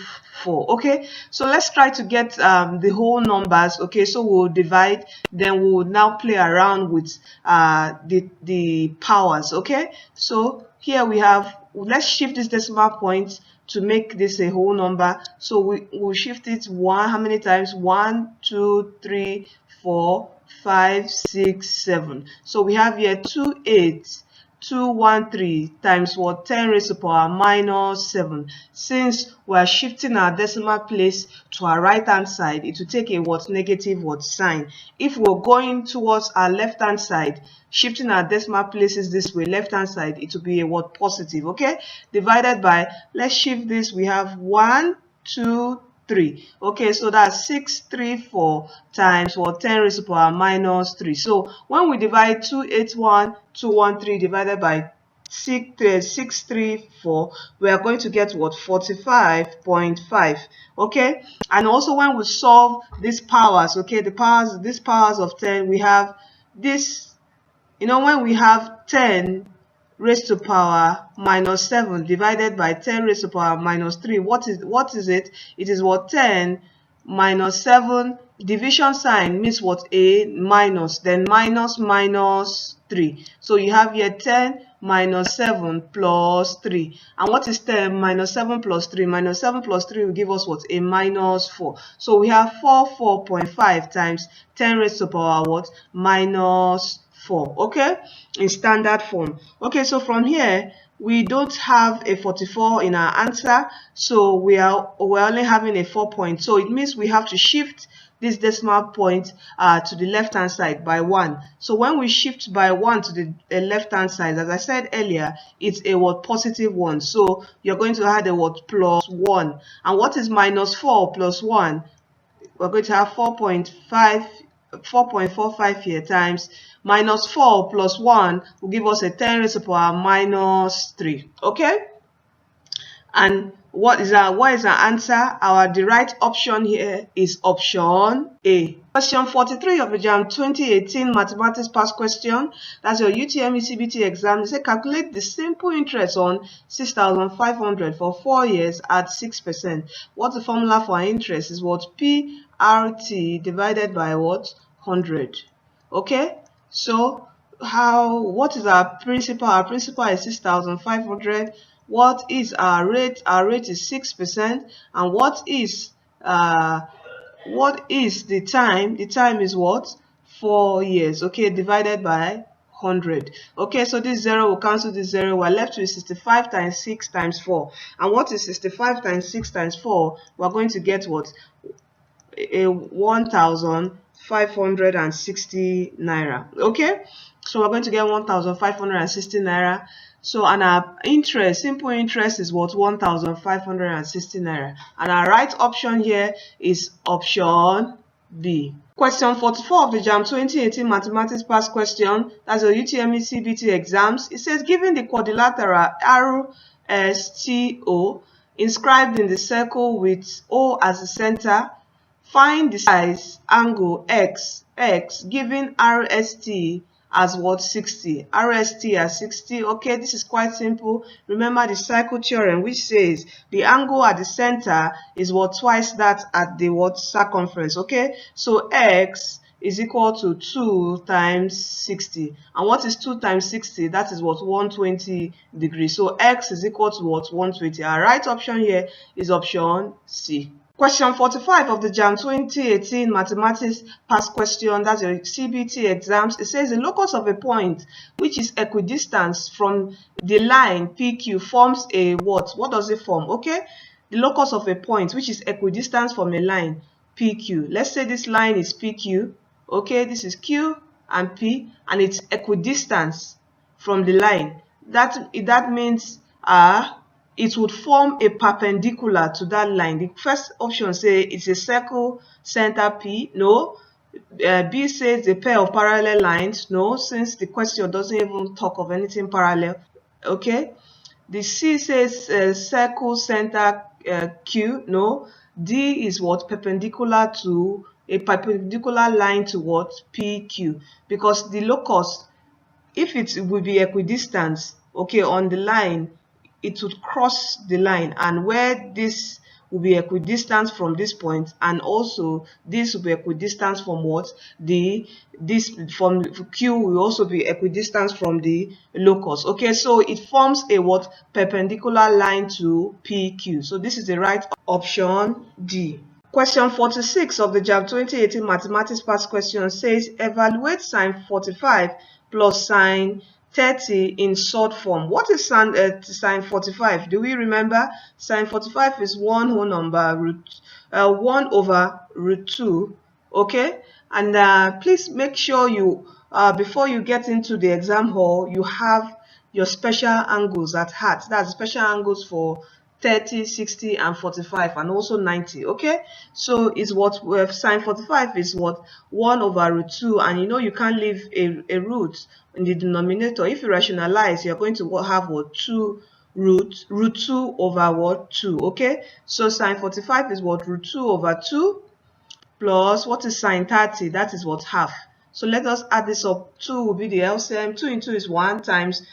Okay, so let's try to get the whole numbers. Okay, so we'll divide, then we'll now play around with the powers. Okay, so here we have, let's shift this decimal point to make this a whole number. So we'll shift it how many times? 1, 2, 3, 4, 5, 6, 7. So we have here 28213 times what? 10 raised to power minus 7. Since we are shifting our decimal place to our right hand side, it will take a what? Negative what? Sign. If we're going towards our left hand side, shifting our decimal places this way, left hand side, it will be a what? Positive. Okay, divided by, let's shift this, we have 1, 2, 3. Okay, so that's 634 times what? 10 raised to power minus 3. So when we divide 281213 divided by 634, we are going to get what? 45.5. Okay, and also when we solve these powers, okay, these powers of 10, we have this, you know, when we have 10 raised to power minus 7 divided by 10 raised to power minus 3. What is it? It is what? 10 minus 7. Division sign means what? A minus, then minus 3. So you have here 10 minus 7 plus 3. And what is 10 minus 7 plus 3? Minus 7 plus 3 will give us what? A minus 4. So we have 4.5 times 10 raised to power what? Minus 4. Okay, in standard form. Okay, so from here we don't have a 44 in our answer, so we're only having a 4 point. So it means we have to shift this decimal point to the left hand side by 1. So when we shift by 1 to the left hand side, as I said earlier, it's a what? Positive 1. So you're going to add a what? Plus 1. And what is minus 4 plus 1? We're going to have 4.45 here times minus 4 plus 1 will give us a 10 raised to power minus 3. Okay, and what is our answer? The right option here is option A. Question 43 of the Jamb 2018 Mathematics Past Question. That's your UTME CBT exam. They say calculate the simple interest on 6,500 for 4 years at 6%. What's the formula for interest? Is what? PRT divided by what? 100. Okay, so what is our principal? Our principal is 6,500. What is our rate? Our rate is 6%. And what is the time? The time is what? 4 years. Okay, divided by 100. Okay, so this 0 will cancel this 0. We're left with 65 times 6 times 4. And what is 65 times 6 times 4? We're going to get what? A 1,560 naira. Okay, so we're going to get 1,560 naira. So, and our interest, simple interest, is what? 1,560 naira. And our right option here is option B. Question 44 of the Jamb 2018 Mathematics Past Question. That's a UTME CBT exams. It says, given the quadrilateral RSTO inscribed in the circle with O as the center, find the size angle x given RST as what? 60. RST as 60. Okay, this is quite simple. Remember the circle theorem, which says the angle at the center is what? Twice that at the what? Circumference. Okay, so x is equal to 2 times 60. And what is 2 times 60? That is what? 120 degrees. So x is equal to what? 120. Our right option here is option C. Question 45 of the Jamb 2018 Mathematics Past Question, that's your CBT exams. It says the locus of a point which is equidistant from the line PQ forms a what? What does it form? Okay, the locus of a point which is equidistant from a line PQ. Let's say this line is PQ. Okay, this is Q and P, and it's equidistant from the line. That means it would form a perpendicular to that line. The first option says it's a circle center P. No. B says a pair of parallel lines. No, since the question doesn't even talk of anything parallel. Okay. The C says circle center Q. No. D is what? Perpendicular to a perpendicular line to what? PQ. Because the locus, if it will be equidistant, okay, on the line, it would cross the line, and where this will be equidistant from this point, and also this will be equidistant from what? This from Q will also be equidistant from the locus. Okay, so it forms a what? Perpendicular line to PQ. So this is the right option, D. Question 46 of the Jamb 2018 Mathematics Past Question says evaluate sine 45 plus sine 30 in short form. What is sine 45? Do we remember? Sine 45 is one whole number 1 over root 2. Okay, and please make sure you before you get into the exam hall, you have your special angles at heart. That's special angles for 30, 60, and 45, and also 90. Okay, so it's what sine 45 is what 1 over root 2, and you know you can't leave a root in the denominator. If you rationalize, you're going to have what? 2 root 2 over what? 2. Okay, so sine 45 is what? Root 2 over 2 plus what is sine 30? That is what? Half. So let us add this up. 2 will be the LCM. 2 into is 1 times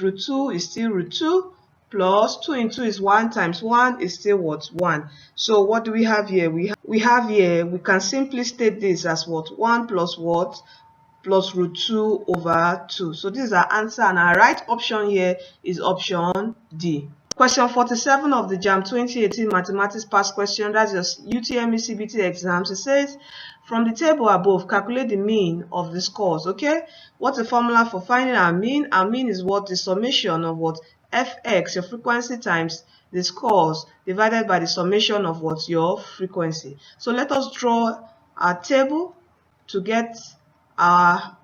root 2 is still root 2. Plus 2 into is 1 times 1 is still what? 1. So what do we have here? We have here, we can simply state this as what? 1 plus what? Plus root 2 over 2. So this is our answer, and our right option here is option D. Question 47 of the Jamb 2018 Mathematics Past Question, that's your UTME CBT exams. It says, from the table above, calculate the mean of the scores. Okay, what's the formula for finding our mean? Our mean is what? The summation of what? Fx, your frequency, times the scores divided by the summation of what? Your frequency. So let us draw our table to get the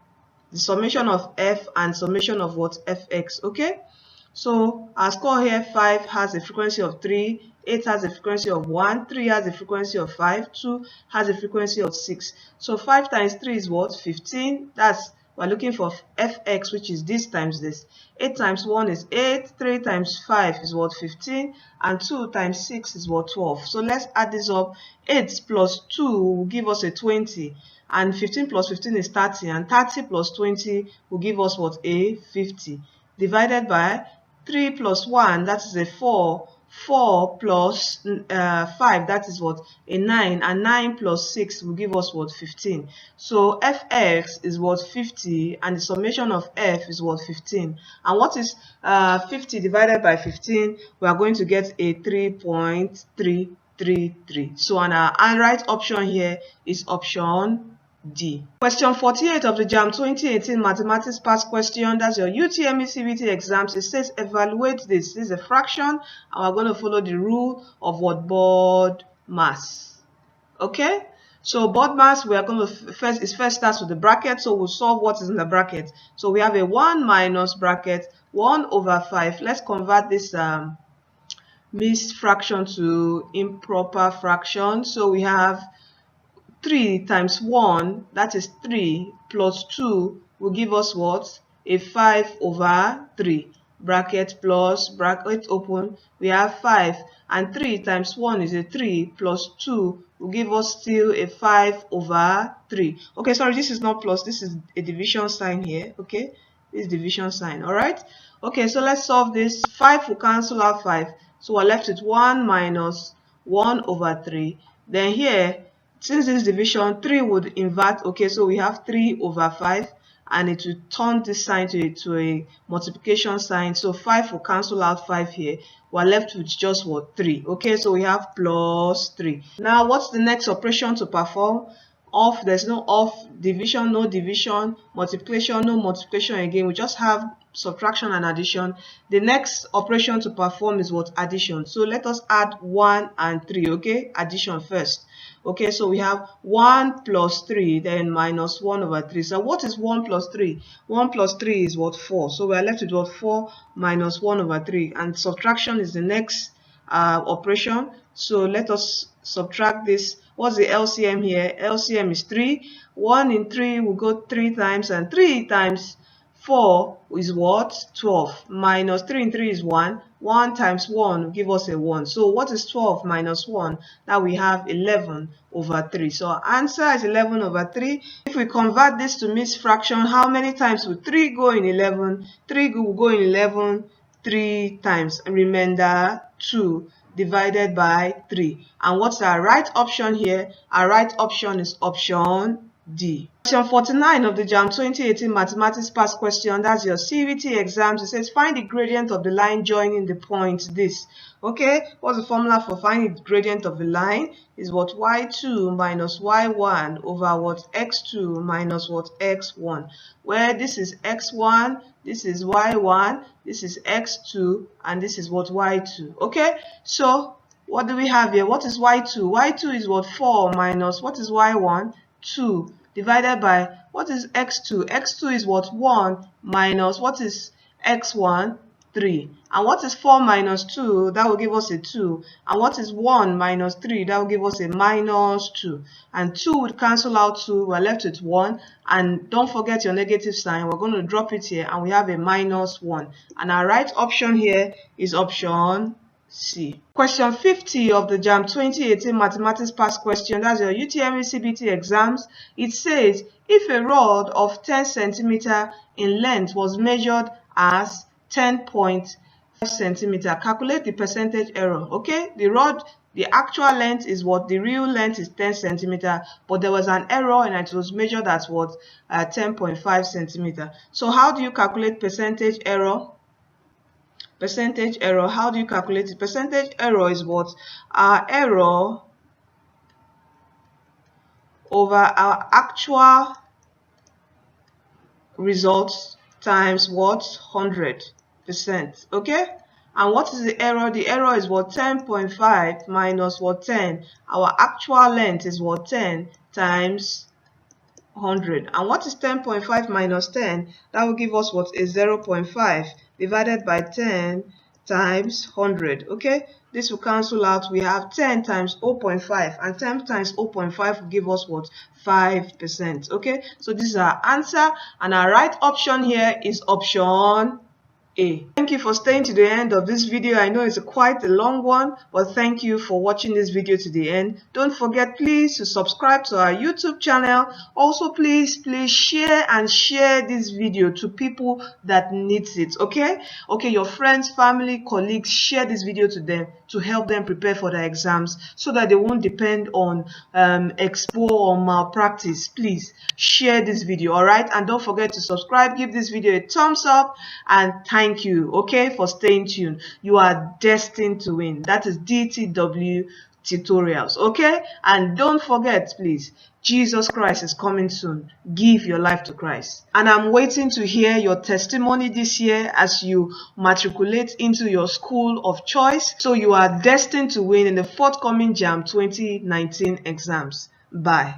summation of f and summation of what? Fx. Okay, so our score here, 5 has a frequency of 3, 8 has a frequency of 1, 3 has a frequency of 5, 2 has a frequency of 6. So 5 times 3 is what? 15. That's, we're looking for Fx, which is this times this. 8 times 1 is 8, 3 times 5 is what? 15, and 2 times 6 is what? 12. So let's add this up. 8 plus 2 will give us a 20, and 15 plus 15 is 30, and 30 plus 20 will give us what? A 50, divided by 3 plus 1, that is a 4. 4 plus 5, that is what? A 9, and 9 plus 6 will give us what? 15. So Fx is what? 50, and the summation of f is what? 15. And what is 50 divided by 15? We are going to get a 3.333. So our right option here is option D. Question 48 of the Jamb 2018 Mathematics Past Question, that's your UTME CBT exams. It says evaluate this. This is a fraction, and we're going to follow the rule of what? Board mass. Okay, so board mass, we are going to first starts with the bracket, so we'll solve what is in the bracket. So we have a 1 minus bracket 1 over 5. Let's convert this mixed fraction to improper fraction. So we have 3 times 1, that is 3, plus 2 will give us what? A 5 over 3. Bracket plus bracket open, we have 5, and 3 times 1 is a 3, plus 2 will give us still a 5 over 3. Okay, sorry, this is not plus, this is a division sign here. Okay, this is division sign. All right. Okay, so let's solve this. 5 will cancel out 5, so we're left with 1 minus 1 over 3. Then here, since this division, 3 would invert. Okay, so we have 3 over 5, and it will turn this sign to a multiplication sign. So 5 will cancel out 5 here. We're left with just what? 3. Okay, so we have plus 3. Now what's the next operation to perform? Off, there's no off, division, no division, multiplication, no multiplication again. We just have subtraction and addition. The next operation to perform is what? Addition. So let us add 1 and 3. Okay, addition first. Okay, so we have 1 plus 3, then minus 1 over 3. So what is 1 plus 3? 1 plus 3 is what? 4. So we are left with what? 4 minus 1 over 3. And subtraction is the next operation. So let us subtract this. What's the LCM here? LCM is 3. 1 in 3 will go 3 times, and 3 times 4 is what? 12. Minus 3 in 3 is 1. 1 times 1 will give us a 1. So what is 12 minus 1? Now we have 11 over 3. So our answer is 11 over 3. If we convert this to mixed fraction, how many times will 3 go in 11? 3 will go in 11 3 times. Remainder 2 divided by 3. And what's our right option here? Our right option is option D. Question 49 of the Jamb 2018 Mathematics Past Question. That's your CVT exams. It says find the gradient of the line joining the point this. Okay, what's the formula for finding the gradient of the line? Is what? y2 minus y1 over what? x2 minus what? x1. Where this is x1, this is y1, this is x2, and this is what? y2. Okay, so what do we have here? What is y2? y2 is what? 4 minus what is y1? 2 divided by what is x2? x2 is what? 1 minus what is x1? 3. And what is 4 minus 2? That will give us a 2. And what is 1 minus 3? That will give us a minus 2. And 2 would cancel out 2. We're left with 1. And don't forget your negative sign. We're going to drop it here, and we have a minus 1. And our right option here is option C. Question 50 of the Jamb 2018 Mathematics Past Question. That's your UTME CBT exams. It says if a rod of 10 centimeter in length was measured as 10.5 centimeter, calculate the percentage error. Okay, the rod, the actual length is what? The real length is 10 centimeter, but there was an error and it was measured as what? 10.5 centimeter. So how do you calculate percentage error? Percentage error, how do you calculate it? Percentage error is what? Our error over our actual results times what? 100%. Okay, and what is the error? The error is what? 10.5 minus what? 10. Our actual length is what? 10 times 100. And what is 10.5 minus 10? That will give us what? A 0.5 divided by 10 times 100. Okay, this will cancel out. We have 10 times 0.5, and 10 times 0.5 will give us what? 5%. Okay, so this is our answer, and our right option here is option A. Thank you for staying to the end of this video. I know it's quite a long one, but thank you for watching this video to the end. Don't forget, please, to subscribe to our YouTube channel. Also, please share this video to people that needs it. Okay, your friends, family, colleagues, share this video to them to help them prepare for their exams, so that they won't depend on expo or malpractice. Please share this video. All right, and don't forget to subscribe, give this video a thumbs up, and thank you, okay, for staying tuned. You are destined to win. That is DTW Tutorials, okay? And don't forget, please, Jesus Christ is coming soon. Give your life to Christ. And I'm waiting to hear your testimony this year as you matriculate into your school of choice. So you are destined to win in the forthcoming Jamb 2019 exams. Bye.